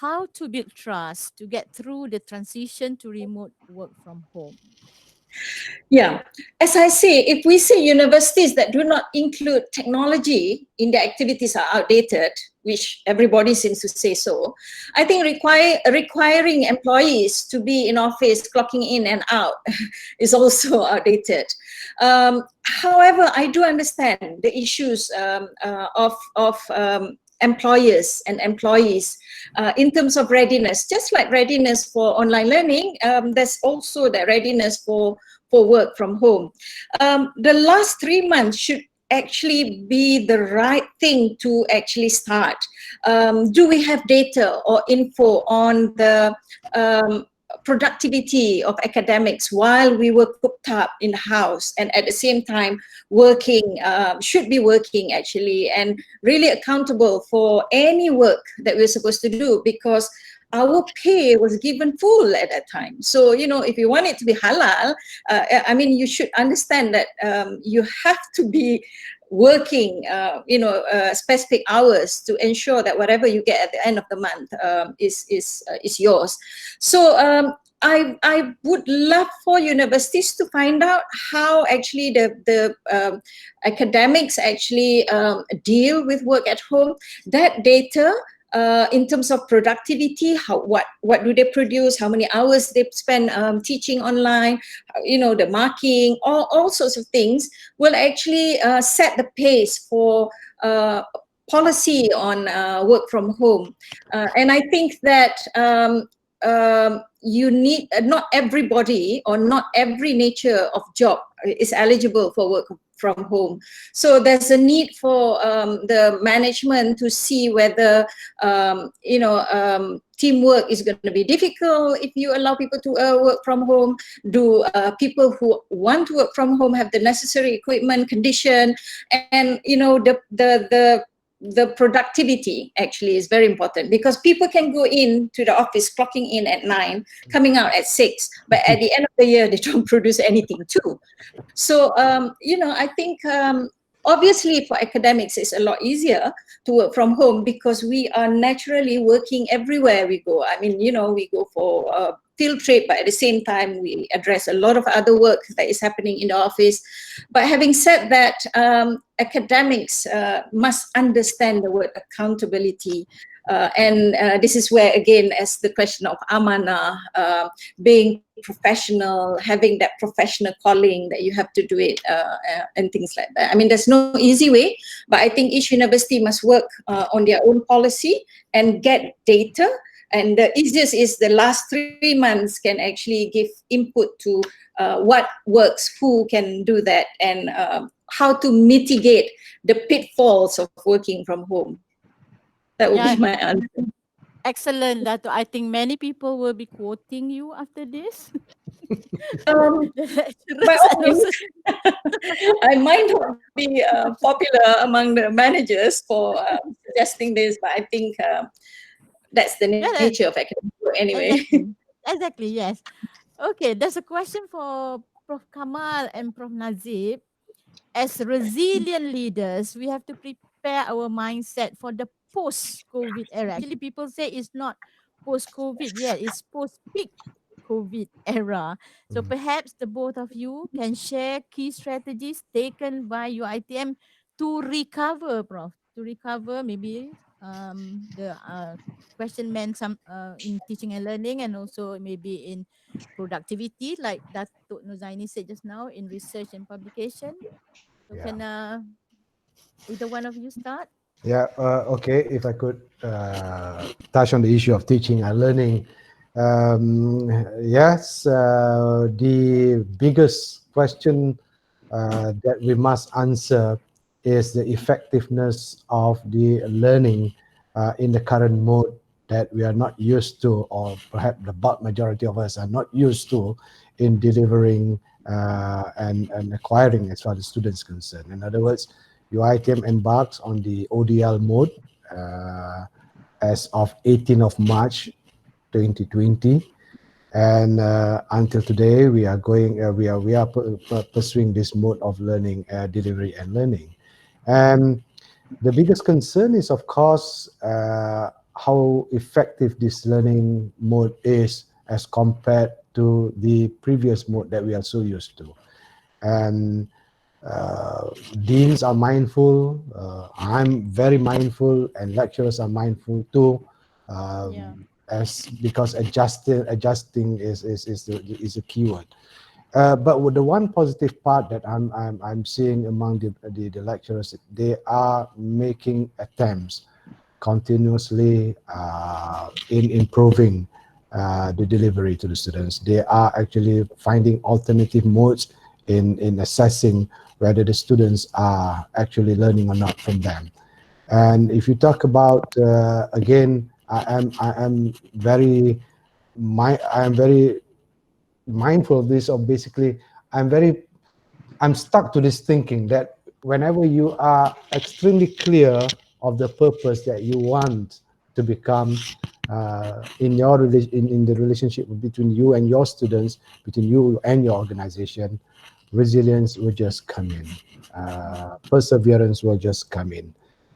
how to build trust to get through the transition to remote work from home? Yeah, as I say, if we say universities that do not include technology in their activities are outdated, which everybody seems to say so, I think requiring employees to be in office, clocking in and out is also outdated. However, I do understand the issues of employers and employees in terms of readiness. Just like readiness for online learning, there's also the readiness for work from home. The last 3 months should actually be the right thing to actually start. Do we have data or info on the productivity of academics while we were cooped up in the house and at the same time working, should be working actually, and really accountable for any work that we're supposed to do, because our pay was given full at that time. So, you know, if you want it to be halal, I mean, you should understand that you have to be working, specific hours to ensure that whatever you get at the end of the month is yours. So I would love for universities to find out how actually the academics actually deal with work at home. That data, in terms of productivity, what do they produce, how many hours they spend teaching online, the marking, all sorts of things will actually set the pace for policy on work from home. And I think that you need, not everybody or not every nature of job is eligible for work from home. So there's a need for the management to see whether, teamwork is going to be difficult if you allow people to work from home. Do people who want to work from home have the necessary equipment, condition, and the productivity actually is very important, because people can go in to the office clocking in at 9, coming out at 6, but at the end of the year they don't produce anything too. So I think obviously for academics it's a lot easier to work from home because we are naturally working everywhere we go. I mean, we go for field trip, but at the same time we address a lot of other work that is happening in the office. But having said that, academics must understand the word accountability. And this is where, again, as the question of amanah, being professional, having that professional calling that you have to do it, and things like that. I mean, there's no easy way, but I think each university must work on their own policy and get data. And the easiest is the last 3 months can actually give input to what works, who can do that, and how to mitigate the pitfalls of working from home. That would be my answer. Excellent, Dato. I think many people will be quoting you after this. By all means, I might not be popular among the managers for suggesting this, but I think that's the nature of academic work anyway. Exactly, yes. Okay, there's a question for Prof. Kamal and Prof. Nazip. As resilient leaders, we have to prepare our mindset for the post-COVID era. Actually, people say it's not post-COVID yet, it's post-peak COVID era. So perhaps the both of you can share key strategies taken by UiTM to recover, Prof. To recover maybe the question meant some in teaching and learning, and also maybe in productivity, like Dato Norzaini said just now, in research and publication. So Yeah. can either one of you start? Yeah, okay. If I could touch on the issue of teaching and learning. Yes, the biggest question that we must answer is the effectiveness of the learning in the current mode that we are not used to, or perhaps the bulk majority of us are not used to in delivering and acquiring as far as students concerned. In other words, UiTM embarks on the ODL mode as of 18th of March 2020, and until today we are going we are pursuing this mode of learning, delivery and learning. And the biggest concern is, of course, how effective this learning mode is as compared to the previous mode that we are so used to. And uh, deans are mindful, I'm very mindful, and lecturers are mindful too, Yeah. as because adjusting is a keyword. But with the one positive part that I'm seeing among the lecturers, they are making attempts continuously in improving the delivery to the students. They are actually finding alternative modes in assessing whether the students are actually learning or not from them. And if you talk about again, I am very mindful of this. Of basically, I'm very I'm stuck to this thinking that whenever you are extremely clear of the purpose that you want to become in the relationship between you and your students, between you and your organization, resilience will just come in. Perseverance will just come in.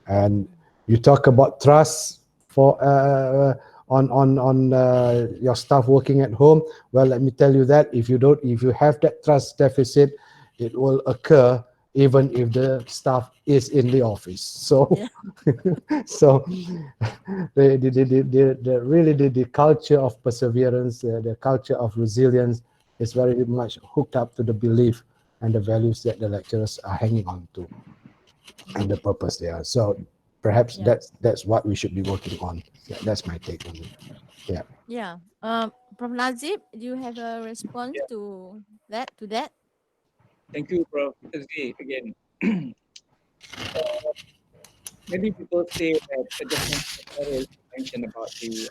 And you talk about trust for on your staff working at home. Well, let me tell you that if you have that trust deficit, it will occur even if the staff is in the office. So, Yeah. so the culture of perseverance, the culture of resilience is very much hooked up to the belief and the values that the lecturers are hanging on to and the purpose there. So perhaps Yeah. that's what we should be working on. Yeah, that's my take on it. Yeah. Yeah. Prof. Nazip, do you have a response Yeah, to that? thank you, Prof. Azmi, again. Many people say that just now Cairul mentioned about the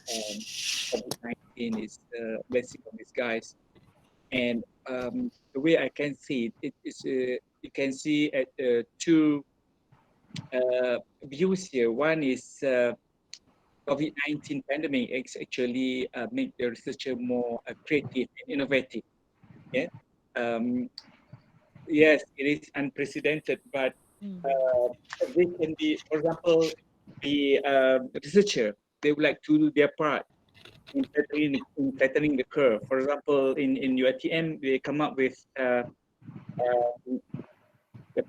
COVID-19 is a blessing of disguise. And the way I can see it, it is you can see at two views here. One is COVID-19 pandemic is actually make the researcher more creative and innovative. Yeah. Um, yes, it is unprecedented, but Mm. uh, they can be, for example, the researcher, they would like to do their part in flattening the curve. For example, in UiTM, they come up with the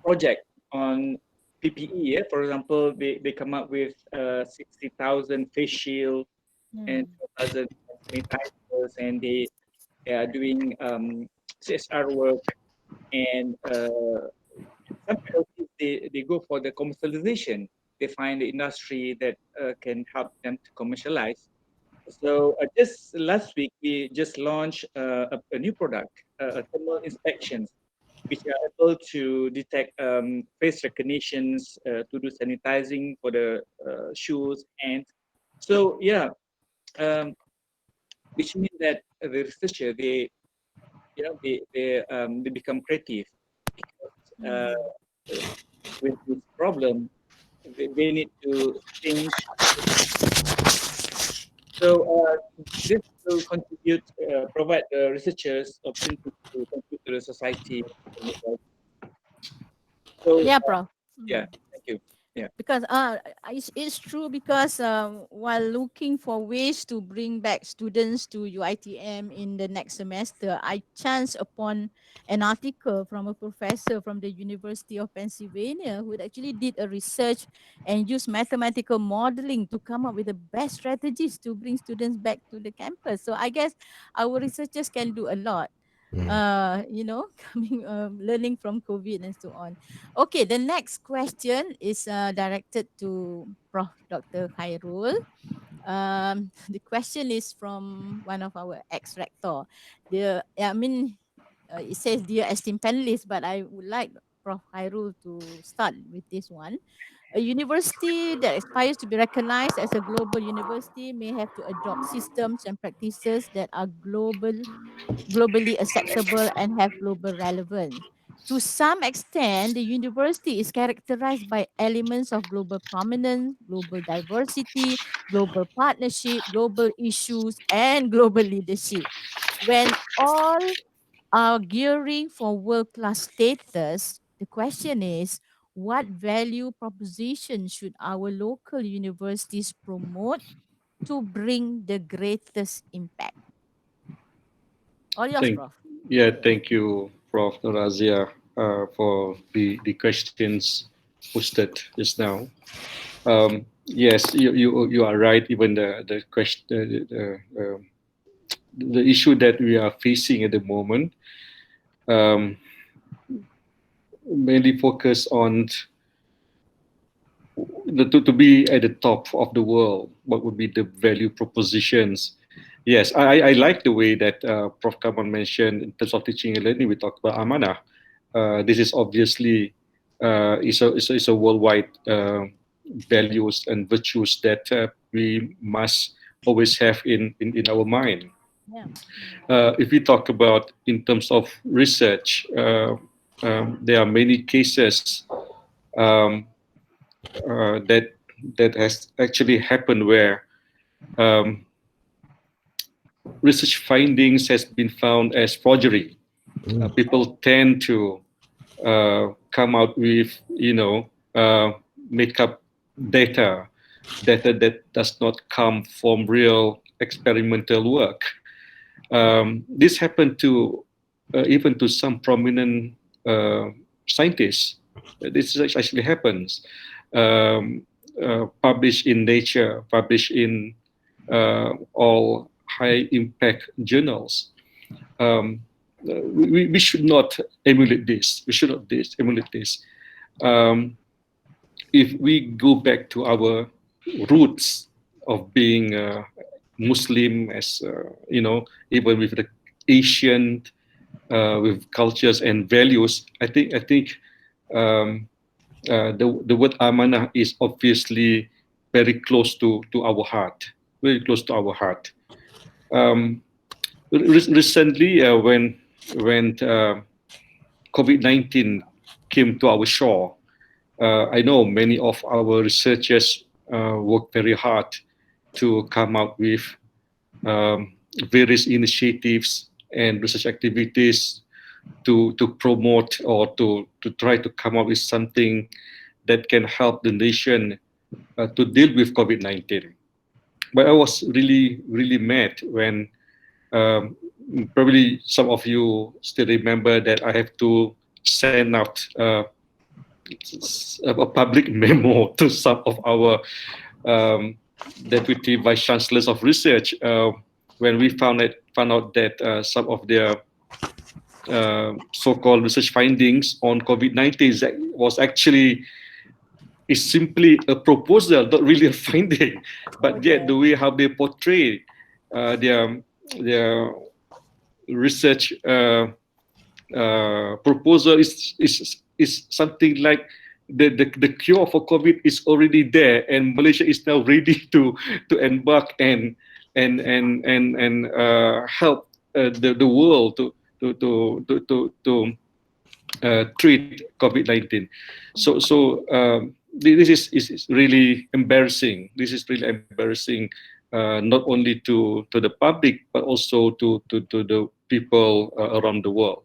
project on PPE. Yeah? For example, they come up with 60,000 face shield and Mm. 2,000 sanitizers, and they are doing CSR work. And some faculties, they go for the commercialization. They find the industry that can help them to commercialize. So just last week, we just launched a new product, thermal inspections, which are able to detect face recognitions, to do sanitizing for the shoes. And so, yeah, um, which means that the researcher, they become creative because Mm. with this problem, they need to think. So this will contribute, provide the researchers opportunity to contribute to the society. So Yeah, Prof. yeah, Mm. thank you. Yeah, Because it's true because while looking for ways to bring back students to UiTM in the next semester, I chanced upon an article from a professor from the University of Pennsylvania who actually did a research and used mathematical modeling to come up with the best strategies to bring students back to the campus. So I guess our researchers can do a lot, Mm. coming learning from COVID and so on. Okay, the next question is directed to Prof. Dr. Kairul. The question is from one of our ex-rector. It says, dear esteemed panelists, but I would like Prof. Kairul to start with this one. A university that aspires to be recognized as a global university may have to adopt systems and practices that are globally acceptable and have global relevance. To some extent, the university is characterized by elements of global prominence, global diversity, global partnership, global issues, and global leadership. When all are gearing for world class status, the question is, what value proposition should our local universities promote to bring the greatest impact? All yours, Prof. Thank you, Prof. Aziah, for the questions posted just now. Yes, you are right. Even the question, the issue that we are facing at the moment, mainly focus on to be at the top of the world. What would be the value propositions? Yes, I like the way that Prof. Kamal mentioned in terms of teaching and learning. We talked about amanah. This is obviously is a worldwide values and virtues that we must always have in our mind. Yeah. If we talk about in terms of research, there are many cases that has actually happened where research findings has been found as forgery. People tend to come out with, make up data that does not come from real experimental work. This happened to even to some prominent scientists. This actually happens. Published in Nature, published in all high impact journals. We should not emulate this. We should not emulate this. If we go back to our roots of being Muslim, as even with the Asian, with cultures and values, I think the word amanah is obviously very close to our heart, very close to our heart. Recently, when COVID-19 came to our shore, I know many of our researchers worked very hard to come up with various initiatives and research activities to promote or to try to come up with something that can help the nation to deal with COVID-19. But I was really, really mad when probably some of you still remember that I have to send out a public memo to some of our deputy vice chancellors of research when we found out that some of their so-called research findings on COVID-19 was actually is simply a proposal, not really a finding. But yet the way how they portray their research proposal is something like the cure for COVID is already there, and Malaysia is now ready to embark and help the world to treat COVID-19. So this is really embarrassing. This is really embarrassing, not only to the public but also to the people around the world.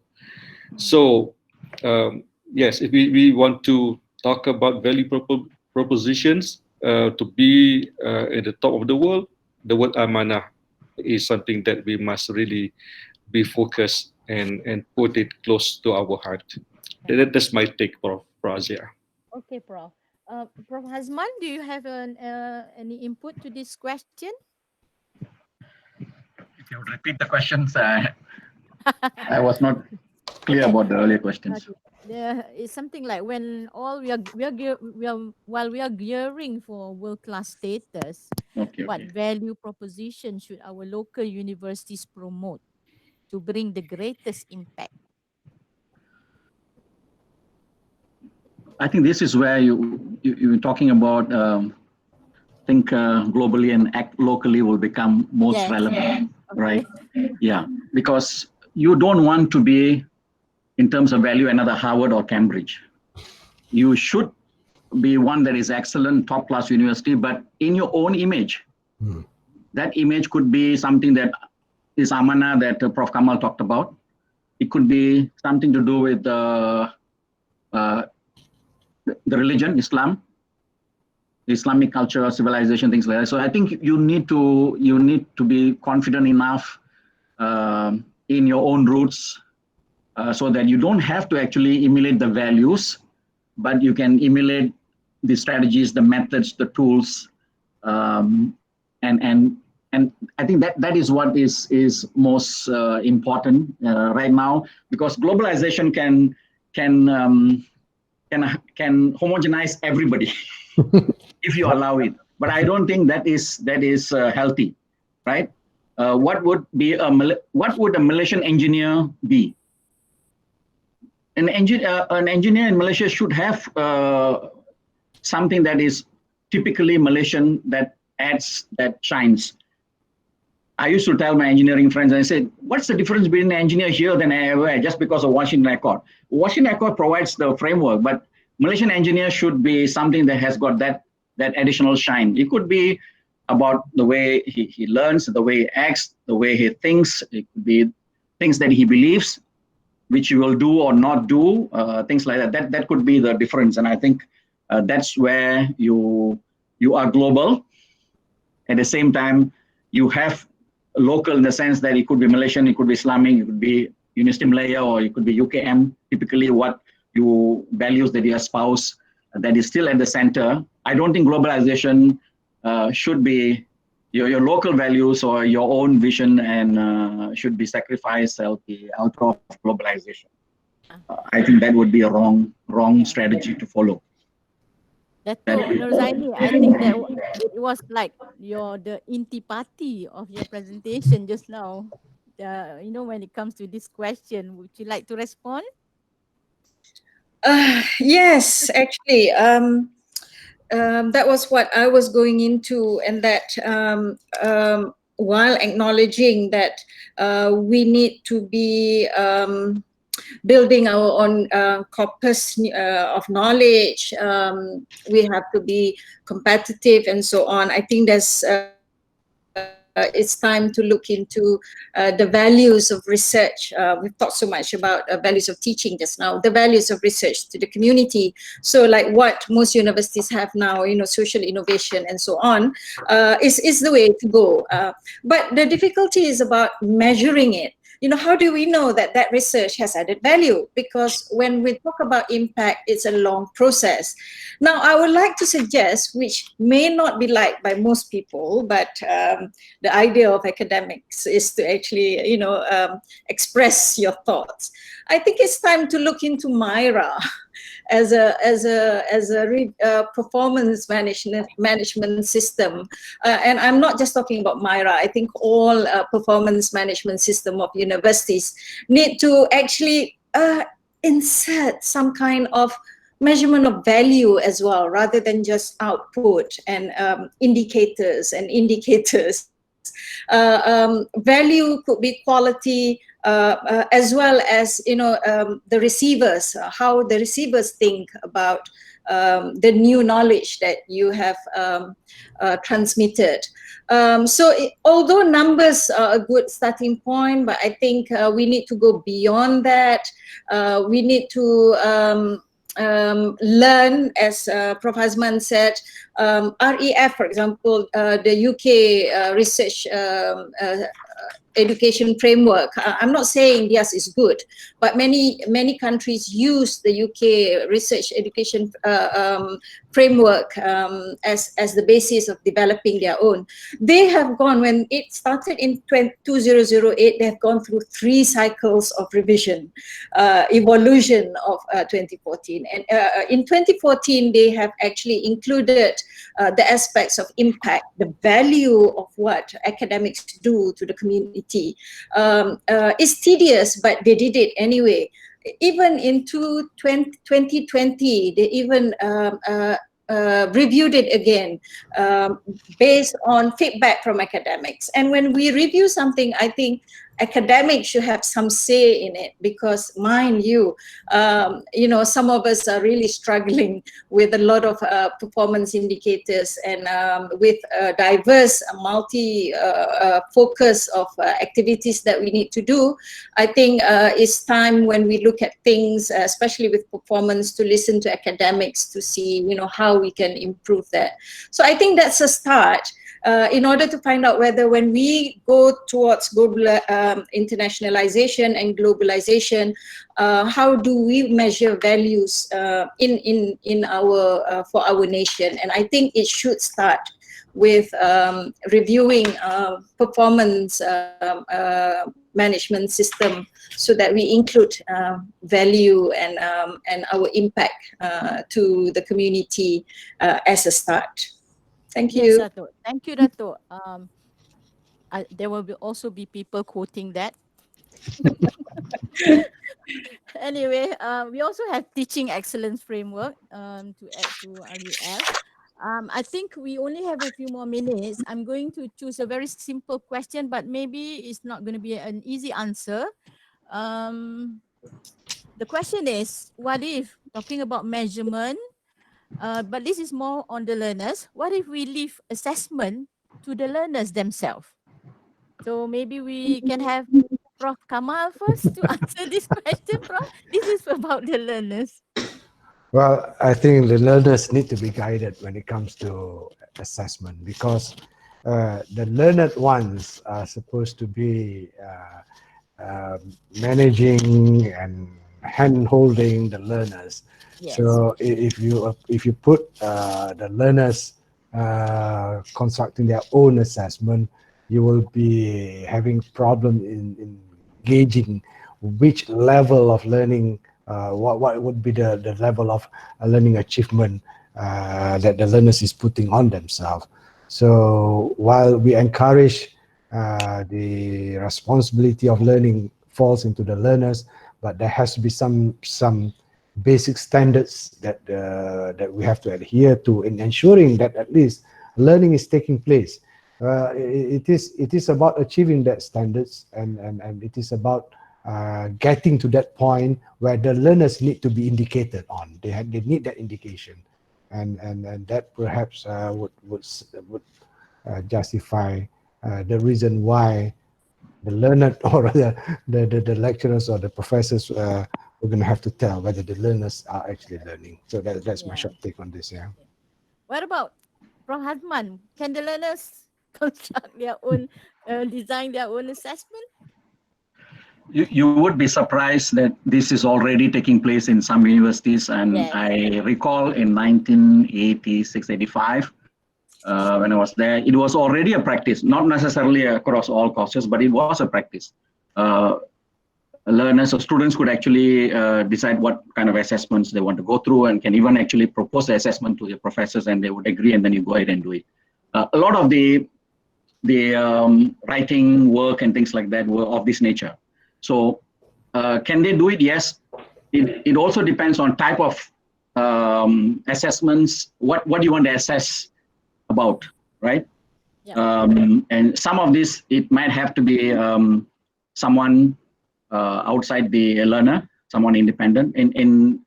So yes, if we want to talk about value propositions to be at the top of the world, the word amanah is something that we must really be focused and put it close to our heart. That's my take, Prof. Aziah. Okay, Prof. Prof. Hazman, do you have any input to this question? If you would repeat the questions, I was not clear about the earlier questions. There is something like when all we are while we are gearing for world-class status, what value proposition should our local universities promote to bring the greatest impact? I think this is where you're talking about think globally and act locally will become most relevant, right? Yeah, because you don't want to be, in terms of value, another Harvard or Cambridge. You should be one that is excellent, top-class university, but in your own image. That image could be something that is amanah that Prof. Kamal talked about. It could be something to do with the religion, Islam, Islamic culture, civilization, things like that. So I think you need to be confident enough in your own roots, so that you don't have to actually emulate the values, but you can emulate the strategies, the methods, the tools, and I think that is what is most important right now, because globalization can homogenize everybody if you allow it. But I don't think that is healthy, right? What would a Malaysian engineer be? An engineer in Malaysia should have something that is typically Malaysian, that shines. I used to tell my engineering friends, I said, what's the difference between an engineer here than everywhere just because of Washington Accord? Washington Accord provides the framework, but Malaysian engineer should be something that has got that additional shine. It could be about the way he learns, the way he acts, the way he thinks. It could be things that he believes, which he will do or not do, things like that. That could be the difference. And I think that's where you are global. At the same time, you have local in the sense that it could be Malaysian, it could be Islamic, it could be University Malaya, or it could be UKM. Typically, what you values that you espouse, that is still at the center. I don't think globalization should be your local values or your own vision, and should be sacrificed out of globalization. I think that would be a wrong strategy to follow. Dato, Norzaini, I think that it was like the intipati of your presentation just now. When it comes to this question, would you like to respond? Yes, actually, that was what I was going into, and that while acknowledging that we need to be building our own corpus of knowledge, we have to be competitive and so on. I think it's time to look into the values of research. We've talked so much about values of teaching just now, the values of research to the community. So like what most universities have now, social innovation and so on, is the way to go. But the difficulty is about measuring it. How do we know that research has added value? Because when we talk about impact, it's a long process. Now, I would like to suggest, which may not be liked by most people, but the idea of academics is to actually, express your thoughts. I think it's time to look into MIRA as a performance management system, and I'm not just talking about MIRA. I think all performance management system of universities need to actually insert some kind of measurement of value as well, rather than just output and indicators. Value could be quality, as well as the receivers, how the receivers think about the new knowledge that you have transmitted. Although numbers are a good starting point, but I think we need to go beyond that. We need to learn, as Prof. Hazman said, REF, for example, the UK research education framework. I'm not saying theirs is good, but many countries use the UK research education framework as the basis of developing their own. They have gone, when it started in 2008, they have gone through 3 cycles of revision, evolution of 2014. And in 2014, they have actually included the aspects of impact, the value of what academics do to the community. It's tedious, but they did it anyway. Even into 2020, they even reviewed it again based on feedback from academics. And when we review something, I think academics should have some say in it, because mind you, some of us are really struggling with a lot of performance indicators, and with a diverse multi-focus of activities that we need to do. I think it's time, when we look at things, especially with performance, to listen to academics to see how we can improve that. So I think that's a start. in order to find out whether when we go towards global internationalization and globalization, how do we measure values in our for our nation? And I think it should start with reviewing performance management system, so that we include value and our impact to the community as a start. Thank you. Yes, Dato. Thank you, Dato. There will also be people quoting that. Anyway, we also have teaching excellence framework to add to Alias. I think we only have a few more minutes. I'm going to choose a very simple question, but maybe it's not going to be an easy answer. The question is, what if, talking about measurement, but this is more on the learners, what if we leave assessment to the learners themselves? So maybe we can have Prof. Kamal first to answer this question, Prof. This is about the learners. Well, I think the learners need to be guided when it comes to assessment, because the learned ones are supposed to be managing and hand-holding the learners. Yes. So if you put the learners constructing their own assessment, you will be having problem in gauging which level of learning, what would be the level of learning achievement that the learners is putting on themselves. So while we encourage the responsibility of learning falls into the learners, but there has to be some basic standards that that we have to adhere to in ensuring that at least learning is taking place. It is about achieving that standards, and it is about getting to that point where the learners need to be indicated on. They need that indication, and that perhaps would justify the reason why the learned or the lecturers or the professors we're going to have to tell whether the learners are actually learning. So that's my short take on this. Yeah. What about Prof. Hazman? Can the learners construct their own, design their own assessment? You would be surprised that this is already taking place in some universities, and Yes. I recall in 1986-85, when I was there, it was already a practice, not necessarily across all courses, but it was a practice. Learners or students could actually decide what kind of assessments they want to go through, and can even actually propose the assessment to their professors, and they would agree, and then you go ahead and do it. A lot of the writing work and things like that were of this nature. So can they do it? Yes. It also depends on type of assessments. What do you want to assess about, right? Yeah. And some of this, it might have to be someone outside the learner, someone independent. In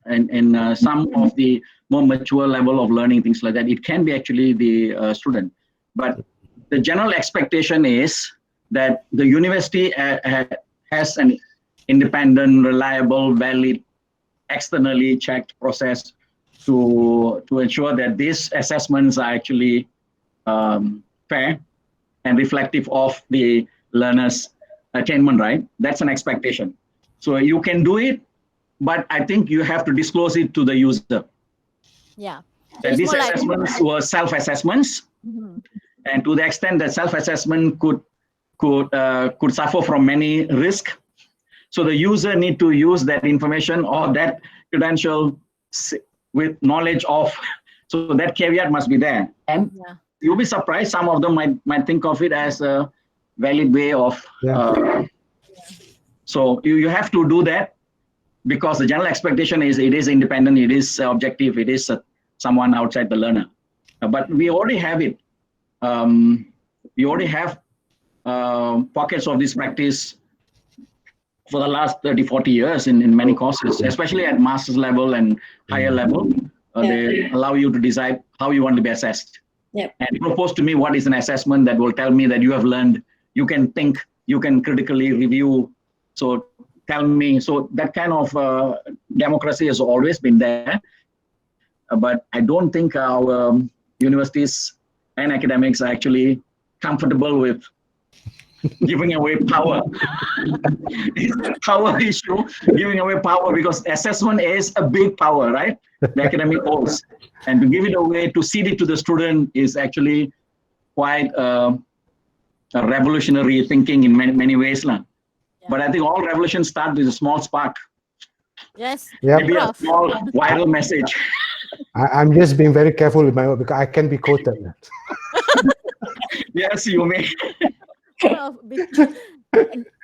some of the more mature level of learning, things like that, it can be actually the student. But the general expectation is that the university has an independent, reliable, valid, externally checked process to ensure that these assessments are actually fair and reflective of the learner's attainment, right? That's an expectation. So you can do it, but I think you have to disclose it to the user. Yeah. That these assessments were self-assessments, and to the extent that self-assessment could suffer from many risks. So the user need to use that information or that credential with knowledge of, so that caveat must be there. And you'll be surprised, some of them might think of it as a valid way of, so you have to do that, because the general expectation is it is independent, it is objective, it is someone outside the learner. But we already have it. We already have pockets of this practice for the last 30-40 years in many courses, especially at master's level and higher level. They allow you to decide how you want to be assessed. And propose to me what is an assessment that will tell me that you have learned, you can think, you can critically review. So tell me, so that kind of democracy has always been there. But I don't think our universities and academics are actually comfortable with giving away power. It's a power issue, giving away power, because assessment is a big power, right? The academic holds. And to give it away, to cede it to the student is actually quite a revolutionary thinking in many ways. Yeah. But I think all revolutions start with a small spark. Yes. Yep. Maybe a small viral message. I'm just being very careful with my word because I can be quoted. Yes, you may. Prof, because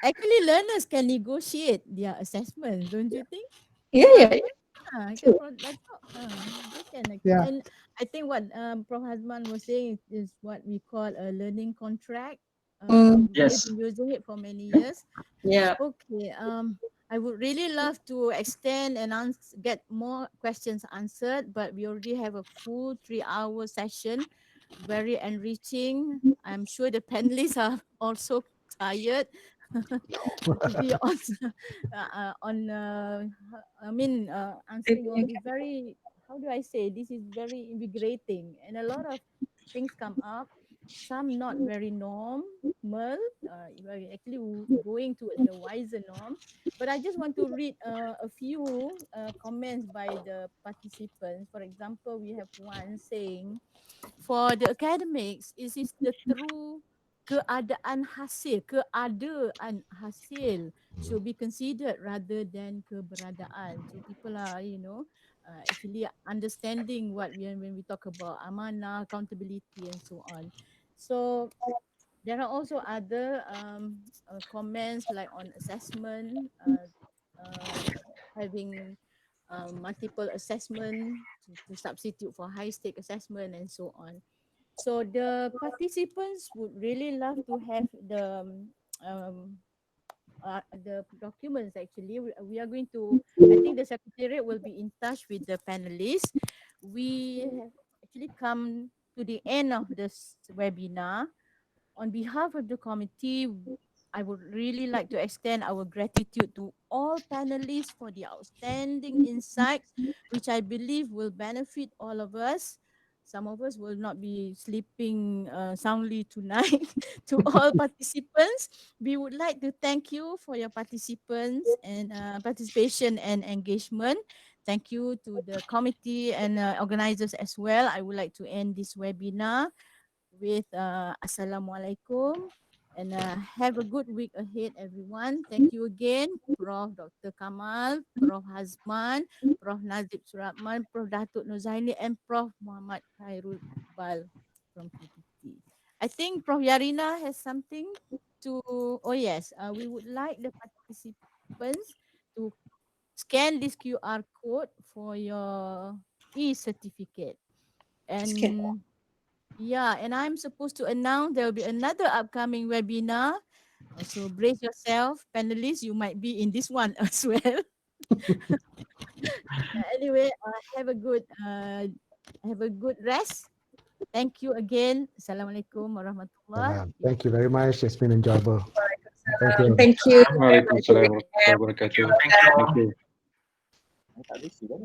actually learners can negotiate their assessments, don't you think? Yeah. They can actually. Yeah. And I think what Prof. Hazman was saying is what we call a learning contract. Yes. We've been using it for many years. Yeah. Okay. I would really love to extend and get more questions answered, but we already have a full 3-hour session, very enriching. I'm sure the panelists are also tired to be answering all these very, how do I say, this is very invigorating, and a lot of things come up, some not very normal, actually going towards the wiser norm. But I just want to read a few comments by the participants. For example, we have one saying, for the academics, it is the true keadaan hasil should be considered rather than keberadaan. So people are, actually understanding what when we talk about amanah, accountability, and so on. So there are also other comments like on assessment, having multiple assessment to substitute for high stake assessment and so on. So the participants would really love to have the documents. Actually, we are going to, I think the secretariat will be in touch with the panelists. We have actually come to the end of this webinar. On behalf of the committee, I would really like to extend our gratitude to all panelists for the outstanding insights, which I believe will benefit all of us. Some of us will not be sleeping soundly tonight. To all participants, we would like to thank you for your participation and engagement. Thank you to the committee and organizers as well. I would like to end this webinar with Assalamualaikum, and have a good week ahead, everyone. Thank you again, Prof. Dr. Kamal, Prof. Hazman, Prof. Nazip Suratman, Prof. Dato Norzaini, and Prof. Mohamad Cairul Iqbal from PPT. I think Prof. Yarina has something to, oh yes, we would like the participants to scan this QR code for your e-certificate. And yeah, and I'm supposed to announce there will be another upcoming webinar. So brace yourself, panelists. You might be in this one as well. Anyway, have a good rest. Thank you again. Assalamualaikum warahmatullahi wabarakatuh. Thank you very much. It's been enjoyable. Thank you. Thank you. Waalaikumsalam warahmatullahi wabarakatuh. Thank you. Tak ada isi dah.